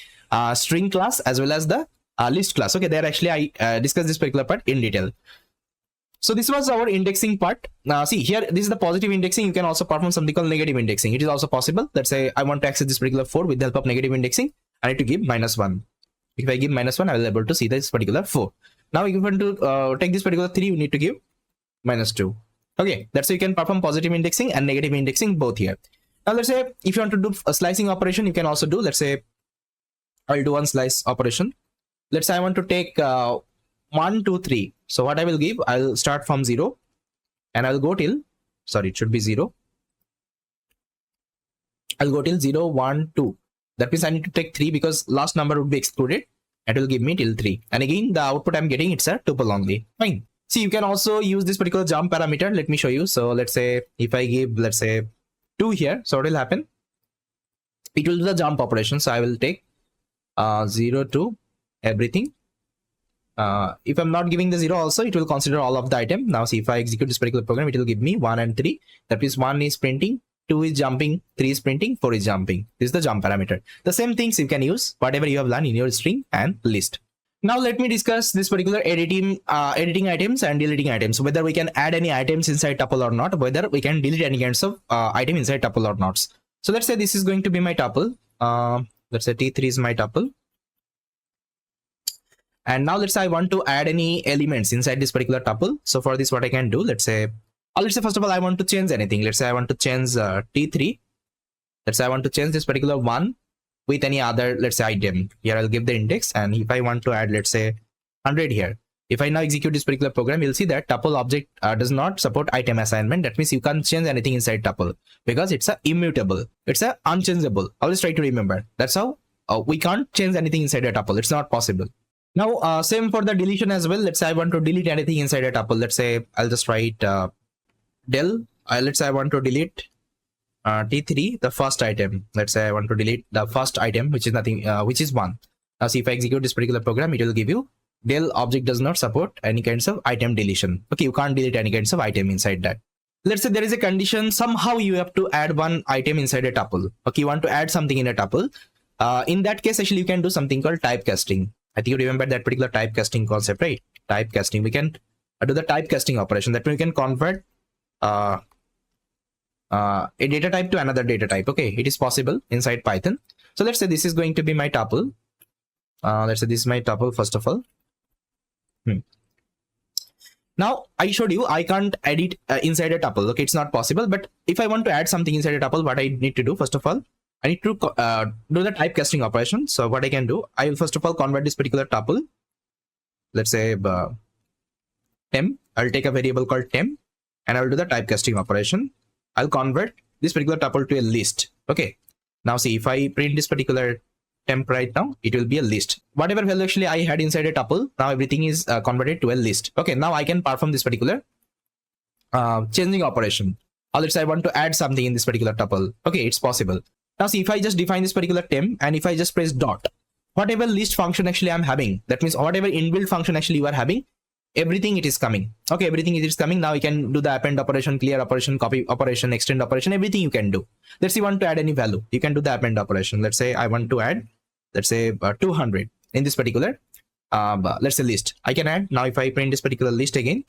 string class as well as the list class. Okay, there actually I discussed this particular part in detail. So this was our indexing part. Now see here, this is the positive indexing. You can also perform something called negative indexing. It is also possible. Let's say I want to access this particular 4 with the help of negative indexing. I need to give -1. If I give -1, I will be able to see this particular 4. Now if you want to take this particular 3, you need to give -2. Okay, that's how you can perform positive indexing and negative indexing both here. Now let's say if you want to do a slicing operation, you can also do, let's say I'll do one slice operation. Let's say I want to take 1, 2, 3. So what I will give, I'll start from 0 and I'll go till, sorry, it should be 0. I'll go till 0, 1, 2. That means I need to take 3 because last number would be excluded. It will give me till 3. And again, the output I'm getting, it's a tuple only. Fine. See, you can also use this particular jump parameter. Let me show you. So let's say if I give, let's say 2 here, so what will happen? It will do the jump operation. So I will take 0 to everything. If I'm not giving the 0 also, it will consider all of the item. Now see, if I execute this particular program, it will give me 1 and 3. That means 1 is printing, 2 is jumping, 3 is printing, 4 is jumping. This is the jump parameter. The same things you can use whatever you have learned in your string and list. Now let me discuss this particular editing items and deleting items, whether we can add any items inside tuple or not, whether we can delete any kinds of item inside tuple or not. So let's say this is going to be my tuple. Let's say T3 is my tuple. And now let's say I want to add any elements inside this particular tuple. So for this, what I can do, let's say first of all, I want to change anything. Let's say I want to change T3. Let's say I want to change this particular 1 with any other, let's say, item. Here I'll give the index, and if I want to add, let's say 100 here, if I now execute this particular program, you'll see that tuple object does not support item assignment. That means you can't change anything inside tuple because it's a immutable, it's a unchangeable. Always try to remember, that's how we can't change anything inside a tuple. It's not possible. Now same for the deletion as well. Let's say I want to delete anything inside a tuple. Let's say I'll just write del. Let's say I want to delete T3, the first item. Let's say I want to delete the first item, which is nothing, which is 1. Now see, if I execute this particular program, it will give you del object does not support any kinds of item deletion. Okay, you can't delete any kinds of item inside that. Let's say there is a condition, somehow you have to add one item inside a tuple. Okay, you want to add something in a tuple. In that case, actually, you can do something called typecasting. I think you remember that particular typecasting concept, right? Typecasting. We can do the typecasting operation. That means we can convert a data type to another data type. Okay, it is possible inside Python. So let's say this is going to be my tuple. Let's say this is my tuple first of all. Now I showed you I can't edit inside a tuple. Okay, it's not possible. But if I want to add something inside a tuple, what I need to do, first of all, I need to do the typecasting operation. So what I can do, I will first of all convert this particular tuple. Let's say temp. I'll take a variable called temp, and I will do the typecasting operation. I'll convert this particular tuple to a list. Okay. Now see, if I print this particular temp right now, it will be a list. Whatever value actually I had inside a tuple, now everything is converted to a list. Okay. Now I can perform this particular changing operation, or let's say I want to add something in this particular tuple. Okay, it's possible. Now see, if I just define this particular temp and if I just press dot, whatever list function actually I'm having, that means whatever inbuilt function actually you are having, everything it is coming. Okay, everything it is coming. Now you can do the append operation, clear operation, copy operation, extend operation, everything you can do. Let's say you want to add any value, you can do the append operation. Let's say I want to add, let's say 200 in this particular let's say list. I can add. Now if I print this particular list again,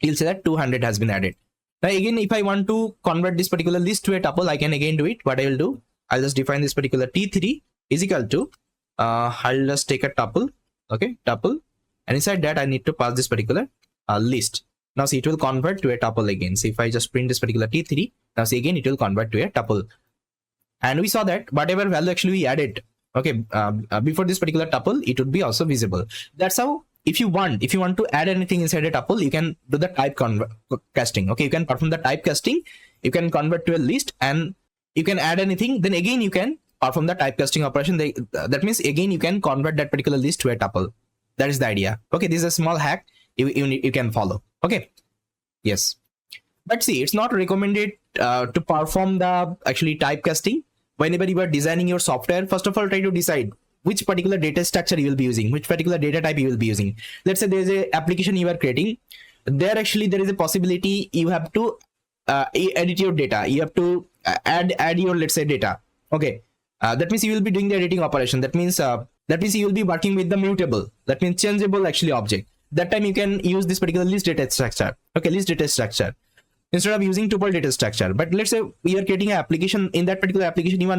you'll see that 200 has been added. Now again, if I want to convert this particular list to a tuple, I can again do it. What I will do, I'll just define this particular t3 is equal to I'll just take a tuple. Okay, tuple, and inside that I need to pass this particular list. Now see, it will convert to a tuple again. So if I just print this particular t3, now see again it will convert to a tuple. And we saw that whatever value actually we added, okay, before this particular tuple, it would be also visible. That's how, if you want to add anything inside a tuple, you can do the type casting. Okay, you can perform the type casting, you can convert to a list, and you can add anything. Then again you can perform the type casting operation. That means again you can convert that particular list to a tuple. That is the idea. Okay, this is a small hack you can follow. Okay, yes, but see, it's not recommended to perform the actually type casting. Whenever you are designing your software, first of all, try to decide which particular data structure you will be using, which particular data type you will be using. Let's say there is a application you are creating. There is a possibility you have to edit your data. You have to add your, let's say, data. Okay, that means you will be doing the editing operation. That means you will be working with the mutable. That means changeable actually object. That time you can use this particular list data structure. Okay, list data structure, instead of using tuple data structure. But let's say we are creating an application. In that particular application, you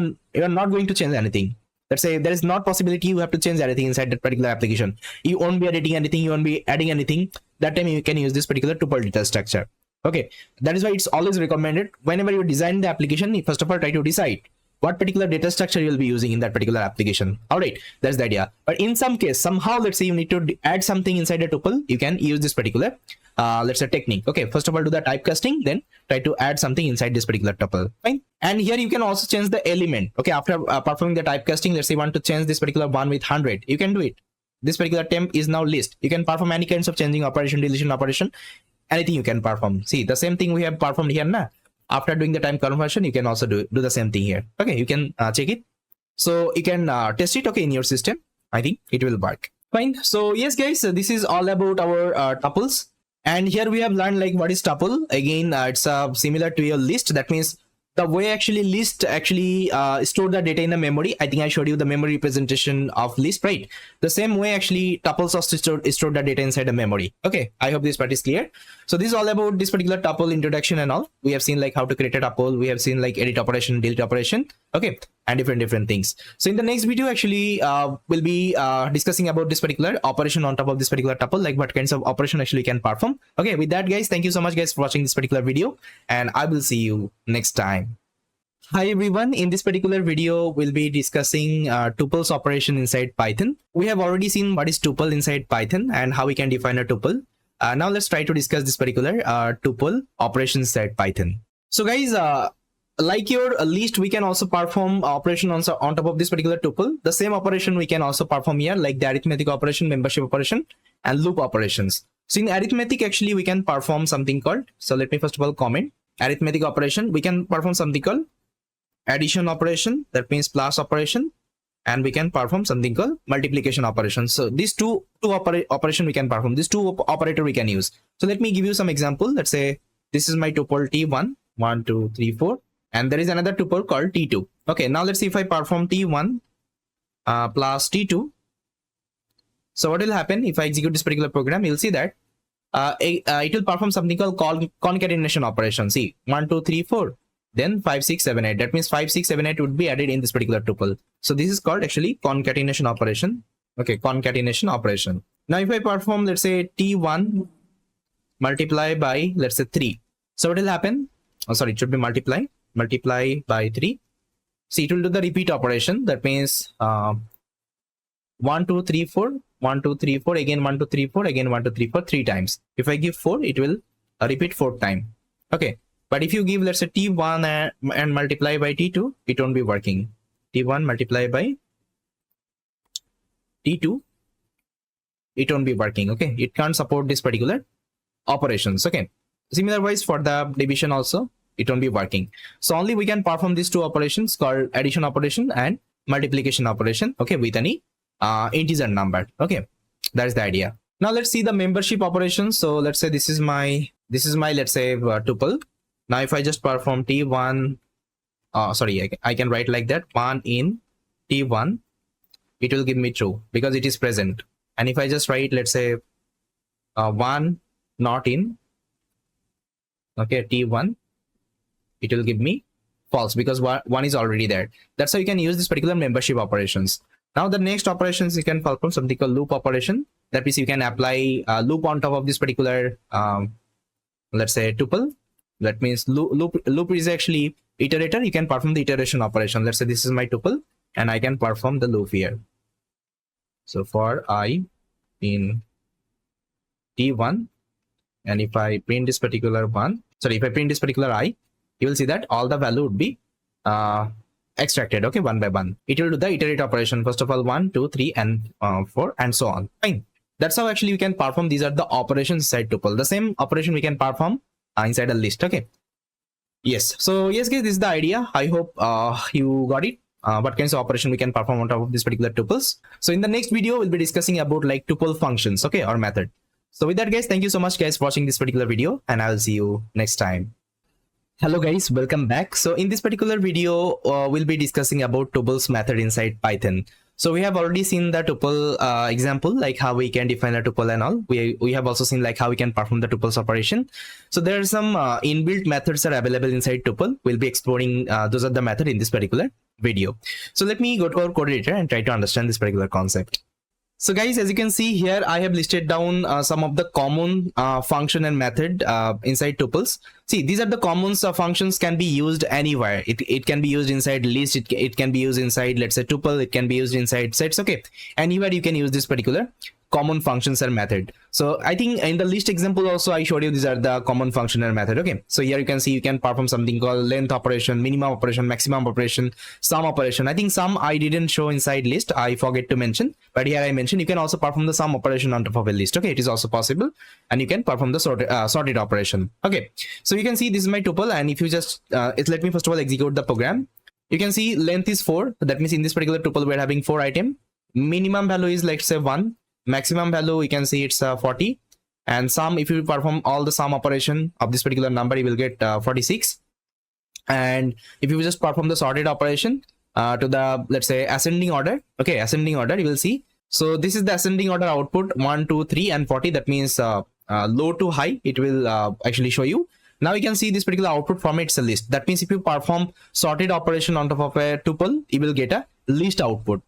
are not going to change anything. Let's say there is not possibility you have to change anything inside that particular application. You won't be editing anything, you won't be adding anything. That time you can use this particular tuple data structure. Okay, that is why it's always recommended whenever you design the application, first of all try to decide what particular data structure you will be using in that particular application. All right, that's the idea. But in some case, somehow, let's say you need to add something inside a tuple, you can use this particular let's say technique. Okay, first of all do the typecasting, then try to add something inside this particular tuple. Fine. And here you can also change the element. Okay, after performing the typecasting, let's say you want to change this particular one with 100, you can do it. This particular temp is now list. You can perform any kinds of changing operation, deletion operation, anything you can perform. See, the same thing we have performed here now. After doing the time conversion, you can also do the same thing here. Okay, you can check it. So you can test it, okay, in your system. I think it will work. Fine. So yes, guys, this is all about our tuples. And here we have learned like what is tuple. Again, it's similar to your list. That means the way actually list actually store the data in the memory. I think I showed you the memory representation of list, right? The same way actually tuples also store the data inside the memory. Okay, I hope this part is clear. So this is all about this particular tuple introduction and all. We have seen like how to create a tuple. We have seen like edit operation, delete operation. Okay, and different things. So in the next video actually we'll be discussing about this particular operation on top of this particular tuple, like what kinds of operation actually can perform. Okay, with that, guys, thank you so much guys for watching this particular video, and I will see you next time. Hi everyone, in this particular video we'll be discussing tuples operation inside Python. We have already seen what is tuple inside Python and how we can define a tuple. Now let's try to discuss this particular tuple operation inside Python. So guys, like your list, we can also perform operation on top of this particular tuple. The same operation we can also perform here, like the arithmetic operation, membership operation, and loop operations. So in arithmetic, actually, we can perform something called, so let me first of all comment, arithmetic operation. We can perform something called addition operation, that means plus operation, and we can perform something called multiplication operation. So these two operation we can perform, these two operator we can use. So let me give you some example. Let's say this is my tuple T1, 1, 2, 3, 4. And there is another tuple called T2. Okay, now let's see if I perform T1 plus T2. So what will happen if I execute this particular program? You'll see that it will perform something called concatenation operation. See, 1, 2, 3, 4. Then 5, 6, 7, 8. That means 5, 6, 7, 8 would be added in this particular tuple. So this is called actually concatenation operation. Okay, concatenation operation. Now if I perform, let's say T1 multiply by, let's say 3. So what will happen? Oh, sorry, it should be multiply by 3. See, it will do the repeat operation. That means 1, 2, 3, 4, 1, 2, 3, 4, again 1, 2, 3, 4, again 1, 2, 3, 4, 3 times. If I give 4, it will repeat 4th time. Okay, but if you give, let's say T1 and multiply by T2, it won't be working. T1 multiply by T2, it won't be working. Okay, it can't support this particular operations. Okay, Similar wise for the division also, it won't be working. So only we can perform these two operations called addition operation and multiplication operation, okay, with any integer number. Okay, that is the idea. Now let's see the membership operations. So let's say this is my let's say tuple. Now if I just perform t1, sorry, I can write like that, 1 in t1, it will give me true because it is present. And if I just write, let's say 1 not in, okay, t1, it will give me false because one is already there. That's how you can use this particular membership operations. Now the next operations you can perform something called loop operation. That means you can apply a loop on top of this particular let's say tuple. That means loop is actually iterator. You can perform the iteration operation. Let's say this is my tuple and I can perform the loop here. So for I in t1, and if I print this particular one, sorry, if I print this particular I, you will see that all the value would be extracted, okay, one by one. It will do the iterate operation, first of all 1, 2, 3 and 4 and so on. Fine. That's how actually you can perform. These are the operations inside tuple. The same operation we can perform inside a list. Okay, yes. So yes guys, this is the idea. I hope you got it. What kinds of operation we can perform on top of this particular tuples. So in the next video we'll be discussing about like tuple functions, okay, or method. So with that guys, thank you so much guys for watching this particular video, and I'll see you next time. Hello guys, welcome back. So in this particular video we'll be discussing about tuples method inside Python. So we have already seen the tuple example, like how we can define a tuple and all. We have also seen like how we can perform the tuples operation. So there are some inbuilt methods that are available inside tuple. We'll be exploring those are the method in this particular video. So let me go to our code editor and try to understand this particular concept. So guys, as you can see here, I have listed down some of the common function and method inside tuples. See, these are the common functions can be used anywhere. It can be used inside list. It can be used inside, let's say, tuple. It can be used inside sets. Okay, anywhere you can use this particular common functions and method. So I think in the list example also I showed you these are the common function and method. Okay, so here you can see you can perform something called length operation, minimum operation, maximum operation, sum operation. I think sum I didn't show inside list, I forget to mention, but here I mentioned you can also perform the sum operation on top of a list. Okay, it is also possible, and you can perform the sorted operation. Okay, so you can see this is my tuple, and if you just let me first of all execute the program. You can see length is 4. That means in this particular tuple we're having 4 items. Minimum value is, let's say, 1. Maximum value you can see it's 40, and sum, if you perform all the sum operation of this particular number, you will get 46. And if you just perform the sorted operation to the, let's say, ascending order, okay, ascending order, you will see. So this is the ascending order output, 1, 2, 3 and 40. That means low to high it will actually show you. Now you can see this particular output format, it's a list. That means if you perform sorted operation on top of a tuple, you will get a list output.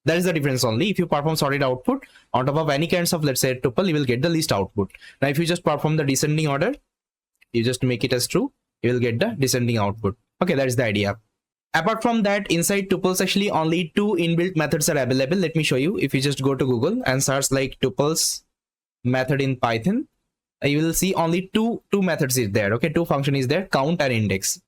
That is the difference only. If you perform sorted output on top of any kinds of, let's say, tuple, you will get the list output. Now if you just perform the descending order, you just make it as true, you will get the descending output. Okay, that is the idea. Apart from that, inside tuples actually only 2 inbuilt methods are available. Let me show you. If you just go to Google and search like tuples method in Python, you will see only two methods is there. Okay, 2 function is there, count and index.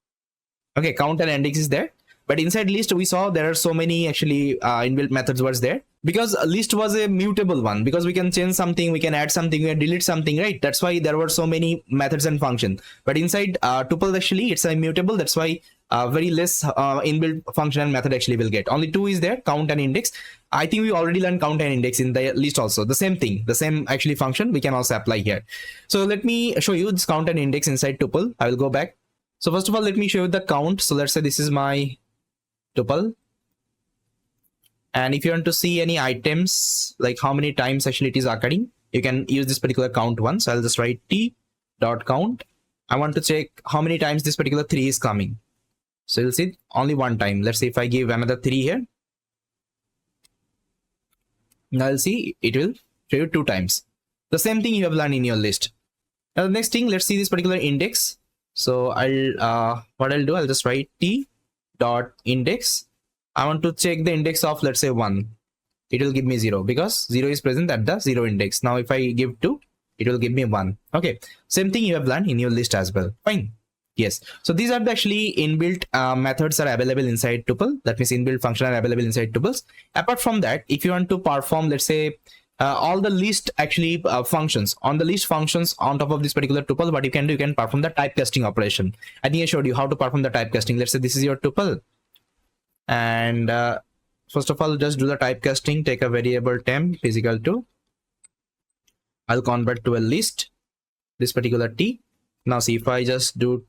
Okay, count and index is there. But inside list we saw there are so many actually inbuilt methods was there, because a list was a mutable one, because we can change something, we can add something, we can delete something, right? That's why there were so many methods and functions. But inside tuple actually it's a immutable. That's why very less inbuilt function and method actually will get. Only 2 is there, count and index. I think we already learned count and index in the list also. The same thing, the same actually function we can also apply here. So let me show you this count and index inside tuple. I will go back. So first of all, let me show you the count. So let's say this is my tuple, and if you want to see any items, like how many times actually it is occurring, you can use this particular count one. So I'll just write t.count. I want to check how many times this particular 3 is coming. So you'll see only 1 time. Let's say if I give another 3 here, now you'll see it will show you 2 times. The same thing you have learned in your list. Now the next thing, let's see this particular index. So what I'll do, I'll just write t.index. I want to check the index of, let's say, 1. It will give me 0 because 0 is present at the 0 index. Now if I give 2, it will give me 1. Okay, same thing you have learned in your list as well. Fine. Yes, so these are the actually inbuilt methods are available inside tuple. That means inbuilt function are available inside tuples. Apart from that, if you want to perform, let's say, all the list actually functions on the list functions on top of this particular tuple. What you can do, you can perform the typecasting operation. I think I showed you how to perform the typecasting. Let's say this is your tuple, and first of all, just do the typecasting. Take a variable temp is equal to, I'll convert to a list, this particular t. Now see, if I just do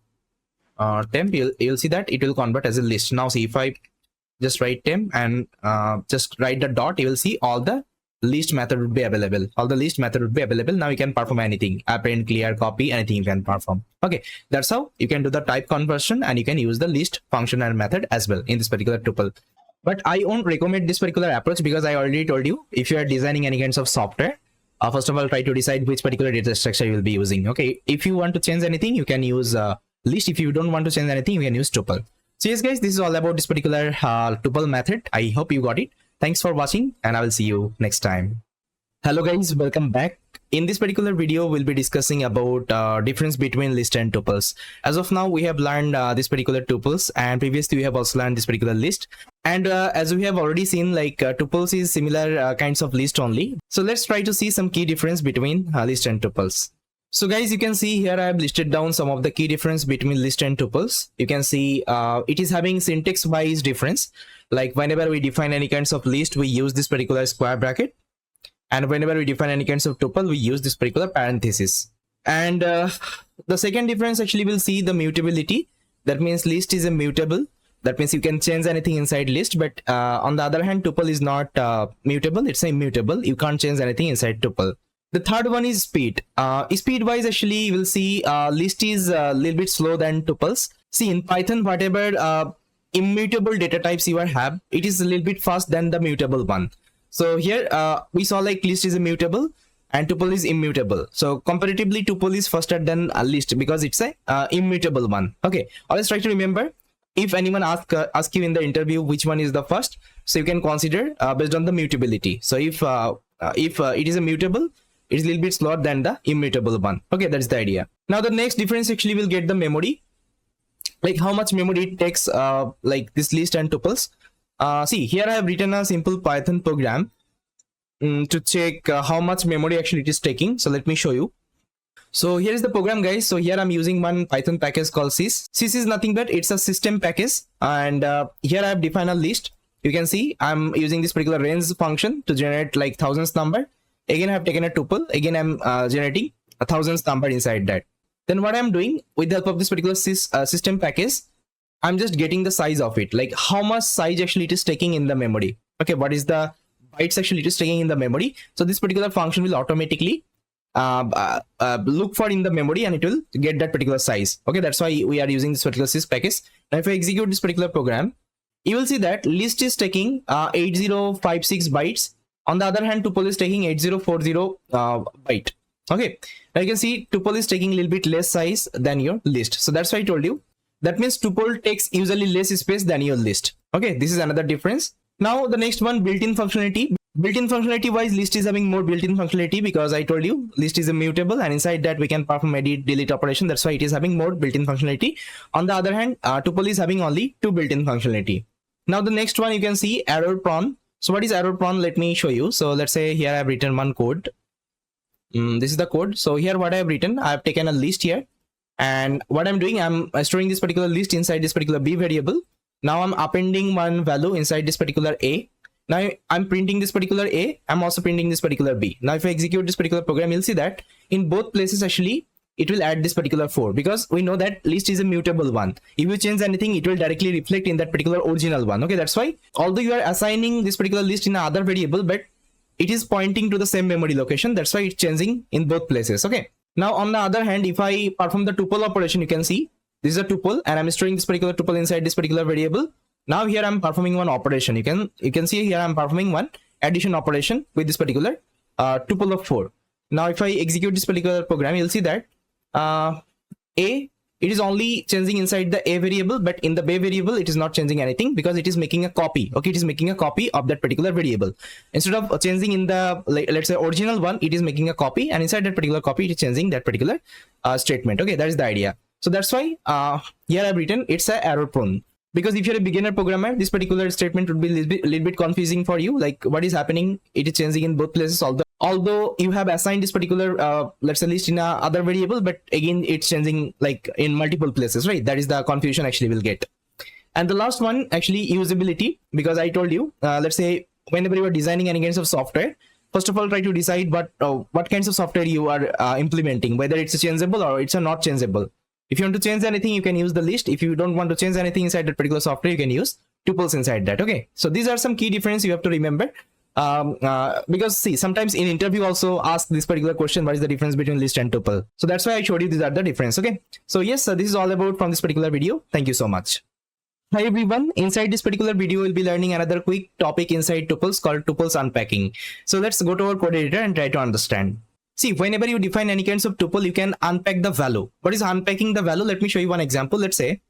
temp, you'll see that it will convert as a list. Now see, if I just write temp and just write the dot, you will see all the list method would be available. All the list method would be available. Now you can perform anything, append, clear, copy, anything you can perform. Okay, that's how you can do the type conversion, and you can use the list function and method as well in this particular tuple. But I won't recommend this particular approach because I already told you, if you are designing any kinds of software, first of all, try to decide which particular data structure you will be using. Okay, if you want to change anything, you can use list. If you don't want to change anything, you can use tuple. So yes guys, this is all about this particular tuple method. I hope you got it. Thanks for watching, and I will see you next time. Hello guys, welcome back. In this particular video, we'll be discussing about difference between list and tuples. As of now, we have learned this particular tuples, and previously we have also learned this particular list. And as we have already seen, like tuples is similar kinds of list only. So let's try to see some key difference between list and tuples. So guys, you can see here I have listed down some of the key difference between list and tuples. You can see it is having syntax wise difference. Like whenever we define any kinds of list, we use this particular square bracket. And whenever we define any kinds of tuple, we use this particular parenthesis. And the second difference actually we'll see the mutability. That means list is immutable. That means you can change anything inside list. But on the other hand, tuple is not mutable. It's immutable. You can't change anything inside tuple. The third one is speed. Speed wise, actually, we'll see list is a little bit slow than tuples. See, in Python, whatever immutable data types you have, it is a little bit fast than the mutable one. So here we saw like list is immutable and tuple is immutable. So comparatively, tuple is faster than a list because it's a immutable one. Okay, always try to remember, if anyone ask you in the interview which one is the first, so you can consider based on the mutability. So if it is immutable, it's a little bit slower than the immutable one. Okay, that's the idea. Now the next difference actually will get the memory, like how much memory it takes, like this list and tuples. See, here I have written a simple Python program to check how much memory actually it is taking. So let me show you. So here is the program, guys. So here I'm using one Python package called sys. Sys is nothing but it's a system package, and here I have defined a list. You can see I'm using this particular range function to generate like thousands number. Again, I have taken a tuple. Again, I'm generating a thousands number inside that. Then what I'm doing with the help of this particular system package, I'm just getting the size of it, like how much size actually it is taking in the memory. Okay, what is the bytes actually it is taking in the memory. So this particular function will automatically look for in the memory, and it will get that particular size. Okay, that's why we are using this particular sys package. Now if I execute this particular program, you will see that list is taking 8056 bytes. On the other hand, tuple is taking 8040 byte. Okay, now you can see tuple is taking a little bit less size than your list. So that's why I told you. That means tuple takes usually less space than your list. Okay, this is another difference. Now the next one, built-in functionality. Built-in functionality wise, list is having more built-in functionality because I told you list is immutable, and inside that we can perform edit, delete operation. That's why it is having more built-in functionality. On the other hand, tuple is having only 2 built-in functionality. Now the next one, you can see error prone. So what is error prone? Let me show you. So let's say here I have written one code. This is the code. So here what I have written, I have taken a list here. And what I'm doing, I'm storing this particular list inside this particular b variable. Now I'm appending one value inside this particular a. Now I'm printing this particular a. I'm also printing this particular b. Now if I execute this particular program, you'll see that in both places actually it will add this particular 4, because we know that list is a mutable one. If you change anything, it will directly reflect in that particular original one. Okay, that's why although you are assigning this particular list in another variable, but it is pointing to the same memory location. That's why it's changing in both places. Okay. Now, on the other hand, if I perform the tuple operation, you can see this is a tuple, and I'm storing this particular tuple inside this particular variable. Now here I'm performing one operation. You can see here I'm performing one addition operation with this particular tuple of 4. Now, if I execute this particular program, you'll see that it is only changing inside the a variable, but in the b variable it is not changing anything because it is making a copy. Okay, it is making a copy of that particular variable. Instead of changing in the, let's say, original one, it is making a copy, and inside that particular copy it is changing that particular statement. Okay, that is the idea. So that's why here I've written it's a error prone, because if you're a beginner programmer, this particular statement would be a little bit confusing for you, like what is happening. It is changing in both places, although although you have assigned this particular let's say list in a other variable, but again it's changing like in multiple places, right? That is the confusion actually will get. And the last one actually usability, because I told you let's say whenever you are designing any kinds of software, first of all try to decide what kinds of software you are implementing, whether it's a changeable or it's a not changeable. If you want to change anything, you can use the list. If you don't want to change anything inside that particular software, you can use tuples inside that. Okay, so these are some key difference you have to remember. Because see, sometimes in interview also ask this particular question, what is the difference between list and tuple? So that's why I showed you these are the difference. Okay, so yes, this is all about from this particular video. Thank you so much. Hi everyone, inside this particular video we'll be learning another quick topic inside tuples called tuples unpacking. So let's go to our code editor and try to understand. See, whenever you define any kinds of tuple, you can unpack the value. What is unpacking the value? Let me show you one example. Let's say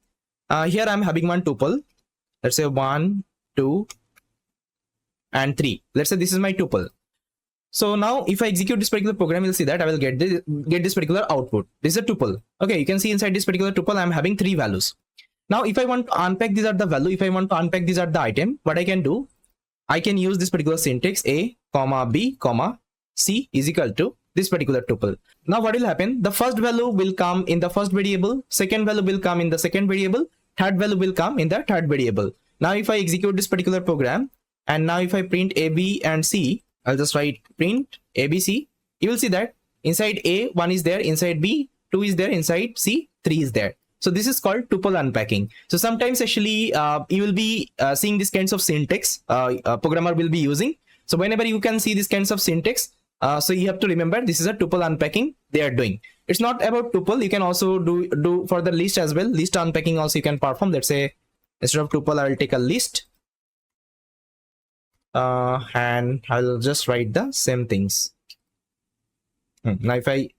here I'm having one tuple. Let's say 1, 2 and 3. Let's say this is my tuple. So now if I execute this particular program, you'll see that I will get this particular output. This is a tuple. Okay, you can see inside this particular tuple I'm having 3 values. Now if I want to unpack these are the value, if I want to unpack these are the item, what I can do, I can use this particular syntax a comma b comma c is equal to this particular tuple. Now what will happen? The first value will come in the first variable, second value will come in the second variable, third value will come in the third variable. Now if I execute this particular program, and now if I print a, b and c, I'll just write print a, b, c, you will see that inside a 1 is there, inside b 2 is there, inside c 3 is there. So this is called tuple unpacking. So sometimes actually you will be seeing these kinds of syntax a programmer will be using. So whenever you can see these kinds of syntax, so you have to remember this is a tuple unpacking they are doing. It's not about tuple, you can also do for the list as well. List unpacking also you can perform. Let's say instead of tuple I will take a list and I'll just write the same things. Now if I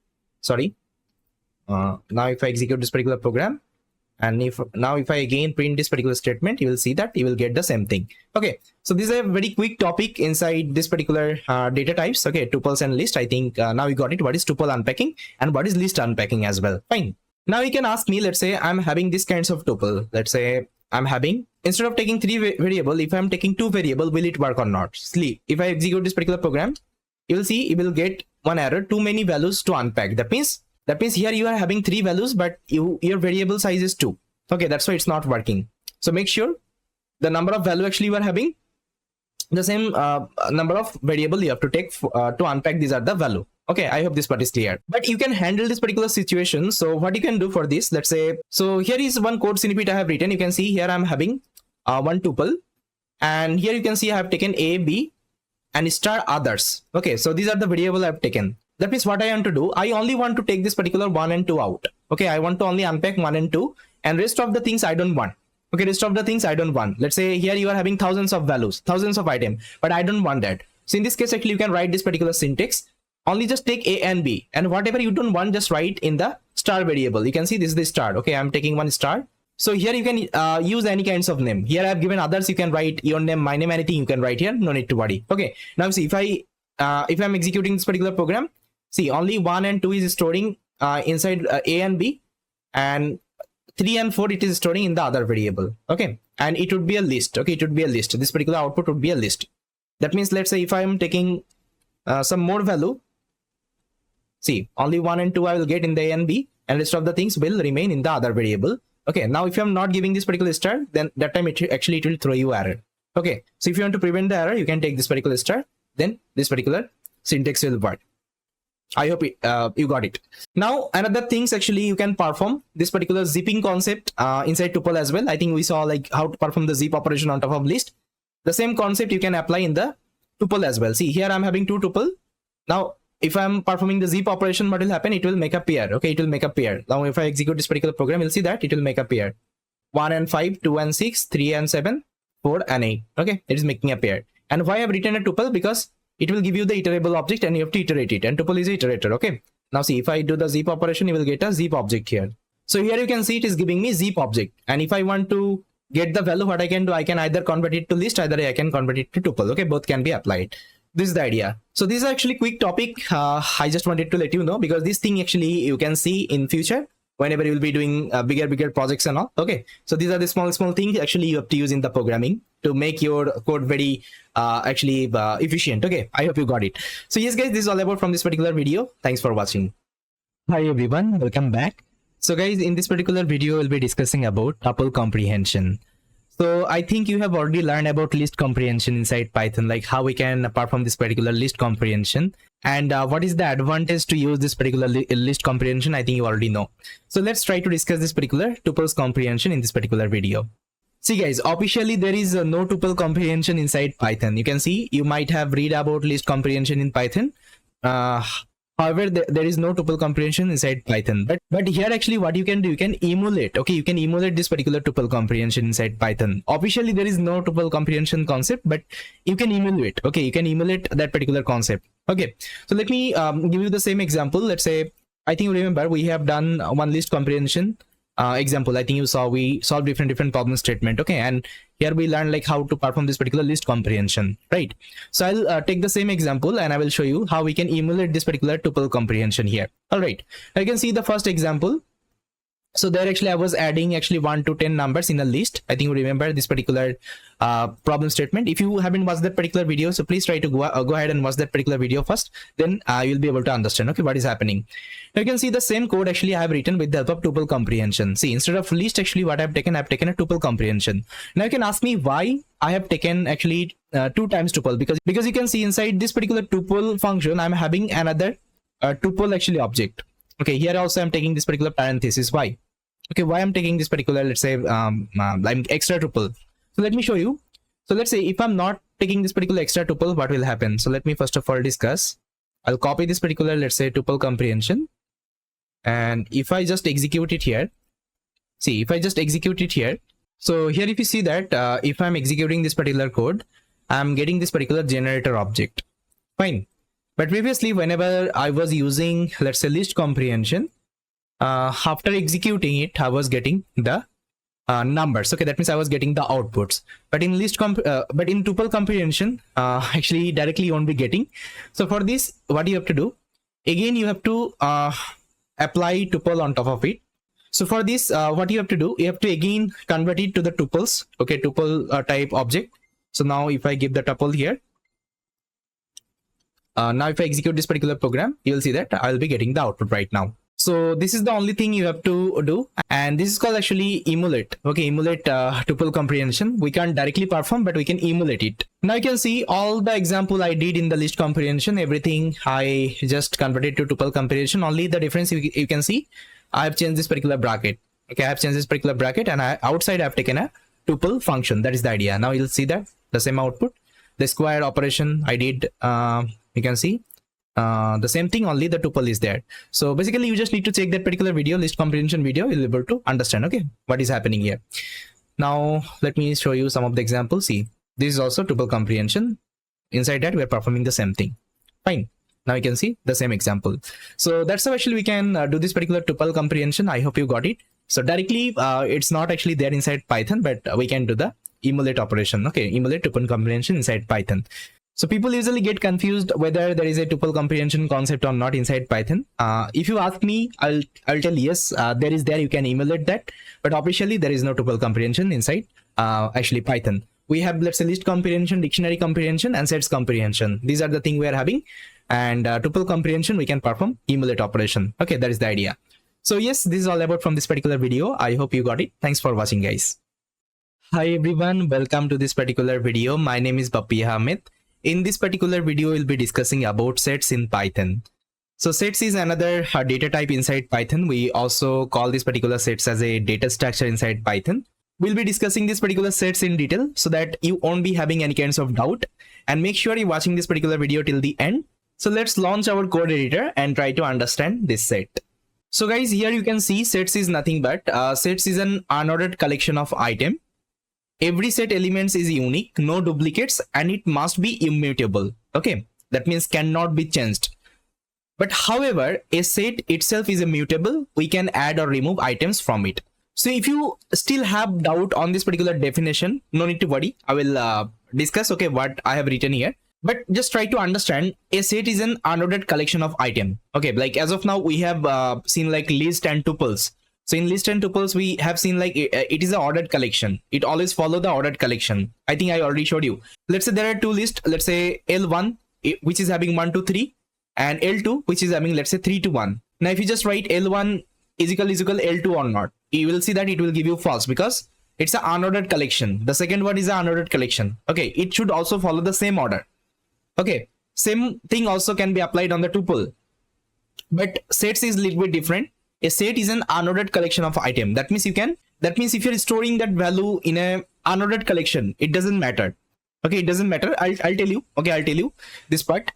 execute this particular program, and if I again print this particular statement, you will see that you will get the same thing. Okay, so this is a very quick topic inside this particular data types. Okay, tuples and list. I think now you got it. What is tuple unpacking and what is list unpacking as well. Fine. Now you can ask me, let's say I'm having this kinds of tuple. Let's say I'm having, instead of taking 3 variable, if I'm taking 2 variable, will it work or not? See, if I execute this particular program, you will see you will get one error, too many values to unpack. That means here you are having 3 values, but your variable size is 2. Okay, that's why it's not working. So make sure the number of value actually you are having the same number of variable you have to take to unpack these are the value. Okay, I hope this part is clear. But you can handle this particular situation. So what you can do for this, let's say, so here is one code snippet I have written. You can see here I'm having one tuple, and here you can see I have taken a, b and star others. Okay, so these are the variable I've taken. That means what I want to do, I only want to take this particular 1 and 2 out. Okay, I want to only unpack 1 and 2, and rest of the things I don't want. Okay, rest of the things I don't want. Let's say here you are having thousands of values, thousands of items, but I don't want that. So in this case, actually you can write this particular syntax. Only just take a and b, and whatever you don't want, just write in the star variable. You can see this is the star. Okay, I'm taking one star. So here you can use any kinds of name. Here I have given others. You can write your name, my name, anything you can write here. No need to worry. Okay, now see if I'm executing this particular program, see only 1 and 2 is storing inside a and b, and 3 and 4 it is storing in the other variable. Okay, and it would be a list. Okay, it would be a list. This particular output would be a list. That means let's say if I am taking some more value, see only 1 and 2 I will get in the a and b, and rest of the things will remain in the other variable. Okay, now if I'm not giving this particular star, then that time it will throw you error. Okay, so if you want to prevent the error, you can take this particular star, then this particular syntax will work. I hope you got it. Now another things actually you can perform this particular zipping concept inside tuple as well. I think we saw like how to perform the zip operation on top of list. The same concept you can apply in the tuple as well. See here I'm having 2 tuple. Now if I'm performing the zip operation, what will happen? It will make a pair. Okay, it will make a pair. Now if I execute this particular program, you'll see that it will make a pair. 1 and 5, 2 and 6, 3 and 7, 4 and 8. Okay, it is making a pair. And why I've written a tuple? Because it will give you the iterable object and you have to iterate it, and tuple is an iterator. Okay, now see if I do the zip operation, you will get a zip object here. So here you can see it is giving me zip object, and if I want to get the value, what I can do, I can either convert it to list, either I can convert it to tuple. Okay, both can be applied. This is the idea. So this is actually quick topic. I just wanted to let you know, because this thing actually you can see in future whenever you will be doing bigger projects and all. Okay, so these are the small things actually you have to use in the programming. to make your code very efficient. Okay, I hope you got it. So yes guys, this is all about from this particular video. Thanks for watching. Hi everyone, welcome back. So guys, in this particular video we'll be discussing about tuple comprehension. So I think you have already learned about list comprehension inside Python, like how we can perform this particular list comprehension, and what is the advantage to use this particular list comprehension. I think you already know. So let's try to discuss this particular tuples comprehension in this particular video. See guys, officially there is no tuple comprehension inside Python. You can see, you might have read about list comprehension in Python. However, there is no tuple comprehension inside Python. But here actually what you can do, you can emulate. Okay, you can emulate this particular tuple comprehension inside Python. Officially there is no tuple comprehension concept, but you can emulate. Okay, you can emulate that particular concept. Okay, so let me give you the same example. Let's say, I think you remember we have done one list comprehension example. I think you saw we solved different problem statement. Okay, and here we learned like how to perform this particular list comprehension, right? So I'll take the same example and I will show you how we can emulate this particular tuple comprehension here. All right, I can see the first example. So there actually I was adding actually 1 to 10 numbers in a list. I think you remember this particular problem statement. If you haven't watched that particular video, so please try to go ahead and watch that particular video first, then you'll be able to understand, okay, what is happening. Now you can see the same code actually I have written with the help of tuple comprehension. See, instead of list, actually what I've taken a tuple comprehension. Now you can ask me why I have taken actually 2 times tuple, because you can see inside this particular tuple function I'm having another tuple actually object. Okay, here also I'm taking this particular parenthesis. Why? Okay, why I'm taking this particular, let's say I'm extra tuple. So let me show you. So let's say if I'm not taking this particular extra tuple, what will happen? So let me first of all discuss. I'll copy this particular, let's say, tuple comprehension, and if I just execute it here, see, if I just execute it here, so here if you see that if I'm executing this particular code, I'm getting this particular generator object. Fine. But previously, whenever I was using, let's say, list comprehension, after executing it, I was getting the numbers. Okay, that means I was getting the outputs. But in but in tuple comprehension, actually directly you won't be getting. So for this, what you have to do? Again, you have to apply tuple on top of it. So for this, what you have to do? You have to again convert it to the tuples. Okay, tuple type object. So now if I give the tuple here. Now if I execute this particular program, you will see that I'll be getting the output right now. So this is the only thing you have to do, and this is called actually emulate. Okay, emulate tuple comprehension. We can't directly perform, but we can emulate it. Now you can see all the example I did in the list comprehension, everything I just converted to tuple comprehension. Only the difference you can see, I have changed this particular bracket. Okay, I have changed this particular bracket, and outside I have taken a tuple function. That is the idea. Now you'll see that the same output. The square operation I did, you can see the same thing, only the tuple is there. So basically you just need to check that particular video, list comprehension video. You'll be able to understand, okay, what is happening here. Now let me show you some of the examples. See, this is also tuple comprehension. Inside that we are performing the same thing. Fine. Now you can see the same example. So that's how actually we can do this particular tuple comprehension. I hope you got it. So directly it's not actually there inside Python, but we can do the emulate operation. Okay, emulate tuple comprehension inside Python. So people usually get confused whether there is a tuple comprehension concept or not inside Python. If you ask me, I'll tell yes, there is there, you can emulate that, but officially there is no tuple comprehension inside actually Python. We have, let's say, list comprehension, dictionary comprehension, and sets comprehension. These are the thing we are having, and tuple comprehension we can perform emulate operation. Okay, that is the idea. So yes, this is all about from this particular video. I hope you got it. Thanks for watching, guys. Hi everyone, welcome to this particular video. My name is Ahmed. In this particular video, we'll be discussing about sets in Python. So sets is another data type inside Python. We also call this particular sets as a data structure inside Python. We'll be discussing this particular sets in detail so that you won't be having any kinds of doubt, and make sure you're watching this particular video till the end. So let's launch our code editor and try to understand this set. So guys, here you can see sets is nothing but sets is an unordered collection of items. Every set elements is unique, no duplicates, and it must be immutable. Okay, that means cannot be changed. But however, a set itself is immutable. We can add or remove items from it. So if you still have doubt on this particular definition, no need to worry. I will discuss, okay, what I have written here. But just try to understand, a set is an unordered collection of items. Okay, like as of now, we have seen like list and tuples. So in list and tuples, we have seen like it is an ordered collection. It always follow the ordered collection. I think I already showed you. Let's say there are two lists. Let's say L1, which is having 1 to 3, and L2, which is having, let's say, 3 to 1. Now, if you just write L1 is equal L2 or not, you will see that it will give you false because it's an unordered collection. The second one is an unordered collection. Okay, it should also follow the same order. Okay, same thing also can be applied on the tuple, but sets is a little bit different. A set is an unordered collection of item. That means if you're storing that value in a unordered collection, it doesn't matter. Okay, it doesn't matter. I'll tell you. Okay, I'll tell you this part.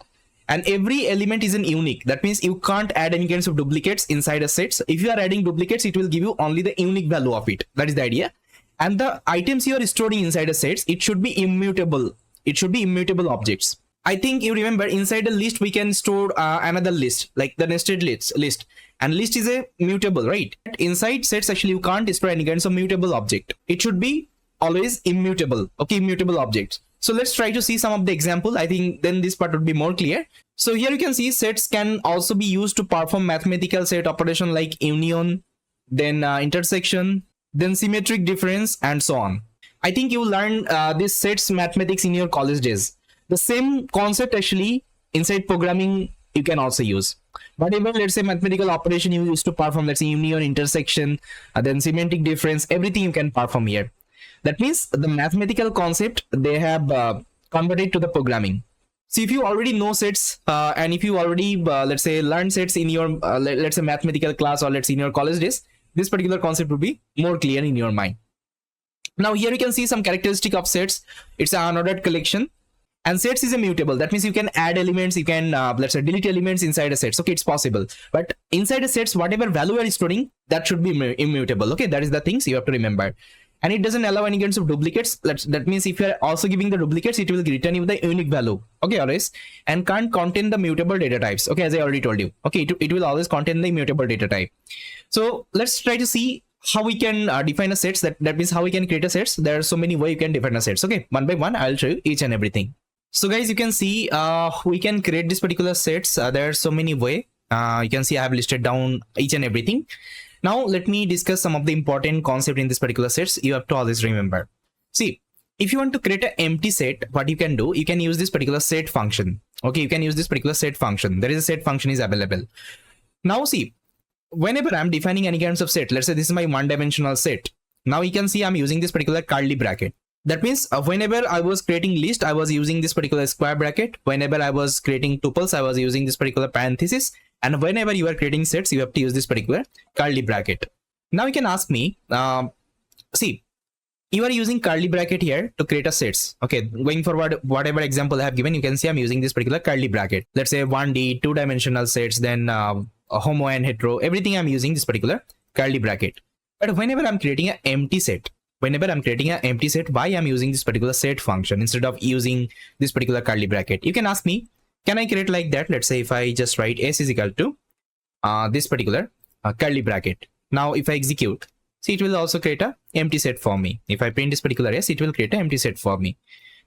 And every element is an unique. That means you can't add any kinds of duplicates inside a set. So if you are adding duplicates, it will give you only the unique value of it. That is the idea. And the items you are storing inside a set, it should be immutable. It should be immutable objects. I think you remember inside a list we can store another list, like the nested list, and list is a mutable, right? Inside sets actually you can't store any kinds of mutable object. It should be always immutable. Okay, immutable objects. So let's try to see some of the example. I think then this part would be more clear. So here you can see sets can also be used to perform mathematical set operation like union, then intersection, then symmetric difference, and so on. I think you learned this sets mathematics in your college days. The same concept actually inside programming you can also use. Whatever, let's say, mathematical operation you used to perform, let's say union, intersection, then symmetric difference, everything you can perform here. That means the mathematical concept they have converted to the programming. So if you already know sets and if you already let's say learn sets in your let's say mathematical class or let's say in your college days, this particular concept would be more clear in your mind. Now here you can see some characteristic of sets. It's an unordered collection. And sets is immutable. That means you can add elements, you can let's say delete elements inside a set. Okay, it's possible. But inside a sets, whatever value you are storing, that should be immutable. Okay, that is the things you have to remember. And it doesn't allow any kinds of duplicates. That means if you are also giving the duplicates, it will return you the unique value. Okay, always. And can't contain the mutable data types. Okay, as I already told you. Okay, it will always contain the immutable data type. So let's try to see how we can define a sets. That means how we can create a sets. There are so many ways you can define a sets. Okay, one by one, I'll show you each and everything. So guys, you can see we can create this particular sets. There are so many ways. You can see I have listed down each and everything. Now let me discuss some of the important concept in this particular sets. You have to always remember. See, if you want to create an empty set, what you can do, you can use this particular set function. Okay, you can use this particular set function. There is a set function is available. Now see, whenever I'm defining any kinds of set, let's say this is my one-dimensional set. Now you can see I'm using this particular curly bracket. That means whenever I was creating list, I was using this particular square bracket. Whenever I was creating tuples, I was using this particular parenthesis. And whenever you are creating sets, you have to use this particular curly bracket. Now you can ask me, see, you are using curly bracket here to create a sets. Okay, going forward, whatever example I have given, you can see I'm using this particular curly bracket. Let's say 1D, two-dimensional sets, then homo and hetero, everything I'm using this particular curly bracket. But whenever I'm creating an empty set, why I'm using this particular set function instead of using this particular curly bracket? You can ask me, can I create like that? Let's say if I just write s is equal to this particular curly bracket. Now if I execute, see, it will also create an empty set for me. If I print this particular s, it will create an empty set for me.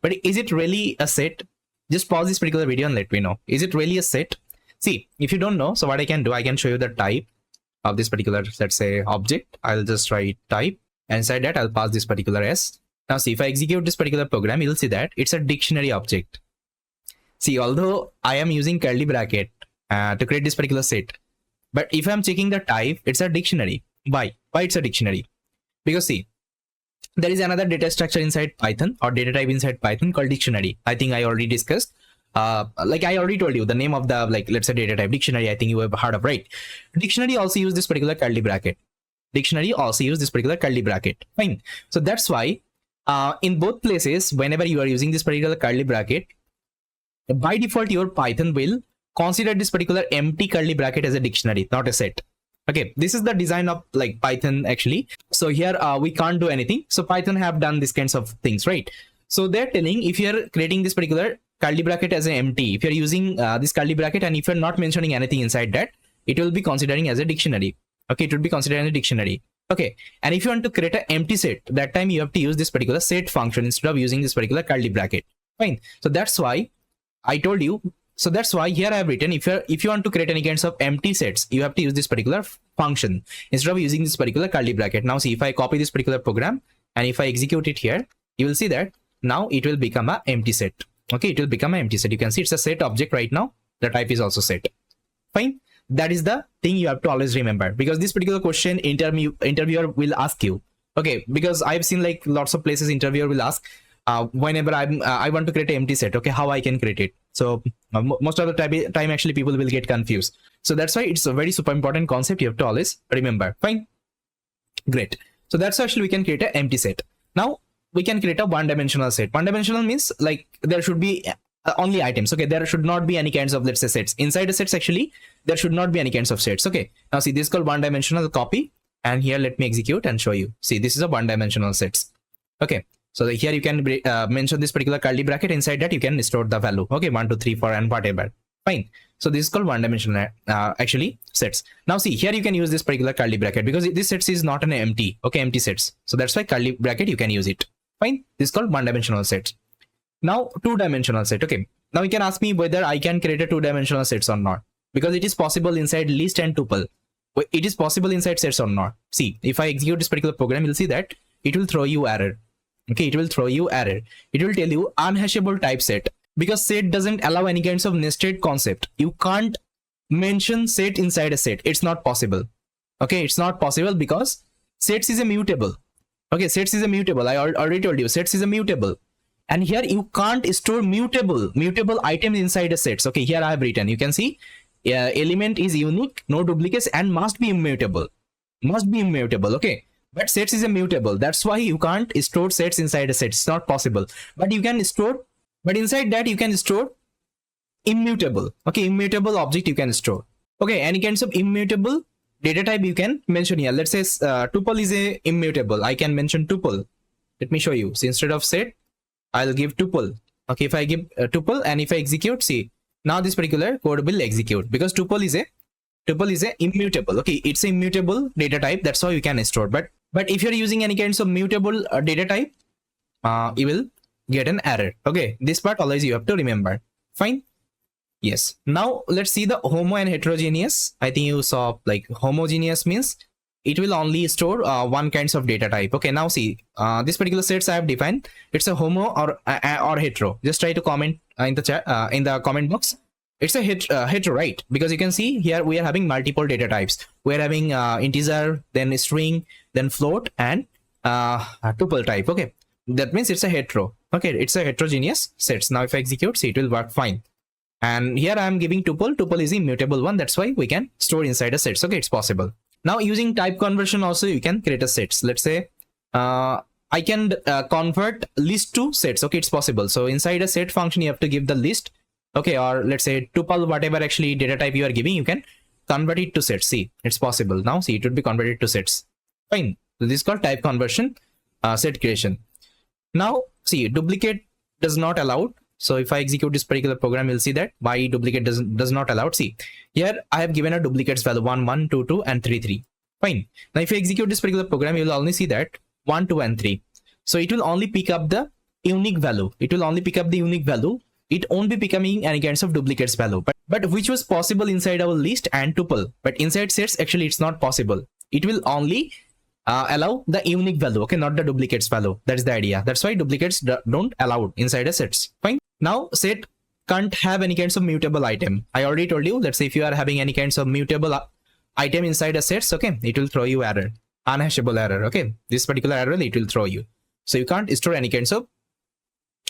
But is it really a set? Just pause this particular video and let me know. Is it really a set? See, if you don't know, so what I can do, I can show you the type of this particular, let's say, object. I'll just write type. Inside that, I'll pass this particular s. Now see, if I execute this particular program, you'll see that it's a dictionary object. See, although I am using curly bracket to create this particular set, but if I'm checking the type, it's a dictionary. Why it's a dictionary? Because see, there is another data structure inside Python or data type inside Python called dictionary. I think I already discussed. Like I already told you the name of the, like, let's say data type dictionary. I think you have heard of, right? Dictionary also use this particular curly bracket. Dictionary also use this particular curly bracket. Fine. So that's why in both places, whenever you are using this particular curly bracket, by default your Python will consider this particular empty curly bracket as a dictionary, not a set. Okay, this is the design of like Python actually. So here we can't do anything. So Python have done these kinds of things, right? So they're telling if you're creating this particular curly bracket as an empty, if you're using this curly bracket and if you're not mentioning anything inside that, it will be considering as a dictionary. Okay, it would be considered as a dictionary. Okay, and if you want to create an empty set, that time you have to use this particular set function instead of using this particular curly bracket. Fine. So that's why I told you. So that's why here I have written if you want to create any kinds of empty sets, you have to use this particular function instead of using this particular curly bracket. Now see, if I copy this particular program and if I execute it here, you will see that now it will become an empty set. Okay, it will become an empty set. You can see it's a set object right now. The type is also set. Fine. That is the thing you have to always remember, because this particular question interviewer will ask you. Okay, because I've seen like lots of places interviewer will ask whenever I want to create an empty set. Okay, how I can create it. So most of the time actually people will get confused. So that's why it's a very super important concept you have to always remember. Fine. Great. So that's how actually we can create an empty set. Now we can create a one-dimensional set. One-dimensional means like there should be only items. Okay, there should not be any kinds of, let's say, sets. Inside the sets actually there should not be any kinds of sets. Okay, now see, this is called one-dimensional copy, and here let me execute and show you. See, this is a one-dimensional sets. Okay, so here you can mention this particular curly bracket. Inside that you can store the value. Okay, 1 2 3 4 and whatever. Fine. So this is called one-dimensional actually sets. Now see, here you can use this particular curly bracket because this sets is not an empty. Okay, empty sets. So that's why curly bracket you can use it. Fine. This is called one-dimensional set. Now two-dimensional set. Okay, now you can ask me whether I can create a two-dimensional sets or not, because it is possible inside list and tuple. It is possible inside sets or not. See, if I execute this particular program, you'll see that it will throw you error. Okay, it will throw you error. It will tell you unhashable type set, because set doesn't allow any kinds of nested concept. You can't mention set inside a set. It's not possible. Okay, it's not possible because sets is a mutable. Okay, sets is a mutable. I already told you sets is a mutable. And here you can't store mutable items inside a sets. Okay, here I have written, you can see element is unique, no duplicates, and must be immutable. Must be immutable. Okay, but sets is a mutable. That's why you can't store sets inside a set. It's not possible. But you can store, but inside that you can store immutable. Okay, immutable object you can store. Okay, any kinds of immutable data type you can mention here. Let's say tuple is a immutable. I can mention tuple. Let me show you. So instead of set, I'll give tuple. Okay, if I give tuple and if I execute, see, now this particular code will execute because tuple is a immutable. Okay, it's a immutable data type. That's how you can store. But if you're using any kinds of mutable data type, you will get an error. Okay, this part always you have to remember. Fine. Yes. Now let's see the homo and heterogeneous. I think you saw like homogeneous means it will only store one kinds of data type. Okay, now see, this particular sets I have defined, it's a homo or hetero. Just try to comment in the chat, in the comment box. It's a hetero, right? Because you can see here we are having multiple data types. We're having integer, then string, then float, and tuple type. Okay, that means it's a hetero. Okay, it's a heterogeneous sets. Now if I execute, see, it will work fine. And here I am giving tuple. Tuple is a mutable one. That's why we can store inside a sets. Okay, it's possible. Now using type conversion also you can create a sets. Let's say I can convert list to sets. Okay, it's possible. So inside a set function you have to give the list. Okay, or let's say tuple, whatever actually data type you are giving, you can convert it to sets. See, it's possible. Now see, it would be converted to sets. Fine. So this is called type conversion, set creation. Now see, duplicate does not allowed. So if I execute this particular program, you'll see that why duplicate does not allowed. See, here I have given a duplicates value 1 1 2 2 and 3 3. Fine. Now if you execute this particular program, you will only see that 1 2 and 3. So it will only pick up the unique value. It will only pick up the unique value. It won't be becoming any kinds of duplicates value. But which was possible inside our list and tuple. But inside sets actually it's not possible. It will only allow the unique value. Okay, not the duplicates value. That is the idea. That's why duplicates don't allowed inside a sets. Fine. Now set can't have any kinds of mutable item. I already told you, let's say if you are having any kinds of mutable item inside a sets, okay, it will throw you error, unhashable error. Okay, this particular error it will throw you. So you can't store any kinds of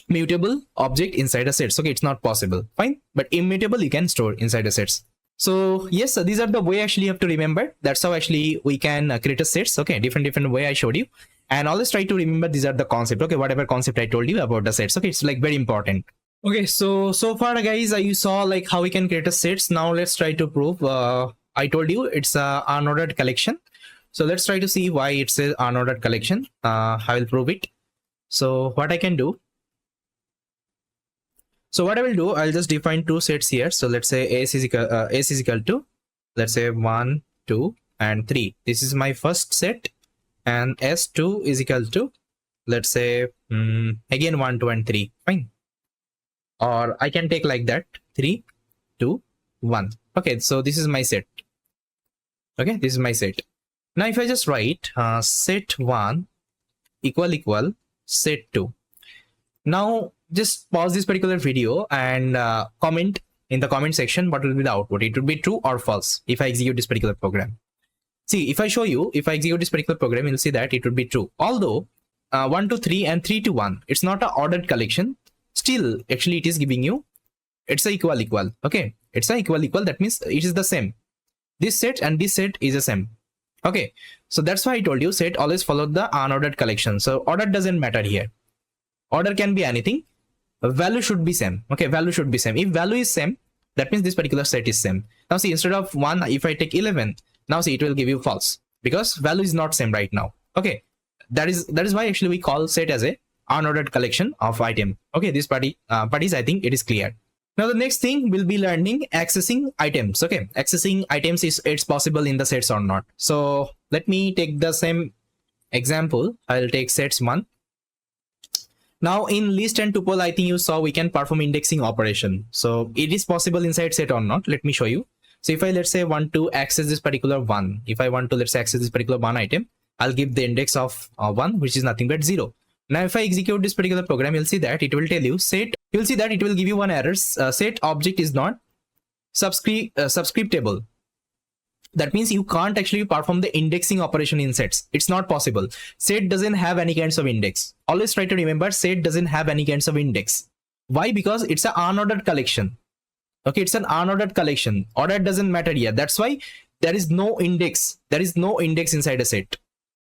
mutable object inside a sets. Okay, it's not possible. Fine. But immutable you can store inside a sets. So yes, these are the way actually you have to remember. That's how actually we can create a sets. Okay, different way I showed you. And always try to remember these are the concept. Okay, whatever concept I told you about the sets. Okay, it's like very important. Okay, so far guys, you saw like how we can create a sets. Now let's try to prove. I told you it's a unordered collection. So let's try to see why it's a unordered collection. I will prove it. So what I can do. So what I will do, I'll just define two sets here. So let's say S is equal to, let's say 1, 2, and 3. This is my first set. And S2 is equal to, let's say, again 1, 2, and 3. Fine. Or I can take like that, 3, 2, 1. Okay, so this is my set. Okay, this is my set. Now if I just write set1 equal set2. Now just pause this particular video and comment in the comment section what will be the output. It would be true or false if I execute this particular program. See, if I show you, if I execute this particular program, you'll see that it would be true. Although 1 to 3 and 3 to 1, it's not an ordered collection. Still, actually, it is giving you, it's a equal. Okay, it's a equal. That means it is the same. This set and this set is the same. Okay, so that's why I told you set always follow the unordered collection. So order doesn't matter here. Order can be anything. Value should be same. Okay, value should be same. If value is same, that means this particular set is same. Now see, instead of 1, if I take 11, now see, it will give you false because value is not same right now. Okay, that is why actually we call set as a unordered collection of item. Okay, this parties I think it is clear. Now the next thing we'll be learning accessing items. Okay, accessing items is it's possible in the sets or not. So let me take the same example. I'll take sets 1. Now in list and tuple, I think you saw we can perform indexing operation. So it is possible inside set or not. Let me show you. So if I, let's say, want to access this particular 1, if I want to, let's say, access this particular 1 item, I'll give the index of 1, which is nothing but 0. Now if I execute this particular program, you'll see that it will tell you set, you'll see that it will give you one error. Set object is not subscriptable. That means you can't actually perform the indexing operation in sets. It's not possible. Set doesn't have any kinds of index. Always try to remember set doesn't have any kinds of index. Why? Because it's an unordered collection. Okay, it's an unordered collection. Order doesn't matter here. That's why there is no index. There is no index inside a set.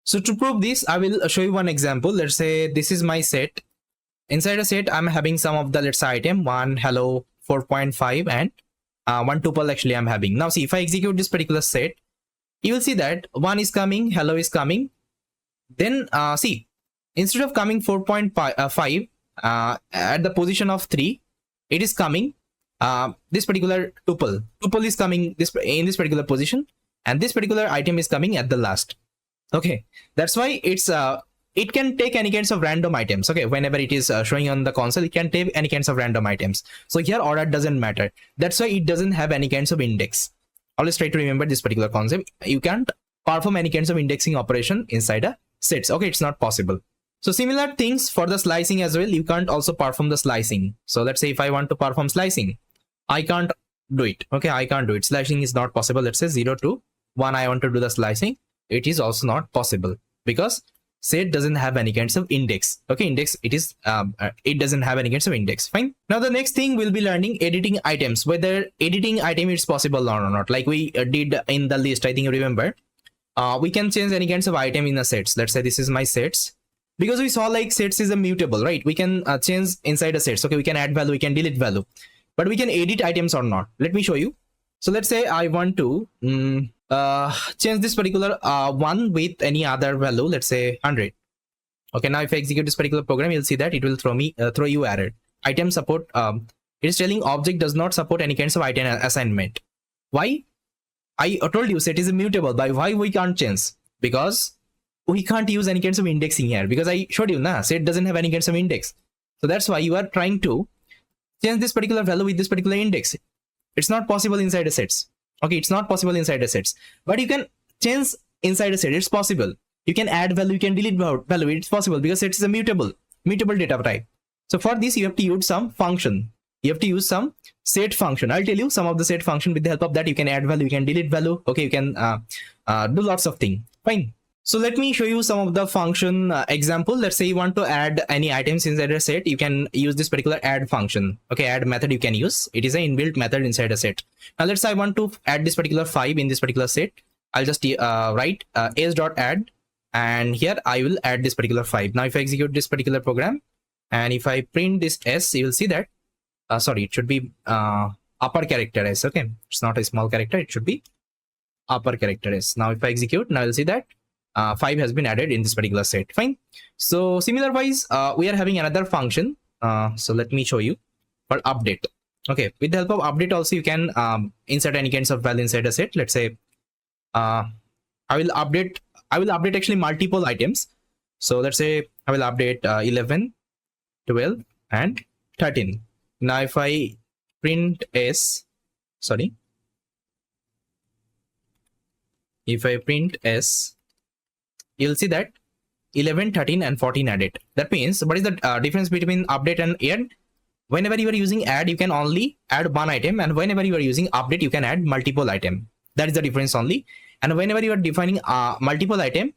So to prove this, I will show you one example. Let's say this is my set. Inside a set, I'm having some of the, let's say, item 1, hello, 4.5 and 1 tuple actually I'm having. Now see, if I execute this particular set, you will see that 1 is coming, hello is coming. Then see, instead of coming 4.5 at the position of 3, it is coming this particular tuple. Tuple is coming in this particular position, and this particular item is coming at the last. Okay, that's why it's it can take any kinds of random items. Okay, whenever it is showing on the console, it can take any kinds of random items. So here order doesn't matter. That's why it doesn't have any kinds of index. Always try to remember this particular concept. You can't perform any kinds of indexing operation inside a sets. Okay, it's not possible. So similar things for the slicing as well. You can't also perform the slicing. So let's say if I want to perform slicing, I can't do it. Okay, I can't do it. Slicing is not possible. Let's say 0 to 1, I want to do the slicing. It is also not possible because set doesn't have any kinds of index. Okay, index, it is it doesn't have any kinds of index. Fine. Now the next thing we'll be learning editing items, whether editing item is possible or not. Like we did in the list, I think you remember. We can change any kinds of item in the sets. Let's say this is my sets. Because we saw like sets is a mutable, right? We can change inside a sets. Okay, we can add value, we can delete value, but we can edit items or not. Let me show you. So let's say I want to change this particular 1 with any other value, let's say 100. Okay, now if I execute this particular program, you'll see that it will throw you error. Item support, it is telling object does not support any kinds of item assignment. Why? I told you set is immutable. By why we can't change? Because we can't use any kinds of indexing here, because I showed you set doesn't have any kinds of index. So that's why you are trying to change this particular value with this particular index. It's not possible inside a sets. Okay, it's not possible inside a sets, but you can change inside a set. It's possible. You can add value, you can delete value. It's possible because sets is a mutable data type. So for this, you have to use some function. You have to use some set function. I'll tell you some of the set function. With the help of that, you can add value, you can delete value. Okay, you can do lots of things. Fine. So let me show you some of the function example. Let's say you want to add any items inside a set. You can use this particular add function. Okay, add method you can use. It is an inbuilt method inside a set. Now let's say I want to add this particular 5 in this particular set. I'll just write s.add, and here I will add this particular 5. Now if I execute this particular program, and if I print this s, you will see that sorry, it should be upper character s. Okay, it's not a small character, it should be upper character s. Now if I execute, now you'll see that 5 has been added in this particular set. Fine. So similar wise, we are having another function. So let me show you for update. Okay, with the help of update also you can insert any kinds of value inside a set. Let's say I will update actually multiple items. So let's say I will update 11, 12 and 13. Now if I print s, sorry, if I print s, you'll see that 11, 13 and 14 added. That means what is the difference between update and add? Whenever you are using add, you can only add one item, and whenever you are using update, you can add multiple item. That is the difference only. And whenever you are defining multiple item,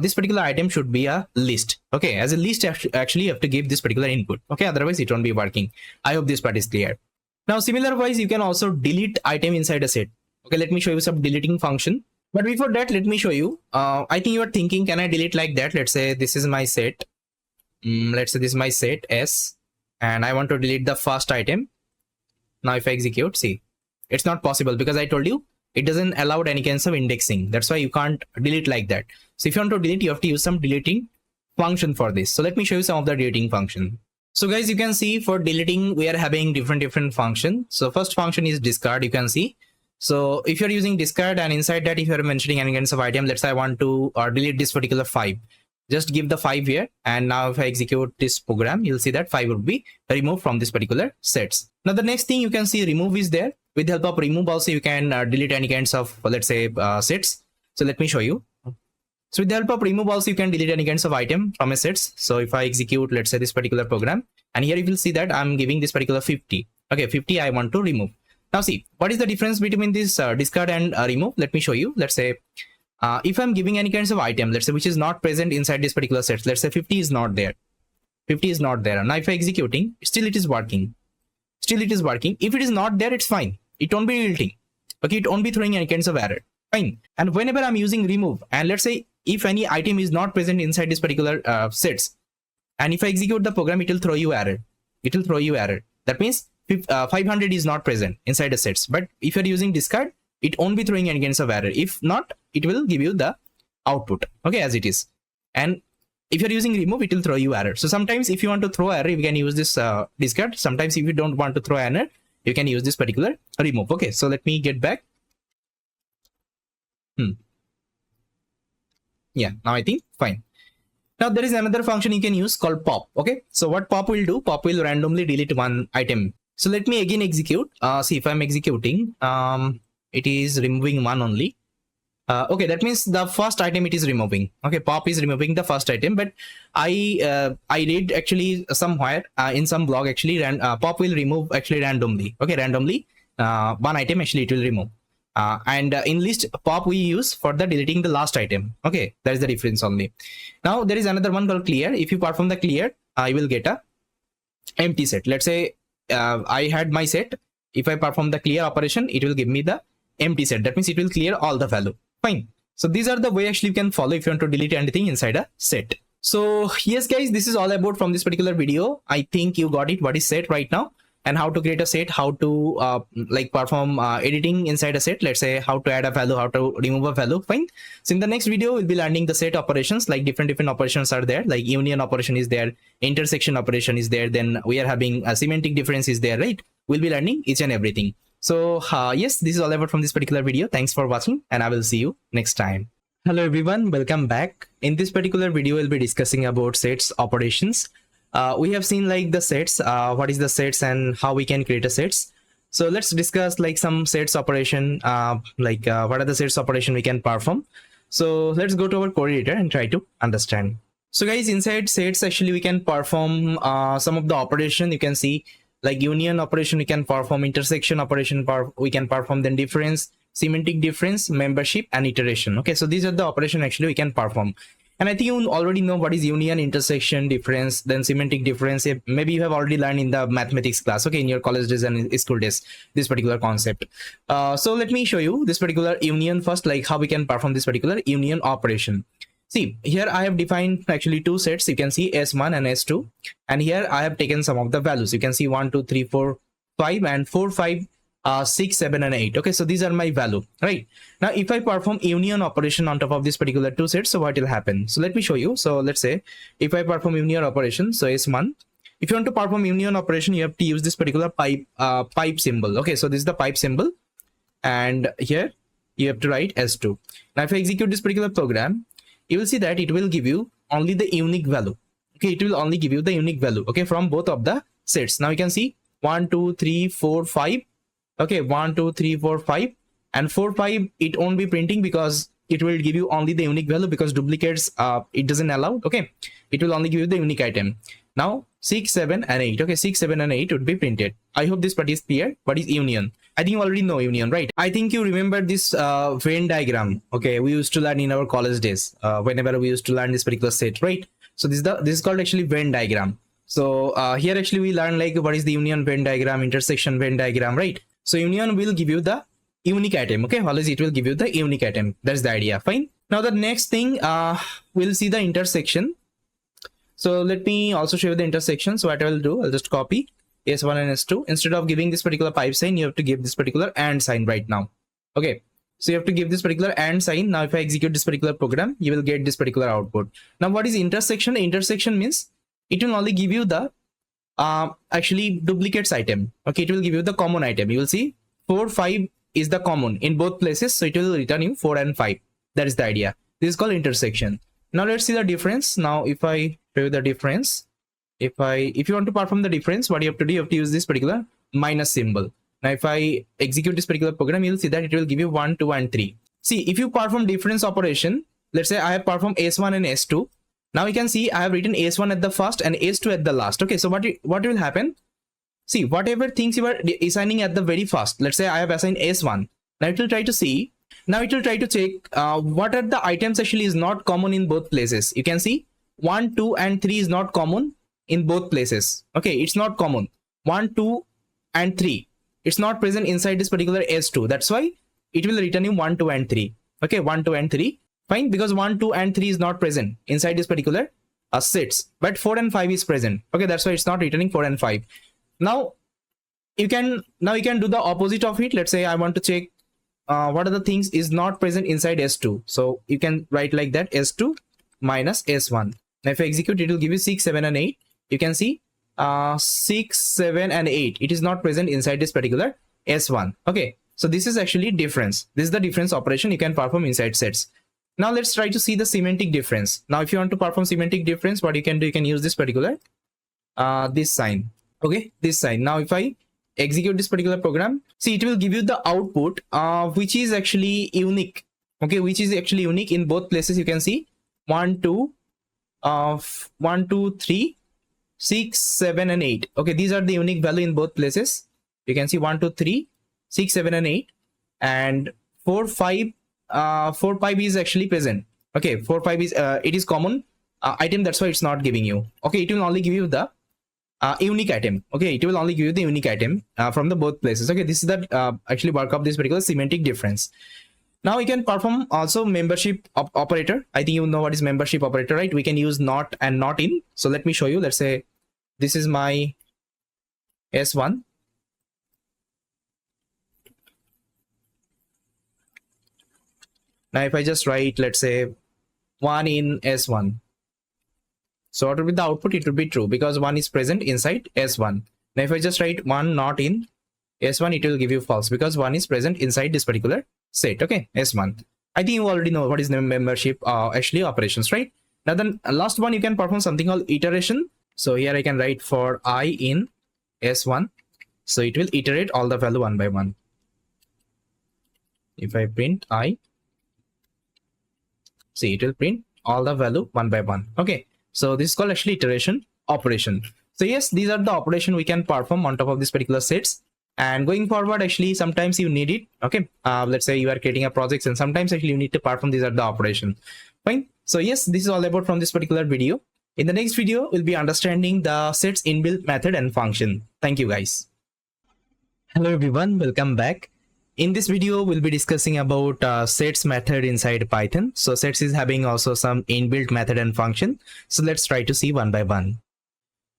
this particular item should be a list. Okay, as a list, actually you have to give this particular input. Okay, otherwise it won't be working. I hope this part is clear. Now similar wise, you can also delete item inside a set. Okay, let me show you some deleting function. But before that, let me show you. I think you are thinking, can I delete like that? Let's say this is my set. Let's say this is my set S, and I want to delete the first item. Now if I execute, see, it's not possible because I told you it doesn't allow any kinds of indexing. That's why you can't delete like that. So if you want to delete, you have to use some deleting function for this. So let me show you some of the deleting function. So guys, you can see for deleting, we are having different function. So first function is discard, you can see. So if you're using discard, and inside that, if you're mentioning any kinds of item, let's say I want to delete this particular 5. Just give the 5 here. And now if I execute this program, you'll see that 5 will be removed from this particular sets. Now the next thing you can see, remove is there. With the help of remove also, you can delete any kinds of, let's say, sets. So let me show you. So with the help of remove also, you can delete any kinds of item from a sets. So if I execute, let's say, this particular program, and here you will see that I'm giving this particular 50. Okay, 50 I want to remove. Now see, what is the difference between this discard and remove? Let me show you. Let's say, if I'm giving any kinds of item, let's say, which is not present inside this particular set. Let's say 50 is not there. 50 is not there. Now if I'm executing, still it is working. Still it is working. If it is not there, it's fine. It won't be deleting. Okay, it won't be throwing any kinds of error. Fine. And whenever I'm using remove, and let's say if any item is not present inside this particular sets, and if I execute the program, it will throw you error. It will throw you error. That means 500 is not present inside the sets. But if you're using discard, it won't be throwing any kinds of error. If not, it will give you the output. Okay, as it is. And if you're using remove, it will throw you error. So sometimes if you want to throw error, you can use this discard. Sometimes if you don't want to throw error, you can use this particular remove. Okay, so let me get back. Yeah, now I think fine. Now there is another function you can use called pop. Okay, so what pop will do, pop will randomly delete one item. So let me again execute. See, if I'm executing, it is removing one only. Okay, that means the first item it is removing. Okay, pop is removing the first item, but I read actually somewhere in some blog actually pop will remove actually randomly. Okay, randomly one item actually it will remove. And in list, pop we use for the deleting the last item. Okay, that is the difference only. Now there is another one called clear. If you perform the clear, you will get a empty set. Let's say I had my set. If I perform the clear operation, it will give me the empty set. That means it will clear all the value. Fine. So these are the way actually you can follow if you want to delete anything inside a set. So yes guys, this is all about from this particular video. I think you got it, what is set right now, and how to create a set, how to like perform editing inside a set. Let's say how to add a value, how to remove a value. Fine. So in the next video, we'll be learning the set operations, like different operations are there, like union operation is there, intersection operation is there, then we are having a semantic difference is there, right? We'll be learning each and everything. So yes, this is all about from this particular video. Thanks for watching, and I will see you next time. Hello everyone, welcome back. In this particular video, we'll be discussing about sets operations. We have seen like the sets, what is the sets and how we can create a sets. So let's discuss like some sets operation, what are the sets operation we can perform. So let's go to our code editor and try to understand. So guys, inside sets actually we can perform some of the operation. You can see like union operation we can perform, intersection operation we can perform, then difference, semantic difference, membership and iteration. Okay, so these are the operation actually we can perform. And I think you already know what is union, intersection, difference, then semantic difference. Maybe you have already learned in the mathematics class, okay, in your college days and school days, this particular concept. So let me show you this particular union first, like how we can perform this particular union operation. See, here I have defined actually two sets. You can see S1 and S2. And here I have taken some of the values. You can see 1, 2, 3, 4, 5 and 4, 5, 6, 7 and 8. Okay, so these are my value, right? Now if I perform union operation on top of this particular two sets, so what will happen? So let me show you. So let's say if I perform union operation, so S1, if you want to perform union operation, you have to use this particular pipe symbol. Okay, so this is the pipe symbol, and here you have to write S2. Now if I execute this particular program, you will see that it will give you only the unique value. Okay, it will only give you the unique value, okay, from both of the sets. Now you can see 1, 2, 3, 4, 5. Okay, 1, 2, 3, 4, 5. and 4 5 it won't be printing because it will give you only the unique value, because duplicates it doesn't allow. Okay, it will only give you the unique item. Now 6 7 and 8, okay, 6 7 and 8 would be printed. I hope this part is clear. What is union? I think you already know union, right? I think you remember this Venn diagram. Okay, we used to learn in our college days whenever we used to learn this particular set, right? So this is called actually Venn diagram. So here actually we learn like what is the union Venn diagram, intersection Venn diagram, right? So union will give you the unique item. Okay, always it will give you the unique item. That's the idea. Fine. Now the next thing we'll see the intersection. So let me also show you the intersection. So what I will do, I'll just copy S1 and S2. Instead of giving this particular pipe sign, you have to give this particular AND sign right now. Okay, so you have to give this particular AND sign. Now if I execute this particular program, you will get this particular output. Now what is intersection? Intersection means it will only give you the actually duplicates item. Okay, it will give you the common item. You will see 4 5 is the common in both places, so it will return you 4 and 5. That is the idea. This is called intersection. Now let's see the difference. Now if I show you the difference, if you want to perform the difference, what you have to do, you have to use this particular minus symbol. Now if I execute this particular program, you'll see that it will give you 1 2 and 3. See, if you perform difference operation, let's say I have performed S1 and S2. Now you can see I have written S1 at the first and S2 at the last. Okay, so what will happen? See, whatever things you are assigning at the very first, let's say I have assigned S1. Now it will try to see. Now it will try to check what are the items actually is not common in both places. You can see 1 2 and 3 is not common in both places. Okay, it's not common. 1 2 and 3, it's not present inside this particular S2. That's why it will return you 1 2 and 3. Okay, 1 2 and 3. Fine, because 1 2 and 3 is not present inside this particular sets, but 4 and 5 is present. Okay, that's why it's not returning 4 and 5. Now you can do the opposite of it. Let's say I want to check what are the things is not present inside S2. So you can write like that, S2 minus S1. Now if I execute, it will give you 6 7 and 8. You can see 6 7 and 8, it is not present inside this particular S1. Okay, so this is actually difference. This is the difference operation you can perform inside sets. Now let's try to see the semantic difference. Now if you want to perform semantic difference, what you can do, you can use this particular this sign. Okay, this sign. Now if I execute this particular program, see, it will give you the output which is actually unique. Okay, which is actually unique in both places. You can see 1 2 1 2 3 6 7 and 8. Okay, these are the unique value in both places. You can see 1 2 3 6 7 and 8, and 4 5 4 5 is actually present. Okay, 4 5 is it is common item. That's why it's not giving you. Okay, it will only give you the unique item. Okay, it will only give you the unique item from the both places. Okay, this is the actually work of this particular semantic difference. Now we can perform also membership operator. I think you know what is membership operator, right? We can use not and not in. So let me show you. Let's say this is my S1. Now if I just write, let's say 1 in S1. So what will be the output? It will be true because 1 is present inside S1. Now if I just write 1 not in S1, it will give you false because 1 is present inside this particular set. Okay, S1. I think you already know what is the membership actually operations, right? Now then last one, you can perform something called iteration. So here I can write for I in S1. So it will iterate all the value one by one. If I print I, see, it will print all the value one by one. Okay, so this is called actually iteration operation. So yes, these are the operation we can perform on top of this particular sets. And going forward, actually sometimes you need it. Okay, let's say you are creating a project and sometimes actually you need to perform these are the operation. Fine. So yes, this is all about from this particular video. In the next video, we'll be understanding the sets inbuilt method and function. Thank you guys. Hello everyone, welcome back. In this video, we'll be discussing about sets method inside Python. So sets is having also some inbuilt method and function. So let's try to see one by one.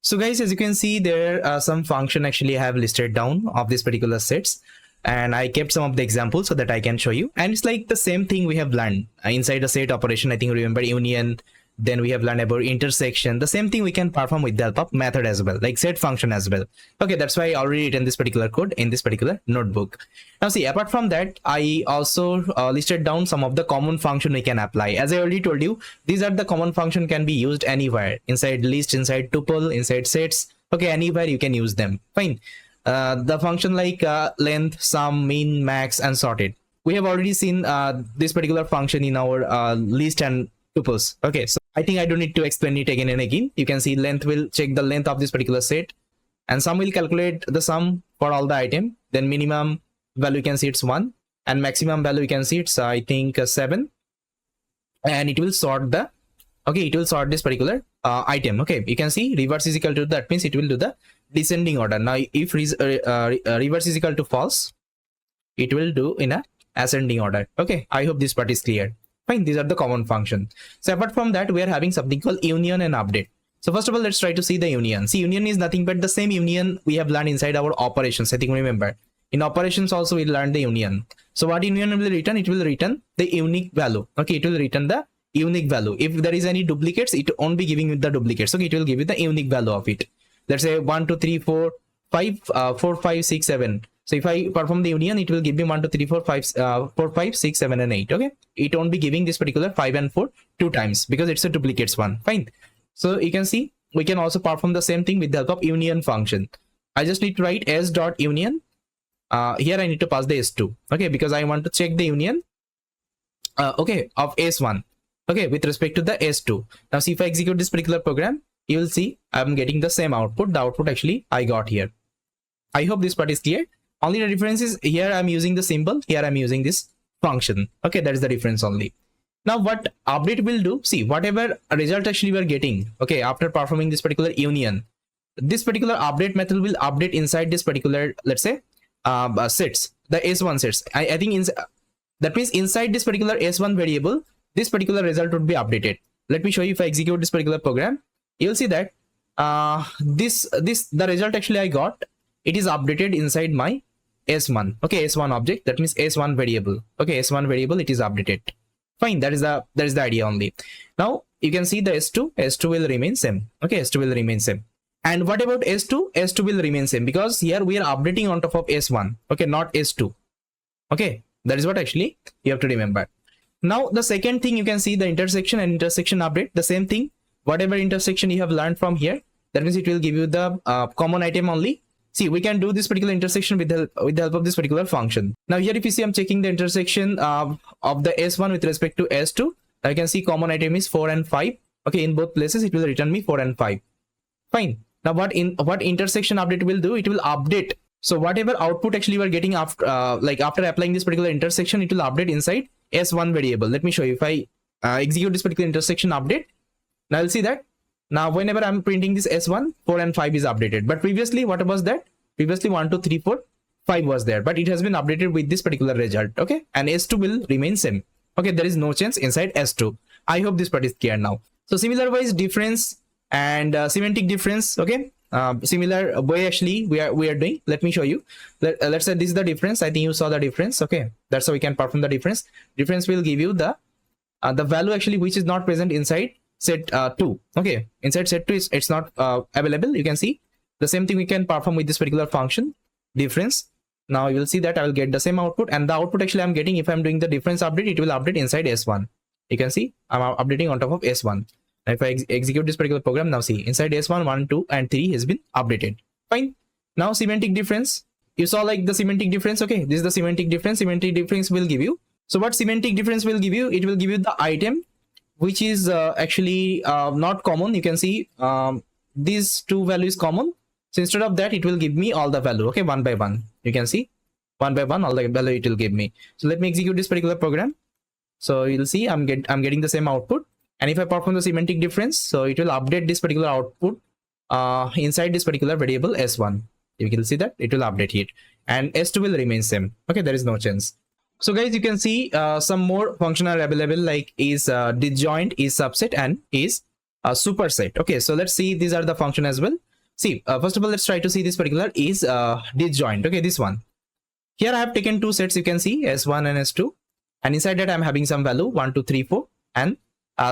So guys, as you can see, there are some function actually I have listed down of this particular sets. And I kept some of the examples so that I can show you. And it's like the same thing we have learned inside a set operation. I think remember union. Then we have learned about intersection. The same thing we can perform with the help of method as well, like set function as well. Okay, that's why I already written this particular code in this particular notebook. Now see, apart from that, I also listed down some of the common function we can apply. As I already told you, these are the common function can be used anywhere, inside list, inside tuple, inside sets. Okay, anywhere you can use them. Fine. The function like length, sum, min, max, and sorted. we have already seen this particular function in our list and tuples. Okay, so I think I don't need to explain it again and again. You can see length will check the length of this particular set, and sum will calculate the sum for all the item. Then minimum value you can see it's 1, and maximum value you can see it's I think 7, and it will sort the, okay, it will sort this particular item. Okay, you can see reverse is equal to, that means it will do the descending order. Now if reverse is equal to false, it will do in a ascending order. Okay, I hope this part is clear. Fine, these are the common function. So apart from that, we are having something called union and update. So first of all, let's try to see the union. See, union is nothing but the same union we have learned inside our operations. I think remember, in operations also we learned the union. So what union will return? It will return the unique value. Okay, it will return the unique value. If there is any duplicates, it won't be giving you the duplicates. Okay, it will give you the unique value of it. Let's say 1 2 3 4 5 4 5 6 7. So if I perform the union, it will give me 1 2 3 4 5 6 7 and 8. Okay, it won't be giving this particular 5 and 4 two times because it's a duplicates one. Fine. So you can see we can also perform the same thing with the help of union function. I just need to write s dot union. Here I need to pass the s2. Okay, because I want to check the union okay, of s1. Okay, with respect to the s2. Now see, if I execute this particular program, you will see I'm getting the same output. The output actually I got here. I hope this part is clear. Only the difference is here I'm using the symbol, here I'm using this function. Okay, that is the difference only. Now what update will do, see, whatever result actually we are getting, okay, after performing this particular union, this particular update method will update inside this particular, let's say sets, the s1 sets. I think that means inside this particular s1 variable, this particular result would be updated. Let me show you. If I execute this particular program, you'll see that the result actually I got, it is updated inside my s1. Okay, s1 object, that means s1 variable. Okay, s1 variable, it is updated. Fine, that is the idea only. Now you can see the s2 will remain same. Okay, s2 will remain same. And what about s2? S2 will remain same because here we are updating on top of s1. Okay, not s2. Okay, that is what actually you have to remember. Now the second thing, you can see the intersection and intersection update. The same thing, whatever intersection you have learned from here, that means it will give you the common item only. See, we can do this particular intersection with the help of this particular function. Now here if you see, I'm checking the intersection of the s1 with respect to s2. I can see common item is 4 and 5. Okay, in both places it will return me 4 and 5. Fine. Now what intersection update will do, it will update. So whatever output actually we are getting after after applying this particular intersection, it will update inside s1 variable. Let me show you. If I execute this particular intersection update, now I'll see that now whenever I'm printing this s1, 4 and 5 is updated. But previously, what was that? Previously 1 2 3 4 5 was there, but it has been updated with this particular result. Okay, and s2 will remain same. Okay, there is no change inside s2. I hope this part is clear now. So similar wise difference and semantic difference. Okay, similar way actually we are doing. Let me show you. Let's say this is the difference. I think you saw the difference. Okay, that's how we can perform the difference. Difference will give you the value actually which is not present inside set 2. Okay, inside set 2 it's not available. You can see the same thing we can perform with this particular function difference. Now you will see that I will get the same output, and the output actually I'm getting, if I'm doing the difference update, it will update inside s1. You can see I'm updating on top of s1. If I execute this particular program, now see inside s1, 1 2 and 3 has been updated. Fine. Now semantic difference, you saw like the semantic difference. Okay, this is the semantic difference. Semantic difference will give you, so what semantic difference will give you, it will give you the item which is actually not common. You can see these two values common, so instead of that it will give me all the value. Okay, one by one, you can see one by one all the value it will give me. So let me execute this particular program. So you'll see I'm getting the same output. And if I perform the semantic difference, so it will update this particular output inside this particular variable s1. You can see that it will update it, and s2 will remain same. Okay, there is no change. So guys, you can see some more function are available, like is disjoint, is subset, and is superset. Okay, so let's see, these are the function as well. See, first of all, let's try to see this particular is disjoint. Okay, this one. Here I have taken two sets. You can see s1 and s2, and inside that I'm having some value 1 2 3 4 and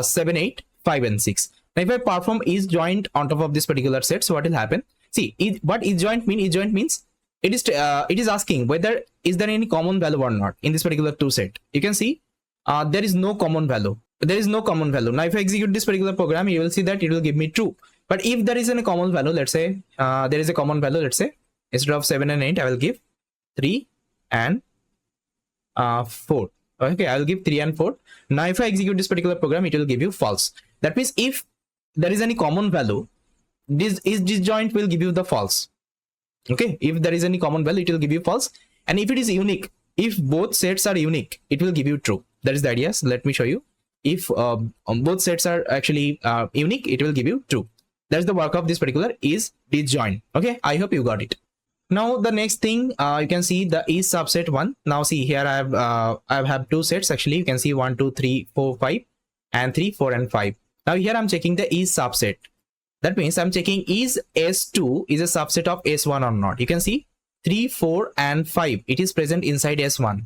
7 8 5 and 6. Now if I perform is joint on top of this particular set, so what will happen? See, what is joint mean? Is joint means it is asking whether is there any common value or not in this particular two set. You can see there is no common value. There is no common value. Now if I execute this particular program, you will see that it will give me true. But if there is a common value, let's say there is a common value, let's say instead of 7 and 8 I will give 3 and 4. Okay, I will give 3 and 4. Now if I execute this particular program, it will give you false. That means if there is any common value, this disjoint will give you the false. Okay, if there is any common value, it will give you false. And if it is unique, if both sets are unique, it will give you true. That is the idea. So let me show you. If both sets are actually unique, it will give you true. That's the work of this particular is disjoint. Okay, I hope you got it. Now the next thing, you can see the is subset 1. Now see here I have two sets actually. You can see 1 2 3 4 5 and 3 4 and 5. Now here I'm checking the is subset. That means I'm checking is S2 is a subset of S1 or not. You can see 3 4 and 5, it is present inside S1.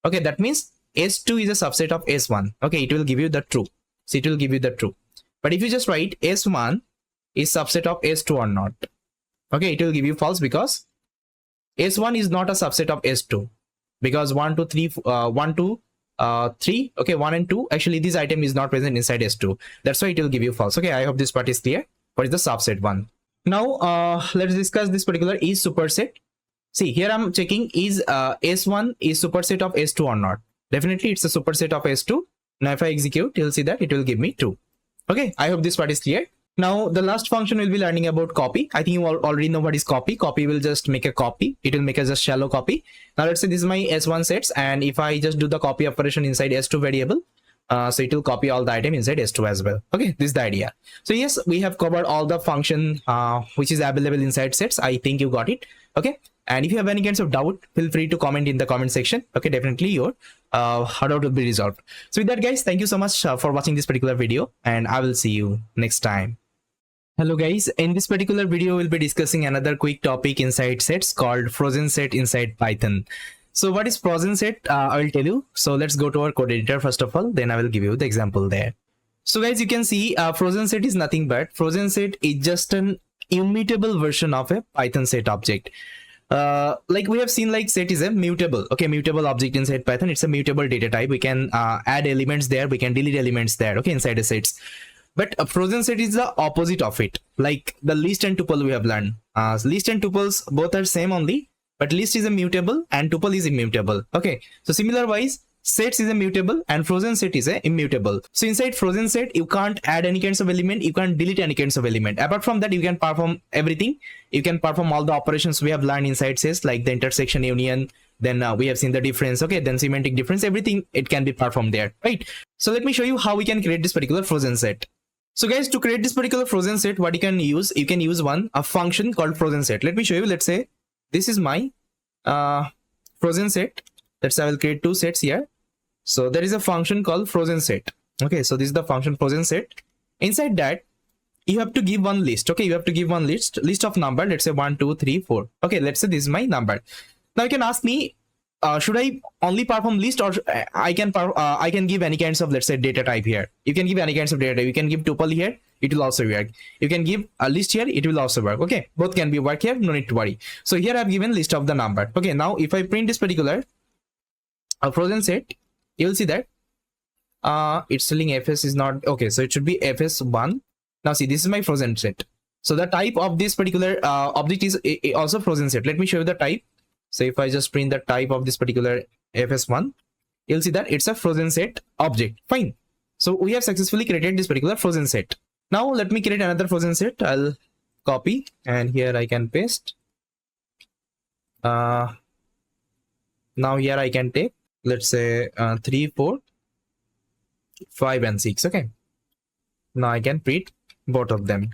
Okay, that means S2 is a subset of S1. Okay, it will give you the true. So it will give you the true. But if you just write S1 is subset of S2 or not, okay, it will give you false, because S1 is not a subset of S2, because 1 2 3 1 2 3, okay, 1 and 2, actually this item is not present inside S2. That's why it will give you false. Okay, I hope this part is clear. What is the subset 1? Now let's discuss this particular is superset. See here I'm checking is S1 is superset of S2 or not. Definitely it's a superset of S2. Now if I execute, you'll see that it will give me true. Okay, I hope this part is clear. Now the last function we'll be learning about copy. I think you already know what is copy. Copy will just make a copy. It will make a just shallow copy. Now let's say this is my S1 sets, and if I just do the copy operation inside S2 variable, so it will copy all the item inside S2 as well. Okay, this is the idea. So yes, we have covered all the function which is available inside sets. I think you got it. Okay, and if you have any kinds of doubt, feel free to comment in the comment section. Okay, definitely your doubt will be resolved. So with that guys, thank you so much for watching this particular video, and I will see you next time. Hello guys, in this particular video we'll be discussing another quick topic inside sets called frozen set inside Python. So what is frozen set? I will tell you. So let's go to our code editor first of all, then I will give you the example there. So guys, you can see frozen set is nothing but frozen set is just an immutable version of a Python set object. Like we have seen, like set is a mutable, okay, mutable object inside Python. It's a mutable data type. We can add elements there, we can delete elements there, okay, inside the sets. But a frozen set is the opposite of it. Like the list and tuple we have learned. List and tuples both are same only, but list is a mutable and tuple is immutable. Okay, so similar wise, sets is a mutable and frozen set is a immutable. So inside frozen set, you can't add any kinds of element, you can't delete any kinds of element. Apart from that, you can perform everything. You can perform all the operations we have learned inside sets, like the intersection, union, then we have seen the difference, okay, then semantic difference, everything it can be performed there, right? So let me show you how we can create this particular frozen set. So guys, to create this particular frozen set, what you can use a function called frozen set. Let me show you. Let's say this is my frozen set. Let's say I will create two sets here. So there is a function called frozen set. Okay, so this is the function frozen set. Inside that, you have to give one list. Okay, you have to give one list of number. Let's say 1 2 3 4. Okay, let's say this is my number. Now you can ask me, should I only perform list, or I can give any kinds of, let's say, data type here. You can give any kinds of data type. You can give tuple here, it will also work. You can give a list here, it will also work. Okay, both can be work here, no need to worry. So here I've given list of the number. Okay, now if I print this particular frozen set, you will see that it's telling fs is not okay, so it should be fs1. Now see, this is my frozen set. So the type of this particular object is also frozen set. Let me show you the type. So if I just print the type of this particular fs1, you'll see that it's a frozen set object. Fine. So we have successfully created this particular frozen set. Now let me create another frozen set. I'll copy and here I can paste. Now here I can take, let's say 3 4 5 and 6. Okay, now I can print both of them.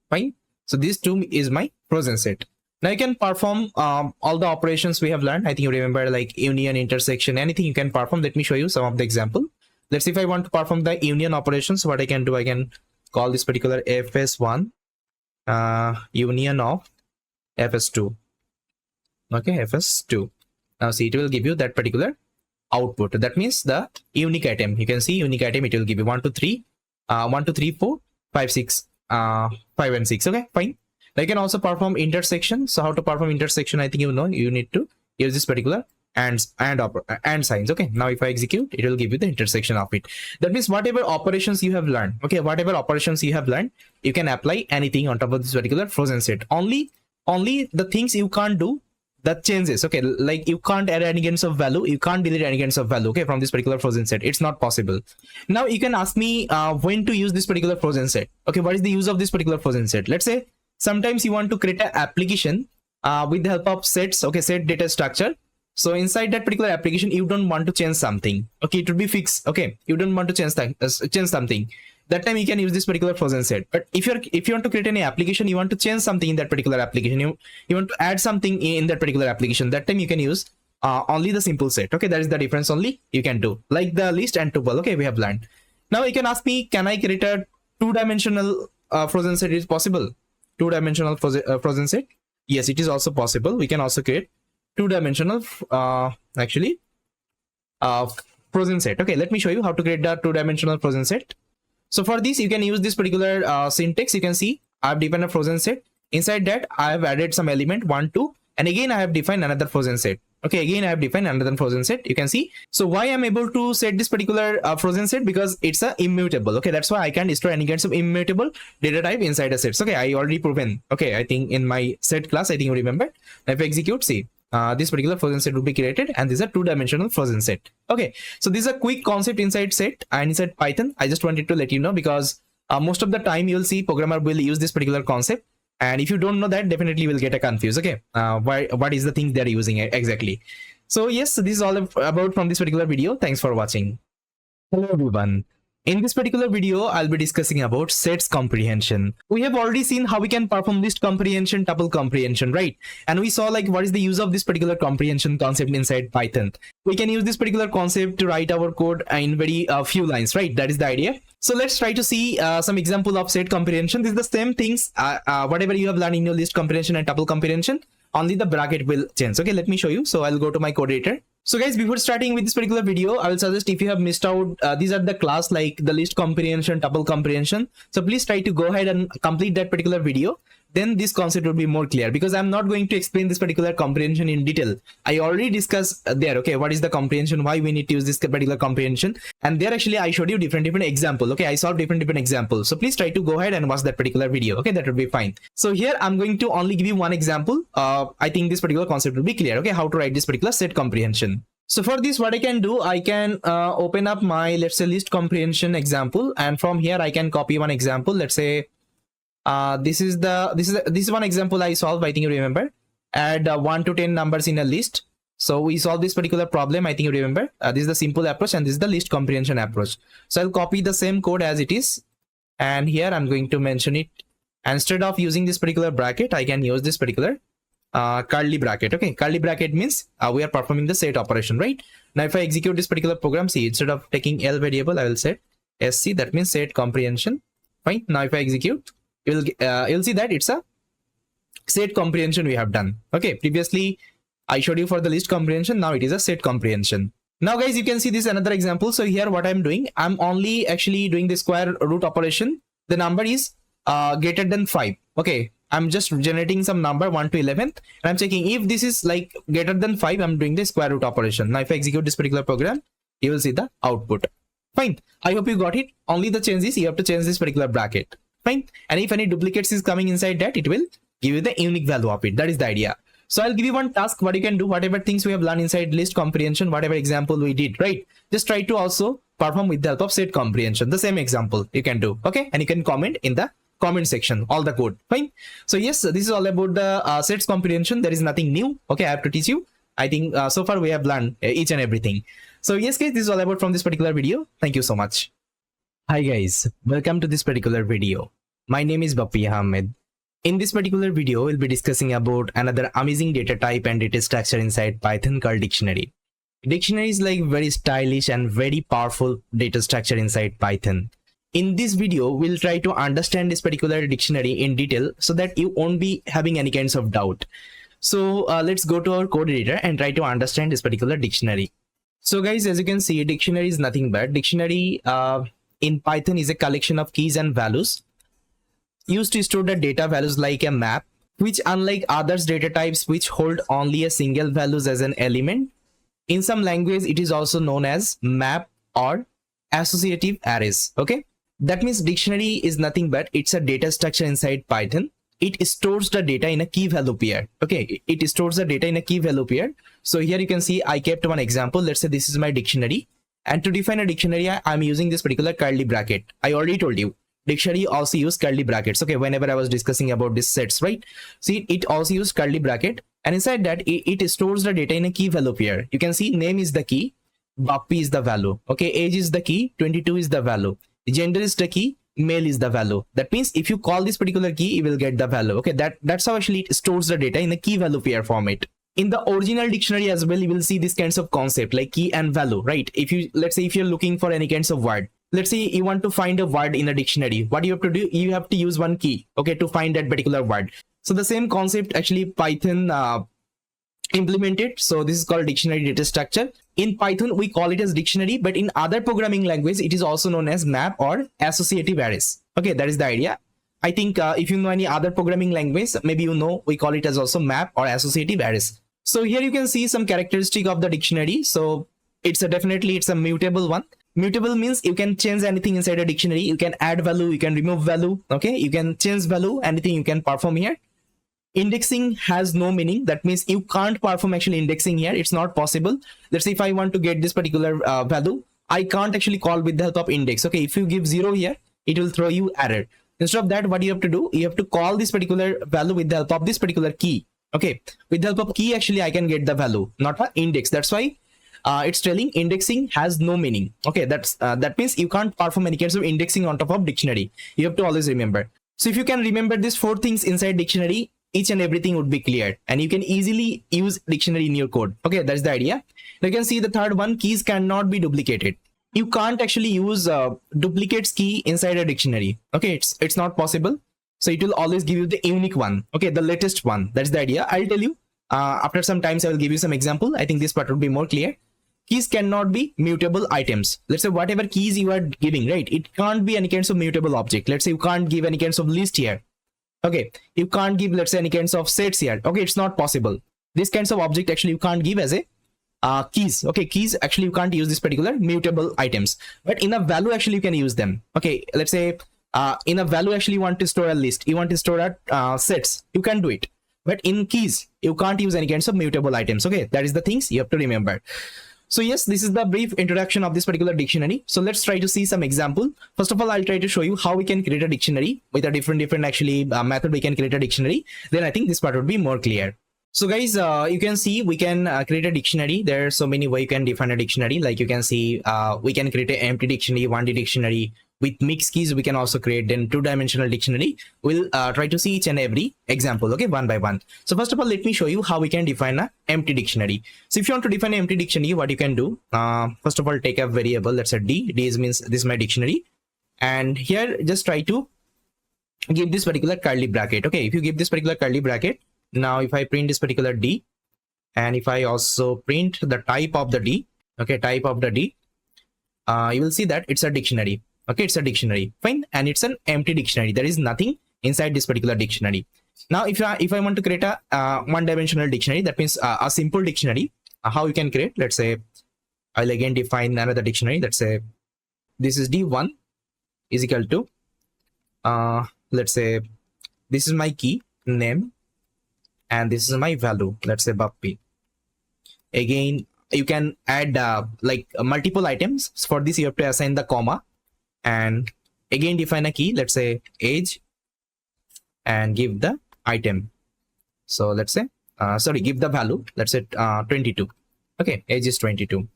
Fine. So this two is my frozen set. Now you can perform all the operations we have learned. I think you remember, like union, intersection, anything you can perform. Let me show you some of the example. Let's see, if I want to perform the union operations, what I can do, I can call this particular fs1 union of fs2. Okay, fs2. Now see, it will give you that particular output. That means the unique item. You can see unique item, it will give you 1 2 3 1 2 3 4 5 6 5 and 6. Okay, fine. Now you can also perform intersection. So how to perform intersection, I think you know, you need to use this particular and signs. Okay, now if I execute, it will give you the intersection of it. That means whatever operations you have learned, okay, whatever operations you have learned, you can apply anything on top of this particular frozen set. Only the things you can't do, that changes. Okay, like you can't add any kinds of value, you can't delete any kinds of value, okay, from this particular frozen set. It's not possible. Now you can ask me when to use this particular frozen set. Okay, what is the use of this particular frozen set? Let's say sometimes you want to create an application with the help of sets, okay, set data structure. So inside that particular application, you don't want to change something, okay, it would be fixed, okay, you don't want to change change something. That time you can use this particular frozen set. But if you want to create any application, you want to change something in that particular application, you want to add something in that particular application, that time you can use only the simple set. Okay, that is the difference only you can do, like the list and tuple. Okay, we have learned. Now you can ask me, can I create a two-dimensional frozen set? Is possible? Two-dimensional frozen set? Yes, it is also possible. We can also create two-dimensional frozen set. Okay, let me show you how to create the two-dimensional frozen set. So for this, you can use this particular syntax. You can see I've defined a frozen set. Inside that, I have added some element 1, 2, and again I have defined another frozen set. Okay, again I have defined another frozen set. You can see. So why I'm able to set this particular frozen set? Because it's a immutable. Okay, that's why I can destroy any kinds of immutable data type inside a set. Okay, I already proven. Okay, I think in my set class, I think you remember. If I execute, see. This particular frozen set will be created, and this is a two-dimensional frozen set. Okay, so this is a quick concept inside set and inside Python. I just wanted to let you know, because most of the time you'll see programmer will use this particular concept, and if you don't know that, definitely you will get a confused. Okay, what is the thing they're using exactly? So yes, this is all about from this particular video. Thanks for watching. Hello everyone. In this particular video, I'll be discussing about sets comprehension. We have already seen how we can perform list comprehension, tuple comprehension, right? And we saw like what is the use of this particular comprehension concept inside Python. We can use this particular concept to write our code in very few lines, right? That is the idea. So let's try to see some example of set comprehension. This is the same things, whatever you have learned in your list comprehension and tuple comprehension, only the bracket will change. Okay, let me show you. So I'll go to my code editor. So guys, before starting with this particular video, I will suggest, if you have missed out, these are the class like the list comprehension, tuple comprehension. So please try to go ahead and complete that particular video. Then this concept will be more clear, because I'm not going to explain this particular comprehension in detail. I already discussed there, okay, what is the comprehension, why we need to use this particular comprehension. And there actually I showed you different examples. Okay, I solved different examples. So please try to go ahead and watch that particular video. Okay, that would be fine. So here I'm going to only give you one example. I think this particular concept will be clear. Okay, how to write this particular set comprehension. So for this, what I can do, I can open up my, let's say, list comprehension example, and from here I can copy one example. Let's say this is one example I solved. I think you remember. Add 1 to 10 numbers in a list. So we solve this particular problem. I think you remember. This is the simple approach, and this is the list comprehension approach. So I'll copy the same code as it is, and here I'm going to mention it. Instead of using this particular bracket, I can use this particular curly bracket. Okay, curly bracket means we are performing the set operation, right? Now if I execute this particular program, see, instead of taking L variable, I will set SC, that means set comprehension. Fine. Now if I execute, you'll see that it's a set comprehension we have done. Okay, previously I showed you for the list comprehension, now it is a set comprehension. Now guys, you can see this another example. So here what I'm doing, I'm only actually doing the square root operation. The number is greater than 5. Okay, I'm just generating some number 1 to 11th, and I'm checking if this is like greater than 5, I'm doing the square root operation. Now if I execute this particular program, you will see the output. Fine. I hope you got it. Only the change is you have to change this particular bracket. Fine. And if any duplicates is coming inside that, it will give you the unique value of it. That is the idea. So I'll give you one task, what you can do, whatever things we have learned inside list comprehension, whatever example we did, right? Just try to also perform with the help of set comprehension. The same example you can do. Okay. And you can comment in the comment section all the code. Fine. So yes, this is all about the sets comprehension. There is nothing new. Okay, I have to teach you. I think so far we have learned each and everything. So yes guys, this is all about from this particular video. Thank you so much. Hi guys, welcome to this particular video. My name is Bappi Ahmed. In this particular video, we'll be discussing about another amazing data type and data structure inside Python called dictionary. Dictionary is like very stylish and very powerful data structure inside Python. In this video, we'll try to understand this particular dictionary in detail so that you won't be having any kinds of doubt. So let's go to our code editor and try to understand this particular dictionary. So guys, as you can see, dictionary is nothing but dictionary in Python is a collection of keys and values used to store the data values like a map, which unlike others data types which hold only a single values as an element. In some language, it is also known as map or associative arrays. Okay. That means dictionary is nothing but it's a data structure inside Python it stores the data in a key value pair. Okay, it stores the data in a key value pair. So here you can see I kept one example. Let's say this is my dictionary, and to define a dictionary I'm using this particular curly bracket. I already told you dictionary also use curly brackets. Okay, whenever I was discussing about these sets, right? See, it also use curly bracket, and inside that it stores the data in a key value pair. You can see name is the key, Bappy is the value. Okay, age is the key, 22 is the value, gender is the key, male is the value. That means if you call this particular key, you will get the value. Okay, that's how actually it stores the data in a key value pair format. In the original dictionary as well, you will see this kinds of concept like key and value, right? If you, let's say if you're looking for any kinds of word, let's say you want to find a word in a dictionary, what you have to do, you have to use one key, okay, to find that particular word. So the same concept actually Python implemented. So this is called dictionary data structure. In Python we call it as dictionary, but in other programming language it is also known as map or associative arrays. Okay, that is the idea. I think if you know any other programming language, maybe you know we call it as also map or associative arrays. So here you can see some characteristic of the dictionary. So it's definitely a mutable one. Mutable means you can change anything inside a dictionary. You can add value, you can remove value. Okay, you can change value, anything you can perform here. Indexing has no meaning. That means you can't perform actually indexing here. It's not possible. Let's say if I want to get this particular value, I can't actually call with the help of index. Okay, if you give 0 here, it will throw you error. Instead of that, what you have to do, you have to call this particular value with the help of this particular key. Okay, with the help of key actually I can get the value, not an index. That's why it's telling indexing has no meaning. Okay, that means you can't perform any kinds of indexing on top of dictionary. You have to always remember. So if you can remember these 4 things inside dictionary, each and everything would be cleared, and you can easily use dictionary in your code. Okay, that's the idea. You can see the third one, keys cannot be duplicated. You can't actually use duplicates key inside a dictionary. Okay, it's not possible. So it will always give you the unique one. Okay, the latest one. That's the idea. I'll tell you after some times. I will give you some example. I think this part will be more clear. Keys cannot be mutable items. Let's say whatever keys you are giving, right, it can't be any kinds of mutable object. Let's say you can't give any kinds of list here. Okay, you can't give, let's say, any kinds of sets here. Okay, it's not possible. These kinds of object actually you can't give as a keys. Okay, keys actually you can't use this particular mutable items, but in a value actually you can use them. Okay, let's say in a value actually you want to store a list, you want to store a sets, you can do it, but in keys you can't use any kinds of mutable items. Okay, that is the things you have to remember. So yes, this is the brief introduction of this particular dictionary. So let's try to see some example. First of all, I'll try to show you how we can create a dictionary with a different actually method. We can create a dictionary. Then I think this part would be more clear. So guys, you can see we can create a dictionary. There are so many ways you can define a dictionary. Like you can see we can create an empty dictionary, 1D dictionary. With mixed keys we can also create then 2-dimensional dictionary. We'll try to see each and every example, okay, one by one. So first of all, let me show you how we can define an empty dictionary. So if you want to define an empty dictionary, what you can do, first of all, take a variable, let's say d means this is my dictionary, and here just try to give this particular curly bracket. Okay, if you give this particular curly bracket, now if I print this particular d, and if I also print the type of the d, okay, type of the d, you will see that it's a dictionary. Okay, it's a dictionary, fine, and it's an empty dictionary. There is nothing inside this particular dictionary. Now if I want to create a 1-dimensional dictionary, that means a simple dictionary, how you can create, let's say I'll again define another dictionary. Let's say this is d1 is equal to let's say this is my key name and this is my value, let's say Bappy. Again you can add like multiple items. For this you have to assign the comma, and again define a key, let's say age, and give the item. So let's say sorry, give the value, let's say 22. Okay, age is 22,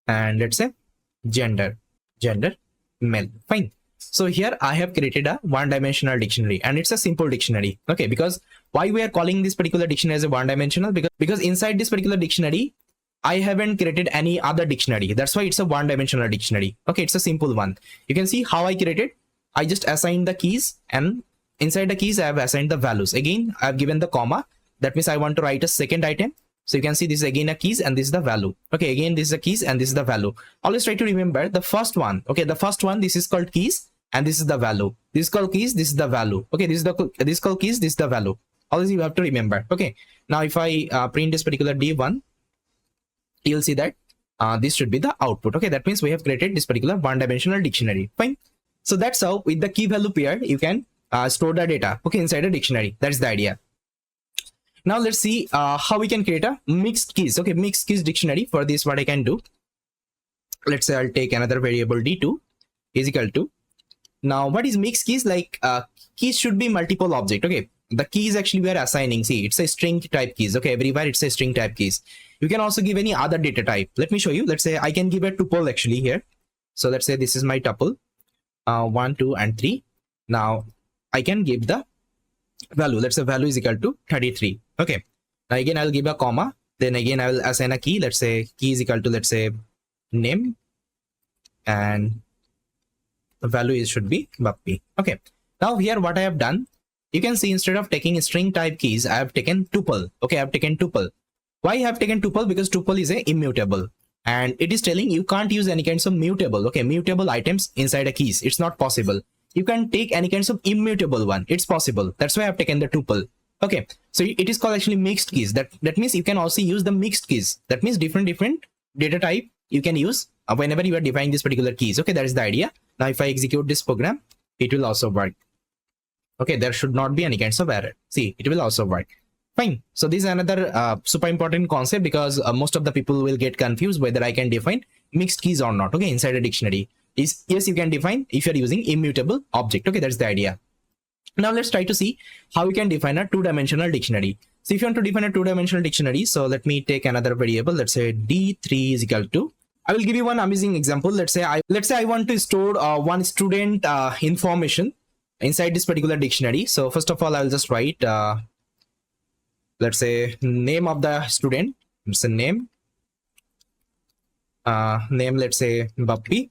and let's say gender male, fine. So here I have created a 1-dimensional dictionary, and it's a simple dictionary. Okay, because why we are calling this particular dictionary as a 1-dimensional, because inside this particular dictionary I haven't created any other dictionary. That's why it's a 1-dimensional dictionary. Okay, it's a simple one. You can see how I created. I just assigned the keys, and inside the keys I have assigned the values. Again, I have given the comma. That means I want to write a second item. So you can see this is again a keys and this is the value. Okay, again this is a keys and this is the value. Always try to remember the first one. Okay, the first one, this is called keys and this is the value. This is called keys, this is the value. Okay, this is called keys, this is the value. Always you have to remember. Okay, now if I print this particular d1, you'll see that this should be the output. Okay, that means we have created this particular 1-dimensional dictionary. Fine. So that's how with the key value pair you can store the data, okay, inside a dictionary. That's the idea. Now let's see how we can create a mixed keys. Okay, mixed keys dictionary. For this, what I can do, let's say I'll take another variable d2 is equal to, now what is mixed keys? Like keys should be multiple object. Okay, the keys actually we are assigning, see, it's a string type keys. Okay, everywhere it's a string type keys. You can also give any other data type. Let me show you. Let's say I can give a tuple actually here. So let's say this is my tuple 1, 2 and 3. Now I can give the value. Let's say value is equal to 33. Okay, now again I'll give a comma, then again I will assign a key. Let's say key is equal to, let's say, name, and the value should be Bappy. Okay, now here what I have done, you can see instead of taking string type keys, I have taken tuple. Okay, I have taken tuple. Why I have taken tuple? Because tuple is a immutable, and it is telling you can't use any kinds of mutable, okay, mutable items inside a keys. It's not possible. You can take any kinds of immutable one. It's possible. That's why I've taken the tuple. Okay, so it is called actually mixed keys. That means you can also use the mixed keys. That means different data type you can use whenever you are defining this particular keys. Okay, that is the idea. Now if I execute this program, it will also work. Okay, there should not be any kinds of error. See, it will also work. Fine. So this is another super important concept, because most of the people will get confused whether I can define mixed keys or not. Okay, inside a dictionary. Yes, you can define if you're using immutable object. Okay, that's the idea. Now let's try to see how we can define a two-dimensional dictionary. So if you want to define a two-dimensional dictionary, so let me take another variable. Let's say d3 is equal to, I will give you one amazing example. Let's say I want to store one student information inside this particular dictionary. So first of all, I will just write let's say name of the student. It's a name, let's say Bappy,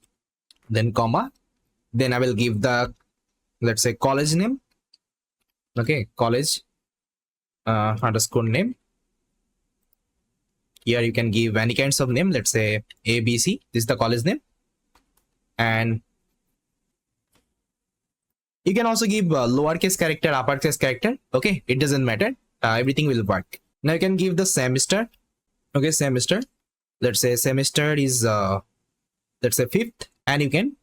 then comma, then I will give the, let's say, college name. Okay, college underscore name. Here you can give any kinds of name. Let's say ABC. This is the college name, and you can also give lowercase character, uppercase character. Okay, it doesn't matter. Everything will work. Now you can give the semester. Okay, semester. Let's say semester is let's say 5th, and you can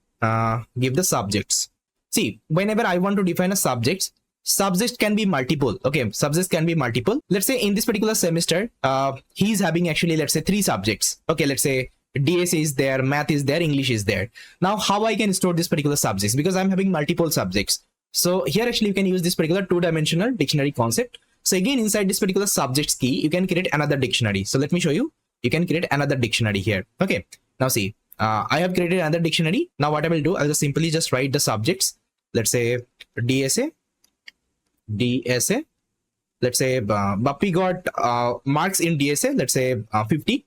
give the subjects. See, whenever I want to define a subjects can be multiple. Okay, subjects can be multiple. Let's say in this particular semester, he is having actually, let's say, 3 subjects. Okay, let's say DS is there, math is there, English is there. Now how I can store this particular subjects? Because I'm having multiple subjects. So here actually you can use this particular two-dimensional dictionary concept. So again, inside this particular subjects key, you can create another dictionary. So let me show you. You can create another dictionary here. Okay, now see, I have created another dictionary. Now what I will do, I'll just simply just write the subjects. Let's say DSA. Let's say Bappy got marks in DSA. Let's say 50.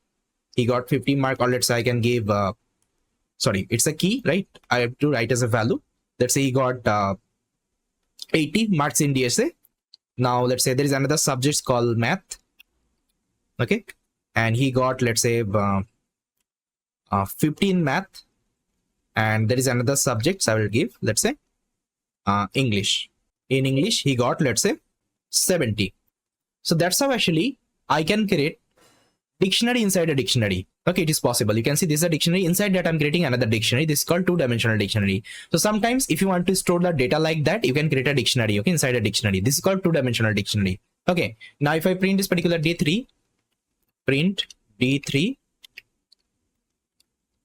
He got 50 mark, or let's say I can give sorry, it's a key, right? I have to write as a value. Let's say he got 80 marks in DSA. Now let's say there is another subject called math. Okay, and he got, let's say 15 math, and there is another subject I will give, let's say English. In English he got, let's say 70. So that's how actually I can create dictionary inside a dictionary. Okay, it is possible. You can see this is a dictionary. Inside that I'm creating another dictionary. This is called two-dimensional dictionary. So sometimes if you want to store the data like that, you can create a dictionary, okay, inside a dictionary. This is called two-dimensional dictionary. Okay, now if I print this particular D3, print D3,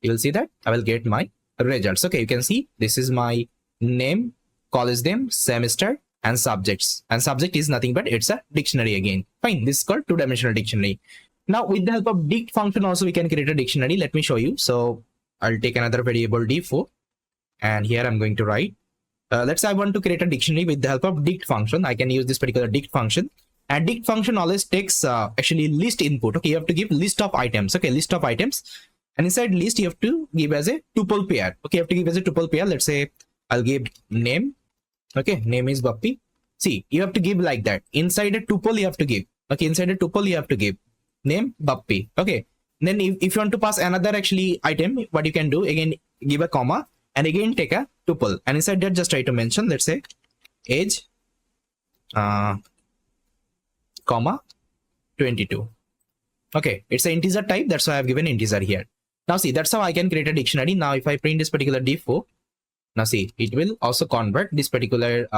you will see that I will get my results. Okay, you can see this is my name, college name, semester, and subjects. And subject is nothing but it's a dictionary again. Fine, this is called two-dimensional dictionary. Now with the help of dict function also we can create a dictionary. Let me show you. So I'll take another variable d4, and here I'm going to write let's say I want to create a dictionary with the help of dict function. I can use this particular dict function, and dict function always takes actually list input. Okay, you have to give list of items. Okay, list of items, and inside list you have to give as a tuple pair. Okay, you have to give as a tuple pair. Let's say I'll give name. Okay, name is Bappy. See, you have to give like that. Inside a tuple you have to give. Okay, inside a tuple you have to give name Bappy. Okay, then if you want to pass another actually item, what you can do, again give a comma, and again take a tuple, and inside that just try to mention, let's say age comma 22. Okay, it's an integer type, that's why I've given integer here. Now see, that's how I can create a dictionary. Now if I print this particular d4, Now see, it will also convert this particular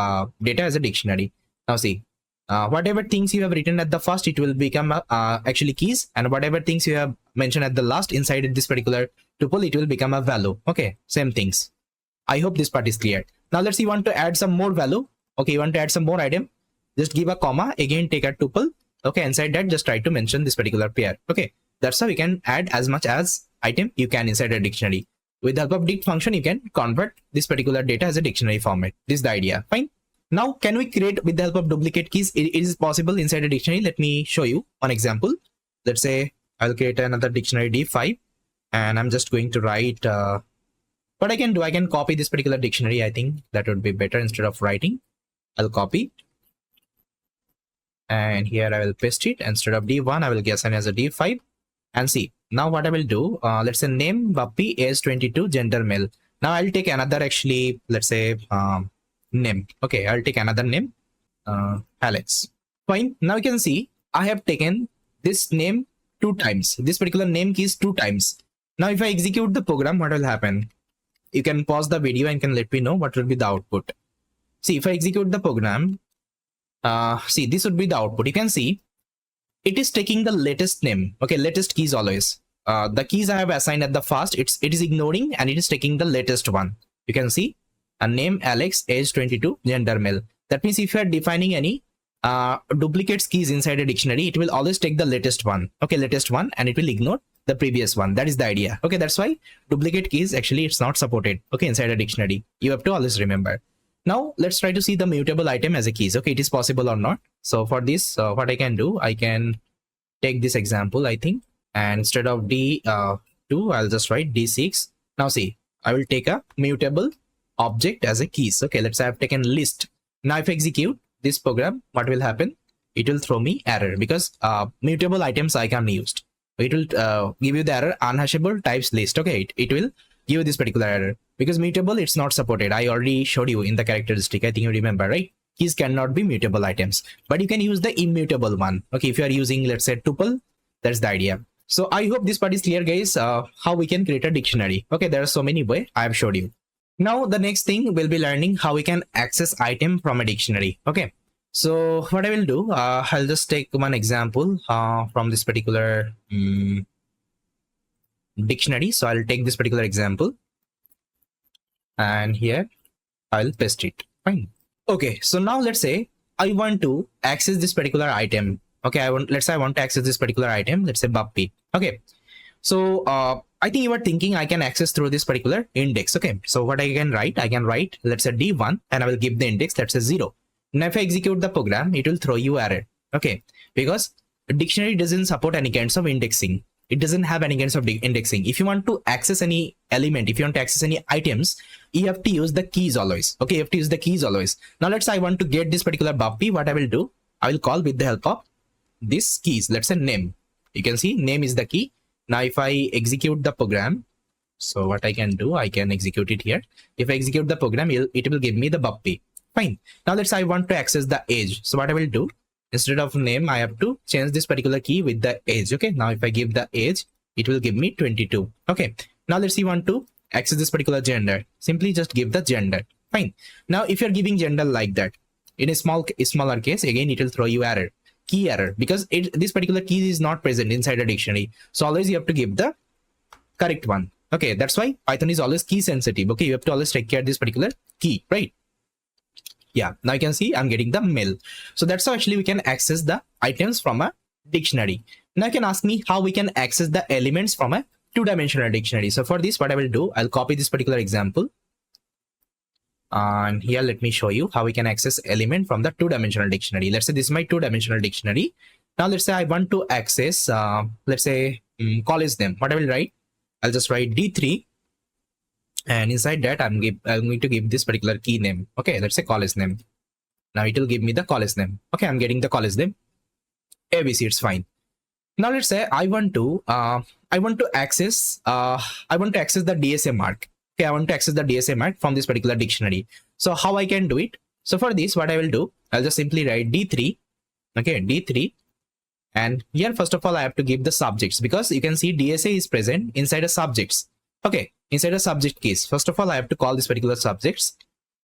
data as a dictionary. Now see, whatever things you have written at the first, it will become actually keys, and whatever things you have mentioned at the last inside this particular tuple, it will become a value. Okay, same things. I hope this part is clear. Now let's see, you want to add some more value. Okay, you want to add some more item, just give a comma, again take a tuple. Okay, inside that just try to mention this particular pair. Okay, that's how we can add as much as item you can inside a dictionary. With the help of dict function, you can convert this particular data as a dictionary format. This is the idea. Fine. Now, can we create with the help of duplicate keys? It is possible inside a dictionary. Let me show you one example. Let's say I'll create another dictionary D5, and I'm just going to write what I can do. I can copy this particular dictionary. I think that would be better. Instead of writing, I'll copy, and here I will paste it. Instead of D1, I will assign as a D5. And see, now what I will do, let's say name Bappy, age 22, gender male. Now I'll take another, actually, let's say name. Okay, I'll take another name, Alex. Fine. Now you can see I have taken this name 2 times. This particular name key is 2 times. Now if I execute the program, what will happen? You can pause the video and can let me know what will be the output. See, if I execute the program, see, this would be the output. You can see it is taking the latest name. Okay, latest keys always. The keys I have assigned at the first, it is ignoring, and it is taking the latest one. You can see a name Alex, age 22, gender male. That means if you are defining any duplicates keys inside a dictionary, it will always take the latest one. Okay, latest one, and it will ignore the previous one. That is the idea. Okay, that's why duplicate keys, actually it's not supported. Okay, inside a dictionary, you have to always remember. Now let's try to see the mutable item as a keys. Okay, it is possible or not. So for this, what I can do, I can take this example, I think, and instead of D2, I'll just write D6. Now see, I will take a mutable object as a keys. Okay, let's say I've taken list. Now if I execute this program, what will happen? It will throw me error because mutable items I can use. It will give you the error unhashable types list. Okay, it will give you this particular error because mutable, it's not supported. I already showed you in the characteristic. I think you remember, right? Keys cannot be mutable items, but you can use the immutable one. Okay, if you are using, let's say, tuple, that's the idea. So I hope this part is clear, guys, how we can create a dictionary. Okay, there are so many ways I have showed you. Now the next thing we'll be learning how we can access item from a dictionary. Okay, so what I will do, I'll just take one example from this particular dictionary. So I'll take this particular example, and here I'll paste it. Fine. Okay, so now let's say I want to access this particular item. Okay, let's say I want to access this particular item. Let's say Bappy. Okay, so I think you are thinking I can access through this particular index. Okay, so what I can write, let's say D1, and I will give the index, let's say 0. Now if I execute the program, it will throw you error. Okay, because a dictionary doesn't support any kinds of indexing. It doesn't have any kinds of indexing. If you want to access any element, if you want to access any items, you have to use the keys always. Okay, you have to use the keys always. Now let's say I want to get this particular Bappy. What I will do, I will call with the help of this keys. Let's say name. You can see name is the key. Now if I execute the program, so what I can do, I can execute it here. If I execute the program, it will give me the Bappy. Fine. Now let's say I want to access the age. So what I will do, instead of name, I have to change this particular key with the age. Okay, now if I give the age, it will give me 22. Okay, now let's see, want to access this particular gender. Simply just give the gender. Fine. Now if you're giving gender like that, in a smaller case, again it will throw you error, key error, because this particular key is not present inside a dictionary. So always you have to give the correct one. Okay, that's why Python is always key sensitive. Okay, you have to always take care of this particular key, right? Yeah, now you can see I'm getting the male. So that's how actually we can access the items from a dictionary. Now you can ask me how we can access the elements from a 2-dimensional dictionary. So for this, what I will do, I'll copy this particular example, and here let me show you how we can access element from the 2-dimensional dictionary. Let's say this is my 2-dimensional dictionary. Now let's say I want to access let's say college name. What I will write, I'll just write D3, and inside that I'm going to give this particular key name. Okay, let's say college name. Now it will give me the college name. Okay, I'm getting the college name ABC. It's fine. Now let's say I want to access the DSA mark. Okay, I want to access the DSA mark from this particular dictionary. So how I can do it? So for this, what I will do, I'll just simply write D3. Okay, D3. And here, first of all, I have to give the subjects, because you can see DSA is present inside the subjects. Okay, inside a subject case. First of all, I have to call this particular subjects.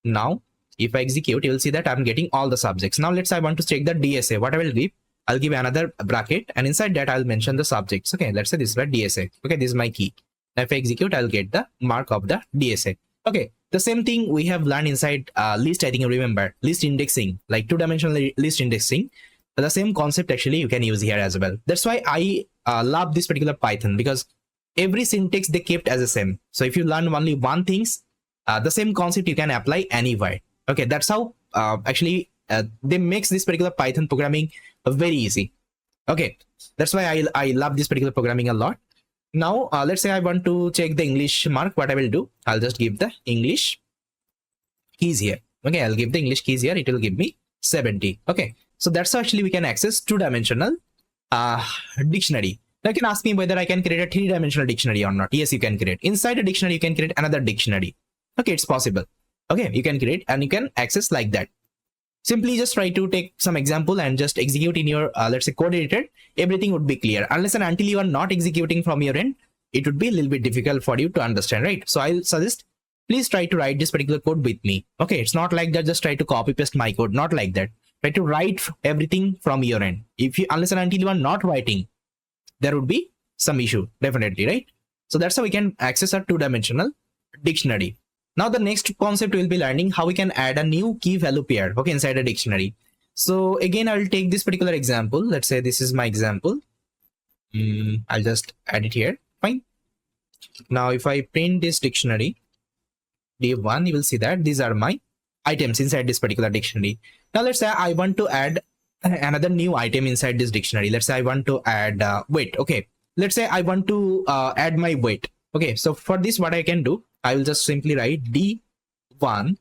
Now, if I execute, you will see that I'm getting all the subjects. Now, let's say I want to check the DSA. What I will give, I'll give another bracket, and inside that I'll mention the subjects. Okay, let's say this is my DSA. Okay, this is my key. Now, if I execute, I'll get the mark of the DSA. Okay, the same thing we have learned inside list. I think you remember list indexing, like two-dimensional list indexing. The same concept actually you can use here as well. That's why I love this particular Python, because every syntax they kept as the same. So if you learn only one things, the same concept you can apply anywhere. Okay, that's how actually they makes this particular Python programming very easy. Okay, that's why I love this particular programming a lot. Now let's say I want to check the English mark. What I will do, I'll just give the English keys here. Okay, I'll give the English keys here. It will give me 70. Okay, so that's how actually we can access two-dimensional dictionary. Now you can ask me whether I can create a three-dimensional dictionary or not. Yes, you can create. Inside a dictionary, you can create another dictionary. Okay, it's possible. Okay, you can create and you can access like that. Simply just try to take some example and just execute in your, let's say, code editor. Everything would be clear. Unless and until you are not executing from your end, it would be a little bit difficult for you to understand, right? So I'll suggest, please try to write this particular code with me. Okay, it's not like that. Just try to copy paste my code. Not like that. Try to write everything from your end. If you, unless and until you are not writing, there would be some issue, definitely, right? So that's how we can access a two-dimensional dictionary. Now the next concept we'll be learning how we can add a new key value pair, okay, inside a dictionary. So again, I'll take this particular example. Let's say this is my example. I'll just add it here. Fine. Now if I print this dictionary, D1, you will see that these are my items inside this particular dictionary. Now let's say I want to add another new item inside this dictionary. Let's say I want to add weight. Okay, let's say I want to add my weight. Okay, so for this, what I can do, I will just simply write D1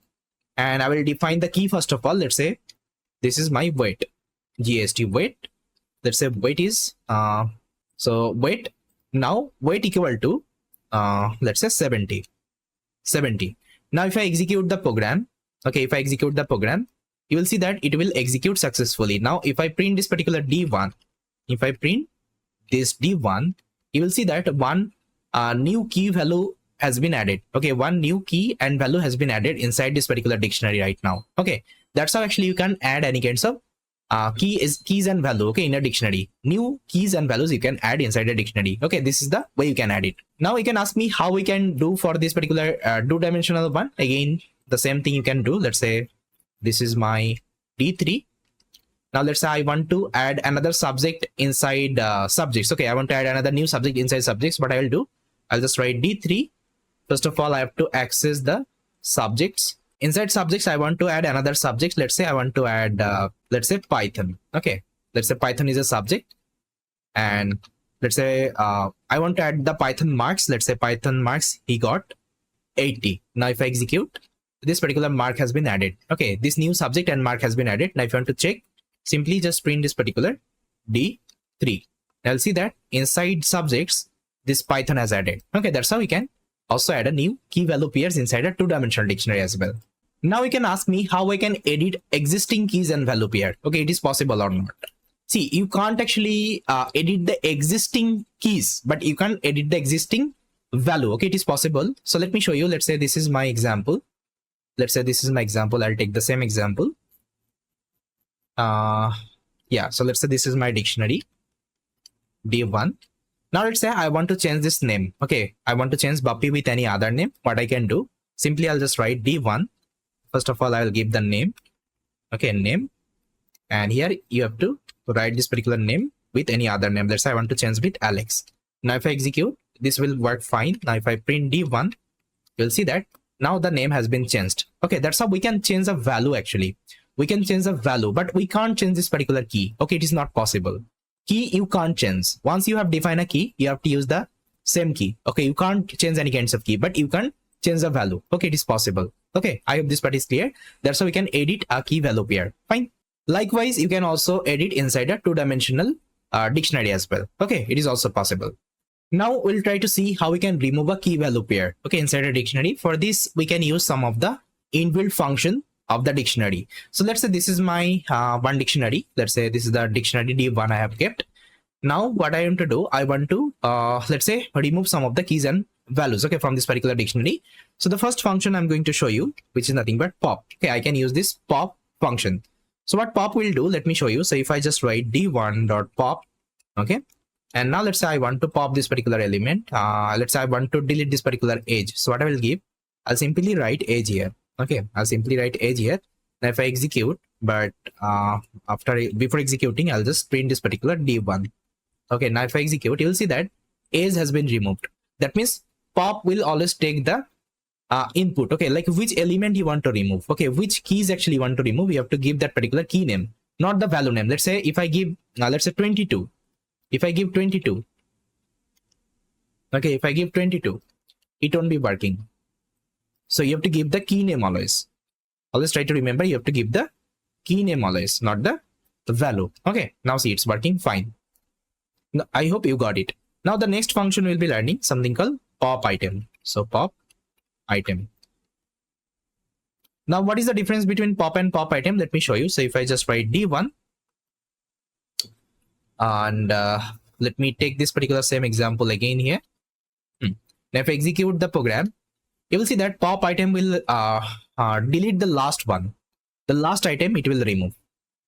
and I will define the key first of all. Let's say this is my weight, GST weight. Let's say weight is so weight. Now weight equal to let's say 70. Now if I execute the program, okay, if I execute the program, you will see that it will execute successfully. Now if I print this particular D1, if I print this D1, you will see that one new key value has been added. Okay, one new key and value has been added inside this particular dictionary right now. Okay, that's how actually you can add any kinds of keys and value, okay, in a dictionary. New keys and values you can add inside a dictionary. Okay, this is the way you can add it. Now you can ask me how we can do for this particular two-dimensional one. Again, the same thing you can do. Let's say this is my D3. Now let's say I want to add another subject inside subjects. Okay, I want to add another new subject inside subjects. What I will do, I'll just write D3. First of all, I have to access the subjects. Inside subjects, I want to add another subject. Let's say I want to add, let's say Python. Okay, let's say Python is a subject. And let's say I want to add the Python marks. Let's say Python marks, he got 80. Now if I execute, this particular mark has been added. Okay, this new subject and mark has been added. Now if you want to check, simply just print this particular D3. I'll see that inside subjects, this Python has added. Okay, that's how we can also add a new key value pairs inside a two-dimensional dictionary as well. Now you can ask me how I can edit existing keys and value pair. Okay, it is possible or not. See, you can't actually edit the existing keys, but you can edit the existing value. Okay, it is possible. So let me show you. Let's say this is my example. Let's say this is my example. I'll take the same example. Yeah, so let's say this is my dictionary, D1. Now let's say I want to change this name. Okay, I want to change Bappy with any other name. What I can do, simply I'll just write D1. First of all, I will give the name. Okay, name. And here you have to write this particular name with any other name. Let's say I want to change with Alex. Now if I execute, this will work fine. Now if I print D1, you'll see that now the name has been changed. Okay, that's how we can change a value actually. We can change the value, but we can't change this particular key. Okay, it is not possible. Key you can't change. Once you have defined a key, you have to use the same key. Okay, you can't change any kinds of key, but you can change the value. Okay, it is possible. Okay, I hope this part is clear. That's how we can edit a key value pair. Fine. Likewise, you can also edit inside a two-dimensional dictionary as well. Okay, it is also possible. Now we'll try to see how we can remove a key value pair. Okay, inside a dictionary. For this, we can use some of the inbuilt function of the dictionary. So let's say this is my one dictionary. Let's say this is the dictionary D1 I have kept. Now what I want to do, I want to let's say remove some of the keys and values, okay, from this particular dictionary. So the first function I'm going to show you, which is nothing but pop. Okay, I can use this pop function. So what pop will do, let me show you. So if I just write d1.pop, okay, and now let's say I want to pop this particular element. Let's say I want to delete this particular edge. So what I will give, I'll simply write edge here. Okay, I'll simply write edge here. Now if I execute, but before executing, I'll just print this particular d1. Okay, now if I execute, you'll see that edge has been removed. That means pop will always take the input. Okay, like which element you want to remove. Okay, which keys actually you want to remove. You have to give that particular key name, not the value name. Let's say if I give, let's say 22. If I give 22, okay, if I give 22, it won't be working. So you have to give the key name always. Always try to remember you have to give the key name always, not the value. Okay, now see it's working fine. Now, I hope you got it. Now the next function we'll be learning something called pop item. So pop item. Now what is the difference between pop and pop item? Let me show you. So if I just write d1 and let me take this particular same example again here. Now if I execute the program, you will see that pop item will delete the last one. The last item it will remove.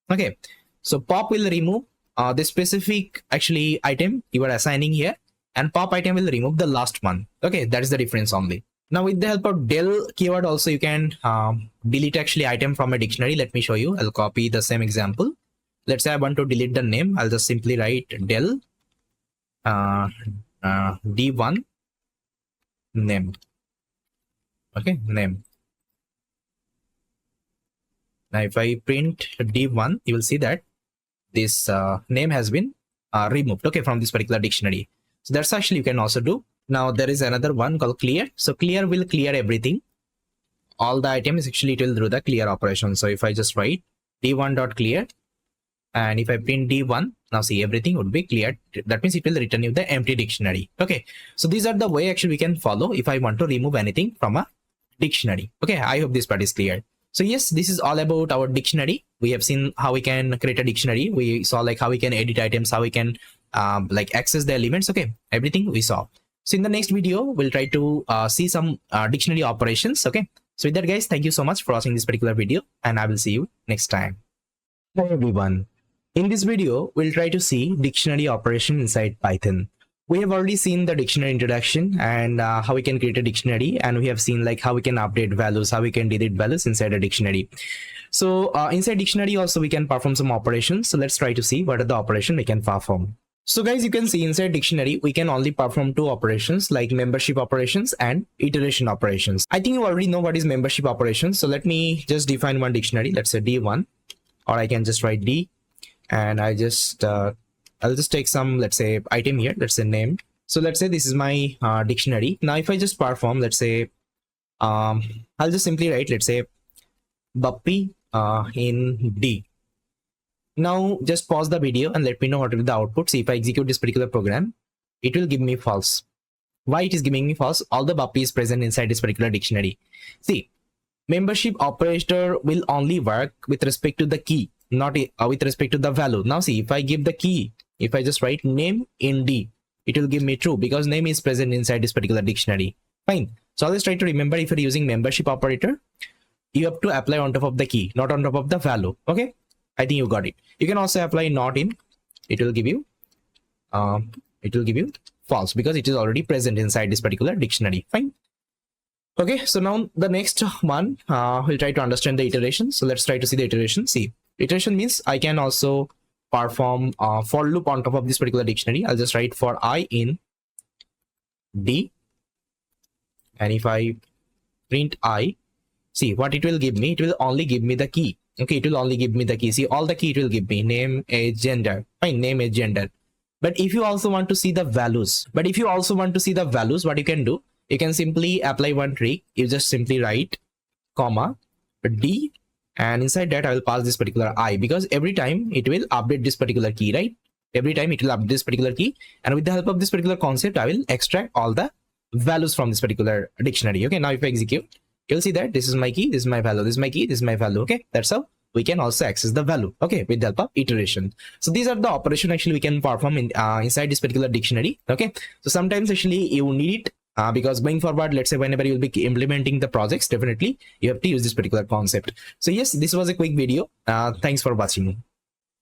Okay, so pop will remove the specific actually item you are assigning here, and pop item will remove the last one. Okay, that is the difference only. Now with the help of del keyword also you can delete actually item from a dictionary. Let me show you. I'll copy the same example. Let's say I want to delete the name. I'll just simply write del d1 name. Okay, name. Now if I print d1, you will see that this name has been removed, okay, from this particular dictionary. So that's actually you can also do. Now there is another one called clear. So clear will clear everything. All the items actually it will do the clear operation. So if I just write d1.clear and if I print d1, now see everything would be cleared. That means it will return you the empty dictionary. Okay, so these are the way actually we can follow if I want to remove anything from a dictionary. Okay, I hope this part is clear. So yes, this is all about our dictionary. We have seen how we can create a dictionary. We saw like how we can edit items, how we can like access the elements. Okay, everything we saw. So in the next video, we'll try to see some dictionary operations. Okay, so with that guys, thank you so much for watching this particular video and I will see you next time. Hi everyone. In this video, we'll try to see dictionary operation inside Python. We have already seen the dictionary introduction and how we can create a dictionary, and we have seen like how we can update values, how we can delete values inside a dictionary. So inside dictionary also we can perform some operations. So let's try to see what are the operation we can perform. So guys, you can see inside dictionary we can only perform two operations like membership operations and iteration operations. I think you already know what is membership operations. So let me just define one dictionary. Let's say d1, or I can just write d, and I just I'll just take some, let's say, item here. Let's say name. So let's say this is my dictionary. Now if I just perform, let's say I'll just simply write, let's say Bappy in D. Now just pause the video and let me know what will be the output. See, if I execute this particular program, it will give me false. Why it is giving me false? All the Bappy is present inside this particular dictionary. See, membership operator will only work with respect to the key, not with respect to the value. Now see, if I give the key, if I just write name in D, it will give me true because name is present inside this particular dictionary. Fine. So always try to remember, if you're using membership operator, you have to apply on top of the key, not on top of the value. Okay, I think you got it. You can also apply not in. It will give you false because it is already present inside this particular dictionary. Fine. Okay, so now the next one, we'll try to understand the iteration. So let's try to see the iteration. See, iteration means I can also perform for loop on top of this particular dictionary. I'll just write for I in D, and if I print I, see what it will give me. It will only give me the key. Okay, it will only give me the key. See, all the key it will give me: name, age, gender. Fine, name, age, gender. But if you also want to see the values, what you can do? You can simply apply one trick. You just simply write comma D, and inside that I will pass this particular I, because every time it will update this particular key, right? Every time it will update this particular key, and with the help of this particular concept, I will extract all the values from this particular dictionary. Okay, now if I execute, you'll see that this is my key, this is my value, this is my key, this is my value. Okay, that's how we can also access the value. Okay, with the help of iteration. So these are the operation actually we can perform in inside this particular dictionary. Okay, so sometimes actually you need it because going forward, let's say whenever you'll be implementing the projects, definitely you have to use this particular concept. So yes, this was a quick video. Thanks for watching.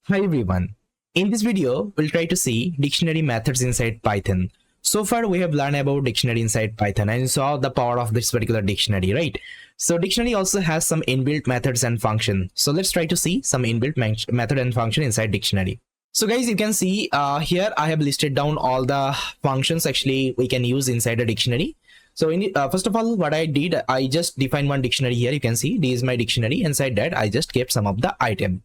Hi everyone. In this video, we'll try to see dictionary methods inside Python. So far, we have learned about dictionary inside Python and saw the power of this particular dictionary, right? So dictionary also has some inbuilt methods and function. So let's try to see some inbuilt method and function inside dictionary. So guys, you can see here I have listed down all the functions actually we can use inside a dictionary. So first of all, what I did, I just defined one dictionary here. You can see this is my dictionary. Inside that, I just kept some of the item.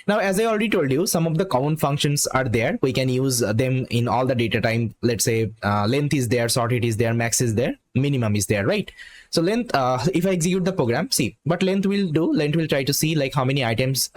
Now, as I already told you, some of the common functions are there. We can use them in all the data type. Let's say length is there, sorted is there, max is there, minimum is there, right? So length, if I execute the program, see what length will do. Length will try to see like how many items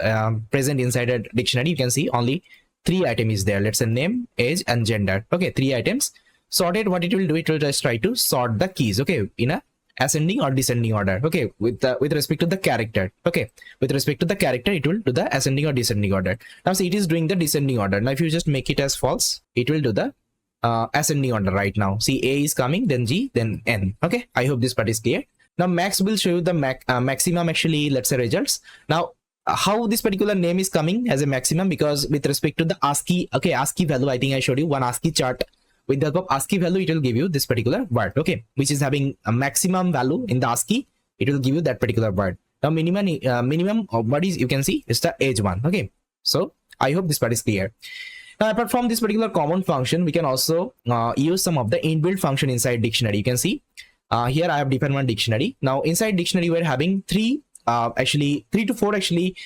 present inside a dictionary. You can see only 3 items is there. Let's say name, age, and gender. Okay, 3 items. Sorted, what it will do, it will just try to sort the keys, okay, in a ascending or descending order, okay, with respect to the character. Okay, with respect to the character, it will do the ascending or descending order. Now see, it is doing the descending order. Now if you just make it as false, it will do the ascending order right now. See, A is coming, then G, then N. Okay, I hope this part is clear. Now max will show you the maximum actually, let's say results. Now how this particular name is coming as a maximum, because with respect to the ASCII, okay, ASCII value, I think I showed you one ASCII chart. With the help of ASCII value, it will give you this particular word, okay, which is having a maximum value in the ASCII. It will give you that particular word. Now minimum what is, you can see, is the age one. Okay, so I hope this part is clear. Now apart from this particular common function, we can also use some of the inbuilt function inside dictionary. You can see here I have defined one dictionary. Now inside dictionary, we're having 3 to 4 actually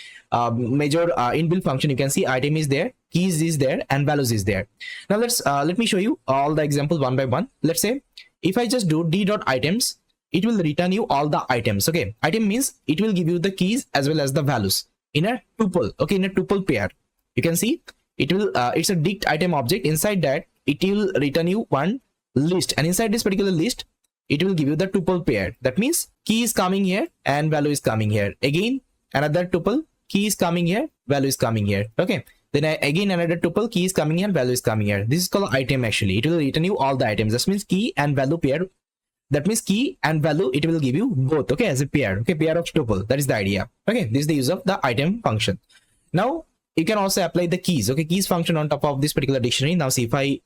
major inbuilt function. You can see item is there, keys is there, and values is there. Now let me show you all the examples one by one. Let's say if I just do d.items, it will return you all the items. Okay, item means it will give you the keys as well as the values in a tuple. Okay, in a tuple pair. You can see it will it's a dict item object. Inside that, it will return you one list, and inside this particular list, it will give you the tuple pair. That means key is coming here and value is coming here. Again another tuple, key is coming here, value is coming here. Okay, then again another tuple, key is coming here, value is coming here. This is called item actually. It will return you all the items. That means key and value pair. That means key and value, it will give you both, okay, as a pair. Okay, pair of tuple. That is the idea. Okay, this is the use of the item function. Now you can also apply the keys. Okay, keys function on top of this particular dictionary. Now see, if I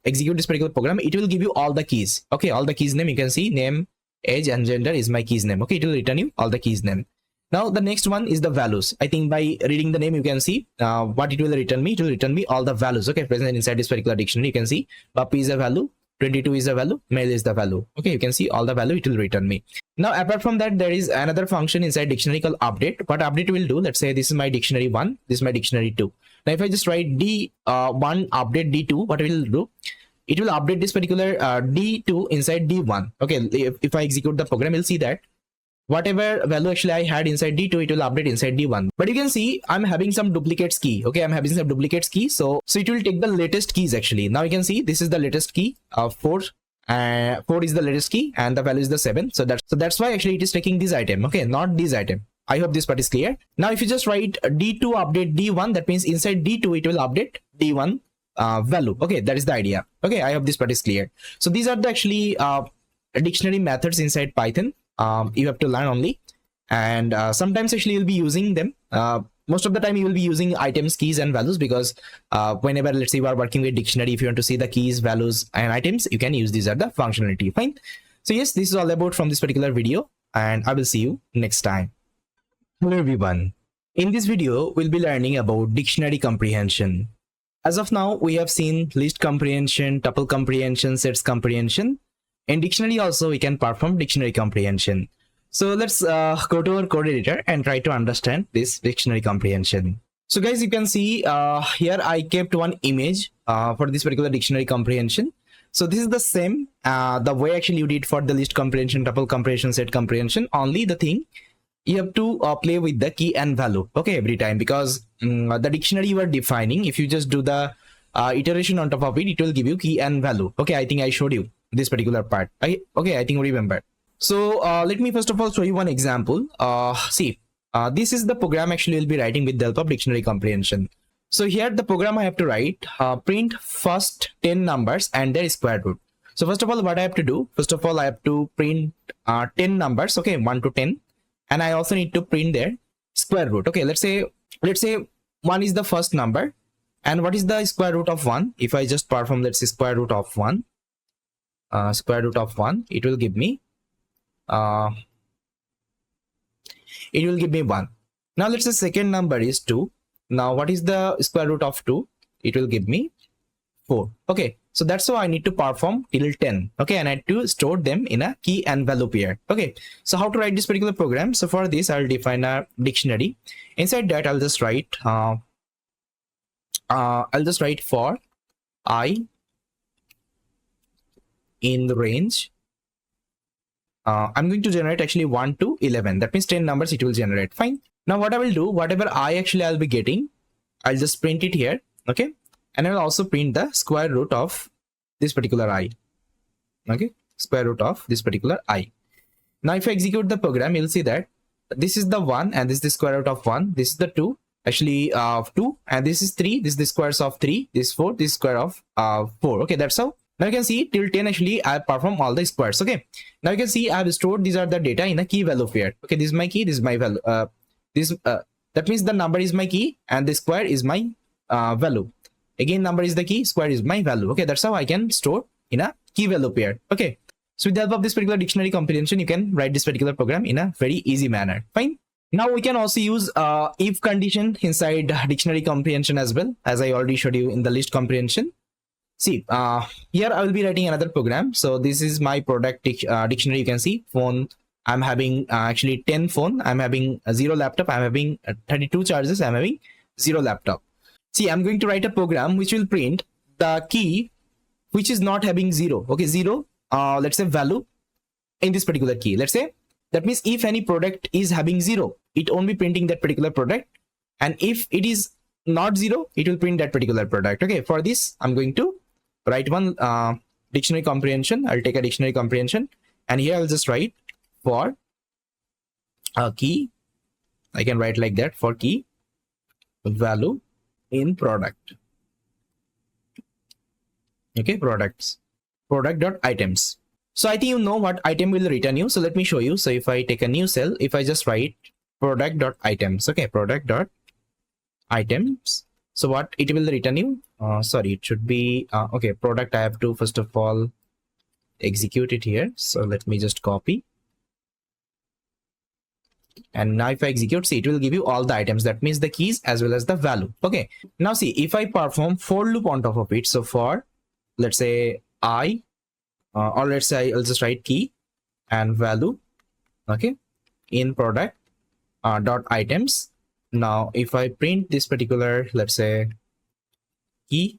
execute this particular program, it will give you all the keys. Okay, all the keys name. You can see name, age, and gender is my keys name. Okay, it will return you all the keys name. Now the next one is the values. I think by reading the name, you can see what it will return me. It will return me all the values, okay, present inside this particular dictionary. You can see puppy is a value, 22 is a value, male is the value. Okay, you can see all the value it will return me. Now apart from that, there is another function inside dictionary called update. What update will do, let's say this is my dictionary 1, this is my dictionary 2. Now if I just write d1 update d2, what it will do, it will update this particular d2 inside d1. Okay, if I execute the program, you'll see that whatever value actually I had inside d2, it will update inside d1. But you can see I'm having some duplicates key. Okay, I'm having some duplicates key, so it will take the latest keys actually. Now you can see this is the latest key of 4. 4 is the latest key and the value is the 7. So that's why actually it is taking this item. Okay, not this item. I hope this part is clear. Now if you just write d2 update d1, that means inside d2 it will update d1 value. Okay, that is the idea. Okay, I hope this part is clear. So these are the actually dictionary methods inside Python. You have to learn only, and sometimes actually you'll be using them. Most of the time you will be using items, keys, and values, because whenever, let's say, you are working with dictionary, if you want to see the keys, values, and items, you can use these are the functionality. Fine. So yes, this is all about from this particular video, and I will see you next time. Hello everyone. In this video, we'll be learning about dictionary comprehension. As of now, we have seen list comprehension, tuple comprehension, sets comprehension. In dictionary also, we can perform dictionary comprehension. So let's go to our code editor and try to understand this dictionary comprehension. So guys, you can see here I kept one image for this particular dictionary comprehension. So this is the same the way actually you did for the list comprehension, tuple comprehension, set comprehension. Only the thing, you have to play with the key and value, okay, every time, because the dictionary you are defining, if you just do the iteration on top of it, it will give you key and value. Okay, I think I showed you this particular part. Okay, I think we remember. So let me first of all show you one example. See, this is the program actually we'll be writing with the help of dictionary comprehension. So here the program I have to write print first 10 numbers and their square root. So first of all, what I have to do, first of all, I have to print 10 numbers, okay, 1 to 10, and I also need to print their square root. Okay, let's say 1 is the first number, and what is the square root of 1? If I just perform, let's say square root of 1, it will give me it will give me 1. Now let's say second number is 2. Now what is the square root of 2? It will give me 4. Okay, so that's how I need to perform till 10. Okay, and I have to store them in a key and value pair. Okay, so how to write this particular program? So for this, I'll define a dictionary. Inside that, I'll just write for I in the range. I'm going to generate actually 1 to 11. That means 10 numbers it will generate. Fine. Now what I will do, whatever I'll be getting, I'll just print it here. Okay, and I'll also print the square root of this particular I. Okay, square root of this particular I. Now if I execute the program, you'll see that this is the 1 and this is the square root of 1. This is the 2, actually 2, and this is 3. This is the squares of 3. This is 4. This is square of 4. Okay, that's how. Now you can see till 10 actually I perform all the squares. Okay, now you can see I have stored these are the data in a key value pair. Okay, this is my key, this is my value. That means the number is my key and the square is my value. Again, number is the key, square is my value. Okay, that's how I can store in a key value pair. Okay, so with the help of this particular dictionary comprehension, you can write this particular program in a very easy manner. Fine. Now we can also use if condition inside dictionary comprehension as well, as I already showed you in the list comprehension. See, here I will be writing another program. So this is my product dictionary. You can see phone. I'm having actually 10 phone. I'm having 0 laptop. I'm having 32 charges. I'm having 0 laptop. See, I'm going to write a program which will print the key which is not having 0. Okay, 0. Let's say value in this particular key. Let's say that means if any product is having 0, it won't be printing that particular product. And if it is not 0, it will print that particular product. Okay, for this, I'm going to write one dictionary comprehension. I'll take a dictionary comprehension, and here I'll just write for a key. I can write like that, for key value in product. Okay, product dot items. So I think you know what item will return you. So let me show you. So if I take a new cell, if I just write product dot items, okay, product dot items. So what it will return you? Sorry, it should be okay. Product. I have to first of all execute it here. So let me just copy. And now if I execute, see, it will give you all the items. That means the keys as well as the value. Okay. Now see, if I perform for loop on top of it. So for, let's say I, or let's say I'll just write key and value. Okay. In product dot items. Now if I print this particular, let's say key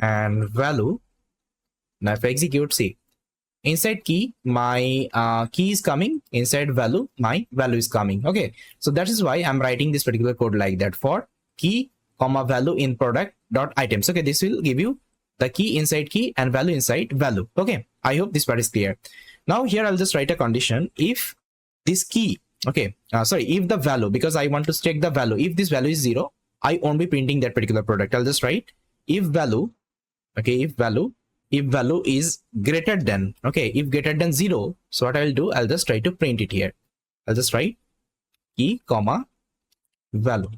and value. Now if I execute, see, inside key, my key is coming. Inside value, my value is coming. Okay, so that is why I'm writing this particular code like that, for key comma value in product dot items. Okay, this will give you the key inside key and value inside value. Okay, I hope this part is clear. Now here I'll just write a condition. If this key, okay, sorry, if the value, because I want to check the value, if this value is 0, I won't be printing that particular product. I'll just write if value, okay, if value is greater than, okay, if greater than 0, so what I'll do, I'll just try to print it here. I'll just write key comma value.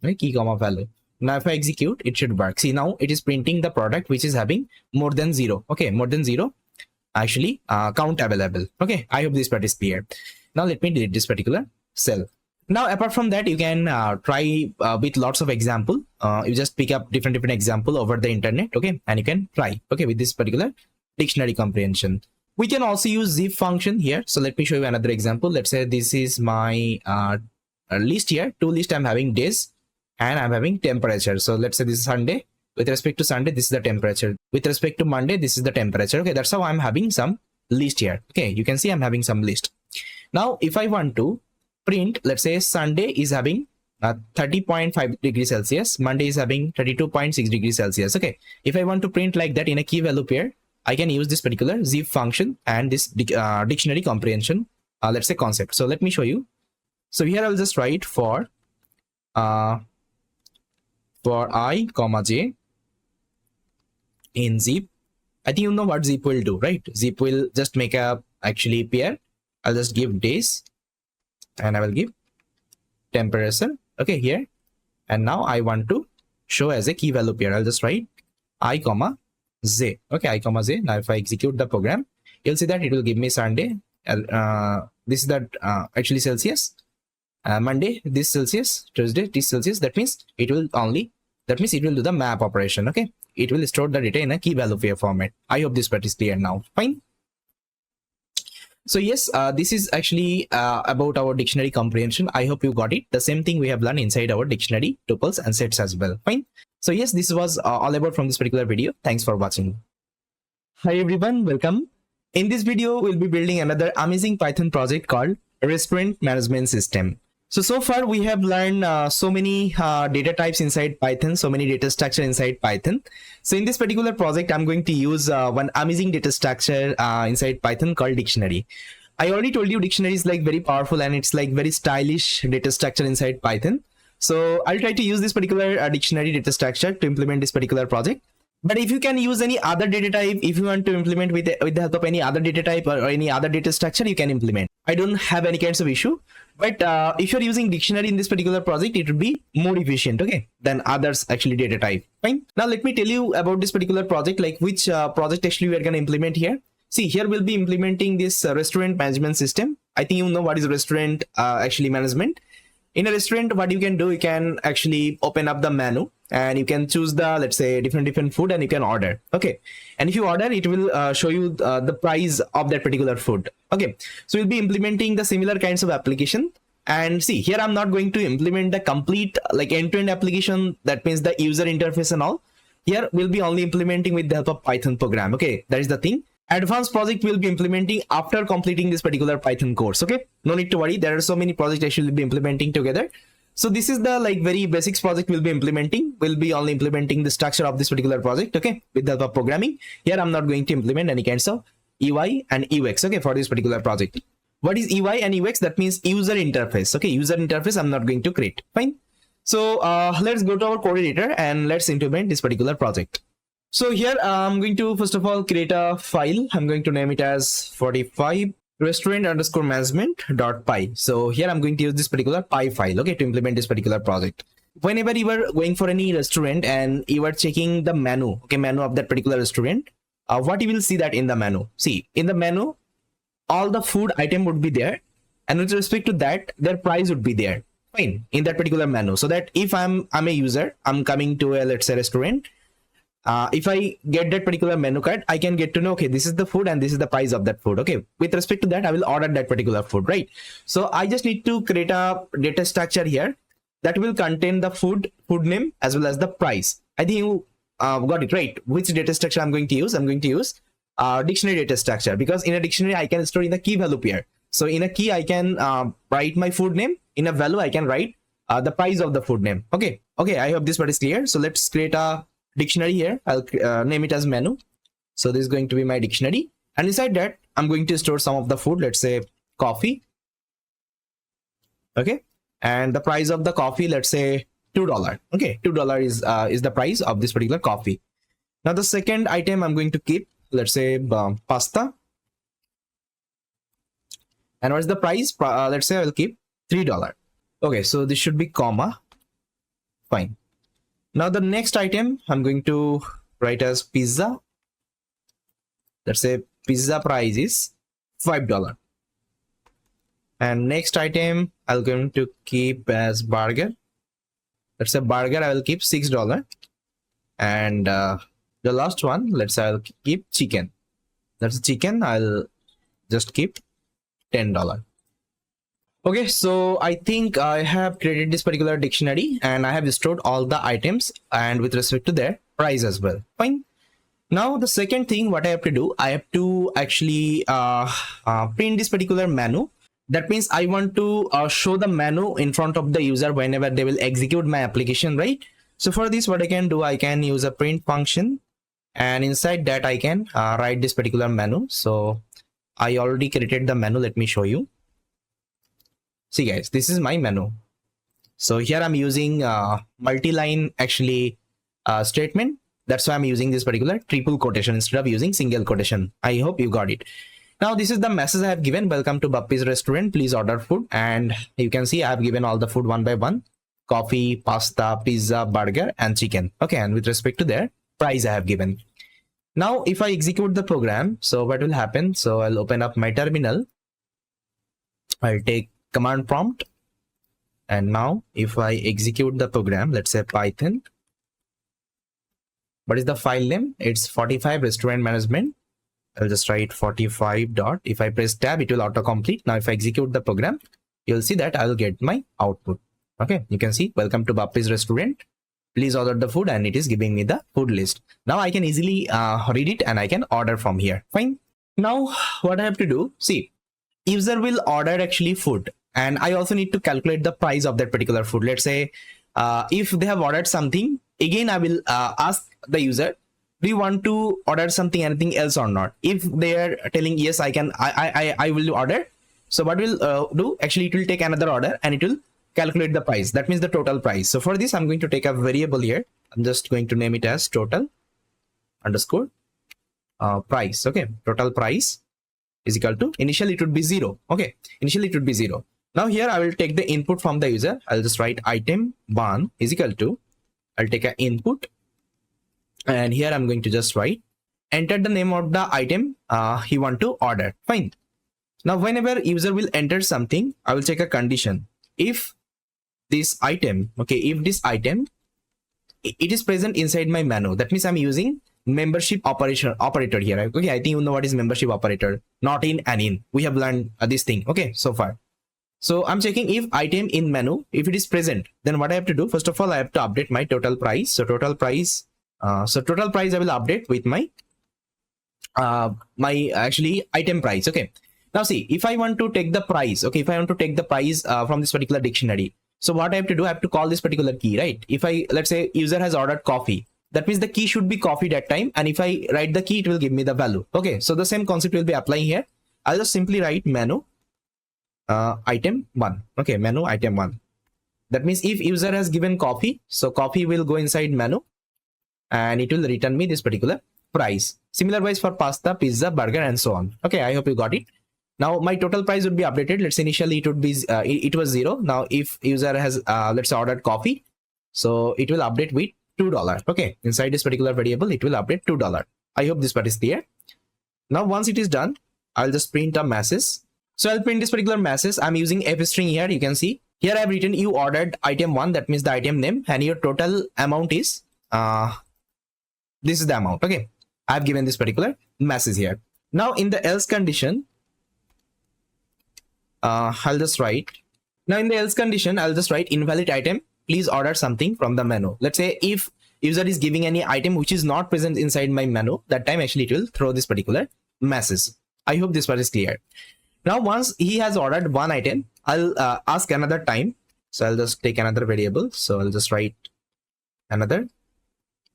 Okay, key comma value. Now if I execute, it should work. See, now it is printing the product which is having more than 0. Okay, more than 0 actually count available. Okay, I hope this part is clear. Now let me delete this particular cell. Now apart from that, you can try with lots of example. You just pick up different example over the internet. Okay, and you can try, okay, with this particular dictionary comprehension. We can also use zip function here. So let me show you another example. Let's say this is my list here. Two list, I'm having days and I'm having temperature. So let's say this is Sunday. With respect to Sunday, this is the temperature. With respect to Monday, this is the temperature. Okay, that's how I'm having some list here. Okay, you can see I'm having some list. Now if I want to print, let's say Sunday is having 30.5 degrees Celsius, Monday is having 32.6 degrees Celsius. Okay, if I want to print like that in a key value pair, I can use this particular zip function and this dictionary comprehension, let's say concept. So let me show you. So here I'll just write for I comma j in zip I think you know what zip will do, right? Zip will just make a actually pair. I'll just give days and I will give temperature. Okay, here. And now I want to show as a key value pair. I'll just write I comma z. Okay, I comma z. Now if I execute the program, you'll see that it will give me Sunday. This is that actually Celsius. Monday this Celsius, Tuesday this Celsius. That means it will do the map operation. Okay, it will store the data in a key value pair format. I hope this part is clear now. Fine. So yes, this is actually about our dictionary comprehension. I hope you got it. The same thing we have learned inside our dictionary, tuples and sets as well. Fine. So yes, this was all about from this particular video. Thanks for watching. Hi everyone, welcome. In this video, we'll be building another amazing Python project called Restaurant Management System. So far we have learned so many data types inside Python, so many data structure inside Python. So in this particular project, I'm going to use one amazing data structure inside Python called dictionary. I already told you dictionary is like very powerful and it's like very stylish data structure inside Python. So I'll try to use this particular dictionary data structure to implement this particular project. But if you can use any other data type, if you want to implement with the help of any other data type or any other data structure, you can implement. I don't have any kinds of issue. But if you're using dictionary in this particular project, it would be more efficient, okay, than others actually data type. Fine. Now let me tell you about this particular project, like which project actually we are going to implement here. See, here we'll be implementing this restaurant management system. I think you know what is restaurant actually management. In a restaurant, what you can do, you can actually open up the menu and you can choose the, let's say, different food and you can order. Okay. And if you order, it will show you the price of that particular food. Okay. So we'll be implementing the similar kinds of application. And see, here I'm not going to implement the complete like end-to-end application. That means the user interface and all. Here we'll be only implementing with the help of Python program. Okay. That is the thing. Advanced project will be implementing after completing this particular Python course. Okay, no need to worry. There are so many projects I should be implementing together. So this is the like very basics project we'll be implementing. We'll be only implementing the structure of this particular project. Okay, with the help of programming. Here I'm not going to implement any kinds of UI and UX. Okay, for this particular project. What is UI and UX? That means user interface. Okay, user interface I'm not going to create. Fine. So let's go to our code editor and let's implement this particular project. So here I'm going to first of all create a file. I'm going to name it as 45 restaurant_management.py. So here I'm going to use this particular py file, okay, to implement this particular project. Whenever you are going for any restaurant and you are checking the menu, okay, menu of that particular restaurant, what you will see that in the menu. See, in the menu, all the food item would be there, and with respect to that, their price would be there. Fine, in that particular menu. So that if I'm a user, I'm coming to a, let's say, restaurant. If I get that particular menu card, I can get to know, okay, this is the food and this is the price of that food. Okay, with respect to that, I will order that particular food, right? So I just need to create a data structure here that will contain the food name as well as the price. I think you got it, right? Which data structure I'm going to use? I'm going to use dictionary data structure, because in a dictionary I can store in the key value pair. So in a key I can write my food name. In a value I can write the price of the food name. Okay, I hope this part is clear. So let's create a dictionary here. I'll name it as menu. So this is going to be my dictionary, and inside that I'm going to store some of the food, let's say coffee. Okay, and the price of the coffee, let's say $2. Okay, $2 is the price of this particular coffee. Now the second item I'm going to keep, let's say pasta, and what's the price? Let's say I will keep $3. Okay, so this should be comma. Fine. Now the next item I'm going to write as pizza. Let's say pizza price is $5. And next item I'm going to keep as burger. Let's say burger I will keep $6. And the last one, let's say I'll keep chicken. That's chicken, I'll just keep $10. Okay, so I think I have created this particular dictionary and I have stored all the items and with respect to their price as well. Fine. Now the second thing what I have to do, I have to actually print this particular menu. That means I want to show the menu in front of the user whenever they will execute my application, right? So for this, what I can do, I can use a print function, and inside that I can write this particular menu. So I already created the menu. Let me show you. See guys, this is my menu. So here I'm using multi-line actually statement. That's why I'm using this particular triple quotation instead of using single quotation. I hope you got it. Now this is the message I have given. Welcome to Bappi's restaurant. Please order food. And you can see I have given all the food one by one. Coffee, pasta, pizza, burger, and chicken. Okay, and with respect to their price I have given. Now if I execute the program, so what will happen? So I'll open up my terminal. I'll take command prompt. And now if I execute the program, let's say Python. What is the file name? It's 45 restaurant management. I'll just write 45 dot. If I press tab, it will autocomplete. Now if I execute the program, you'll see that I'll get my output. Okay, you can see welcome to Bappi's restaurant. Please order the food, and it is giving me the food list. Now I can easily read it and I can order from here. Fine. Now what I have to do, see, user will order actually food, and I also need to calculate the price of that particular food. Let's say if they have ordered something, again I will ask the user, do you want to order something, anything else or not? If they are telling yes, I will order. So what we'll do, actually it will take another order and it will calculate the price. That means the total price. So for this, I'm going to take a variable here. I'm just going to name it as total underscore price. Okay, total price is equal to, initially it would be 0. Okay, initially it would be 0. Now here I will take the input from the user. I'll just write item 1 is equal to, I'll take an input, and here I'm going to just write, enter the name of the item he want to order. Fine. Now whenever user will enter something, I will check a condition. If this item, okay, if this item, it is present inside my menu, that means I'm using membership operator here. Okay, I think you know what is membership operator, not in and in. We have learned this thing, okay, so far. So I'm checking if item in menu, if it is present, then what I have to do, first of all, I have to update my total price. So total price, I will update with my actually item price. Okay, now see, if I want to take the price, okay, if I want to take the price from this particular dictionary, so what I have to do, I have to call this particular key, right? If I, let's say user has ordered coffee, that means the key should be coffee that time, and if I write the key, it will give me the value. Okay, so the same concept will be applying here. I'll just simply write menu item 1. Okay, menu item 1. That means if user has given coffee, so coffee will go inside menu and it will return me this particular price. Similar wise for pasta, pizza, burger, and so on. Okay, I hope you got it. Now my total price would be updated. Let's say initially it would be it was 0. Now if user has let's say ordered coffee, so it will update with $2. Okay, inside this particular variable it will update $2. I hope this part is clear. Now once it is done, I'll just print a message. So I'll print this particular message. I'm using f string here. You can see here I've written you ordered item 1, that means the item name, and your total amount is this is the amount. Okay, I've given this particular message here. Now in the else condition, I'll just write, now in the else condition, I'll just write invalid item, please order something from the menu. Let's say if user is giving any item which is not present inside my menu, that time actually it will throw this particular message. I hope this part is clear. Now once he has ordered one item, I'll ask another time. So I'll just take another variable. So I'll just write another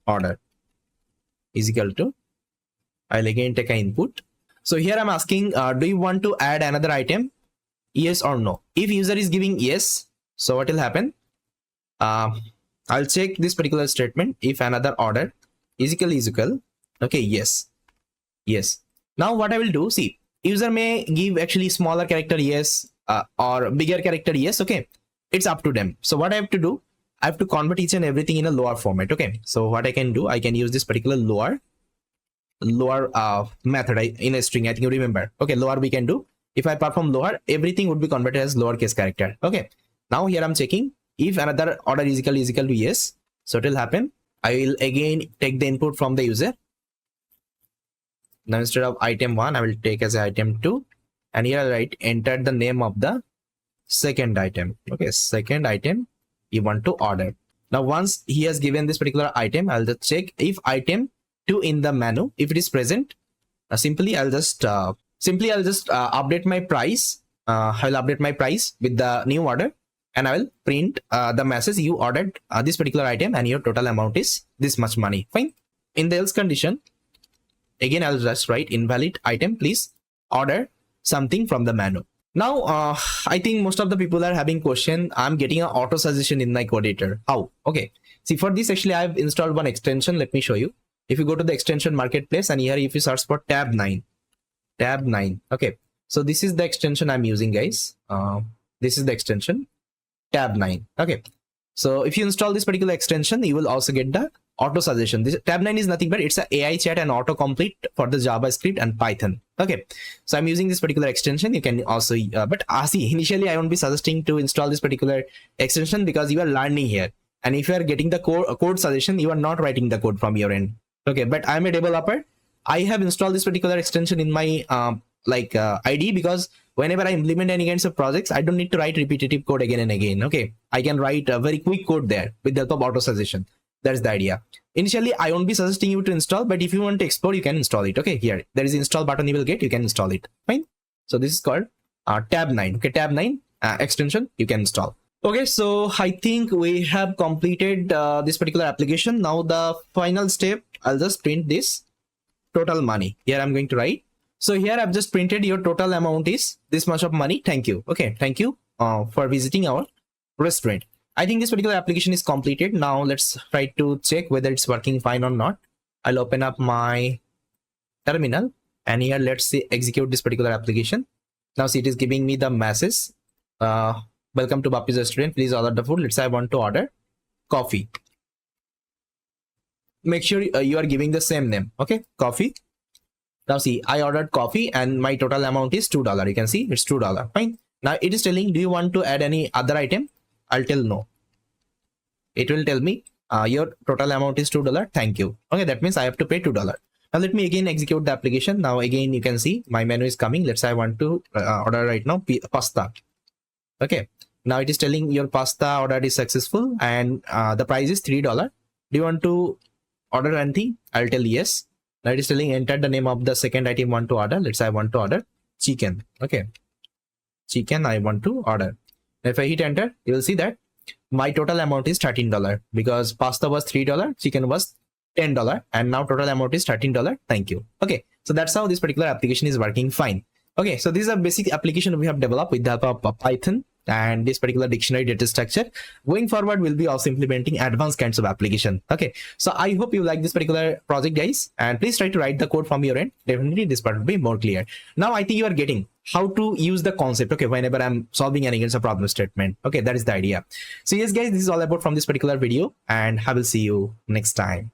order is equal to, I'll again take an input. So here I'm asking, do you want to add another item? Yes or no? If user is giving yes, so what will happen? I'll check this particular statement. If another order is equal, okay, yes. Now what I will do, see, user may give actually smaller character yes or bigger character yes. Okay, it's up to them. So what I have to do, I have to convert each and everything in a lower format. Okay, so what I can do, I can use this particular lower method in a string. I think you remember. Okay, lower we can do. If I perform lower, everything would be converted as lowercase character. Okay, now here I'm checking if another order is equal to yes. So it will happen. I will again take the input from the user. Now instead of item 1, I will take as item 2, and here I'll write enter the name of the second item. Okay, second item you want to order. Now once he has given this particular item, I'll just check if item 2 in the menu, if it is present, simply I'll just update my price. I'll update my price with the new order, and I will print the message you ordered this particular item and your total amount is this much money. Fine. In the else condition, again I'll just write invalid item, please order something from the menu. Now I think most of the people are having question. I'm getting an auto suggestion in my code editor. How? Okay, see, for this actually I've installed one extension. Let me show you. If you go to the extension marketplace, and here if you search for tab 9, okay, so this is the extension I'm using, guys. This is the extension tab 9. Okay, so if you install this particular extension, you will also get the auto suggestion. This tab 9 is nothing but it's a AI chat and autocomplete for the JavaScript and Python. Okay, so I'm using this particular extension. You can also but see, initially I won't be suggesting to install this particular extension because you are learning here, and if you are getting the code suggestion, you are not writing the code from your end. Okay, but I'm a developer. I have installed this particular extension in my ID, because whenever I implement any kinds of projects, I don't need to write repetitive code again and again. Okay, I can write a very quick code there with the help of auto suggestion. That's the idea. Initially, I won't be suggesting you to install, but if you want to explore, you can install it. Okay, here there is install button you will get. You can install it. Fine. So this is called tab 9. Okay, tab 9 extension you can install. Okay, so I think we have completed this particular application. Now the final step, I'll just print this total money. Here I'm going to write. So here I've just printed your total amount is this much of money. Thank you. Okay, thank you for visiting our restaurant. I think this particular application is completed. Now let's try to check whether it's working fine or not. I'll open up my terminal, and here let's see, execute this particular application. Now see, it is giving me the message. Welcome to Bapi's restaurant. Please order the food. Let's say I want to order coffee. Make sure you are giving the same name. Okay, coffee. Now see, I ordered coffee and my total amount is $2. You can see it's $2. Fine. Now it is telling, do you want to add any other item? I'll tell no. It will tell me your total amount is $2. Thank you. Okay, that means I have to pay $2. Now let me again execute the application. Now again you can see my menu is coming. Let's say I want to order right now pasta. Okay. Now it is telling your pasta order is successful and the price is $3. Do you want to order anything? I'll tell yes. Now it is telling enter the name of the second item you want to order. Let's say I want to order chicken. Okay, chicken I want to order. If I hit enter, you will see that my total amount is $13 because pasta was $3, chicken was $10, and now total amount is $13. Thank you. Okay, so that's how this particular application is working fine. Okay, so this is a basic application we have developed with the help of Python and this particular dictionary data structure. Going forward, we'll be also implementing advanced kinds of application. Okay, so I hope you like this particular project, guys, and please try to write the code from your end. Definitely this part will be more clear. Now I think you are getting how to use the concept. Okay, whenever I'm solving any kinds of problem statement. Okay, that is the idea. So yes, guys, this is all about from this particular video, and I will see you next time.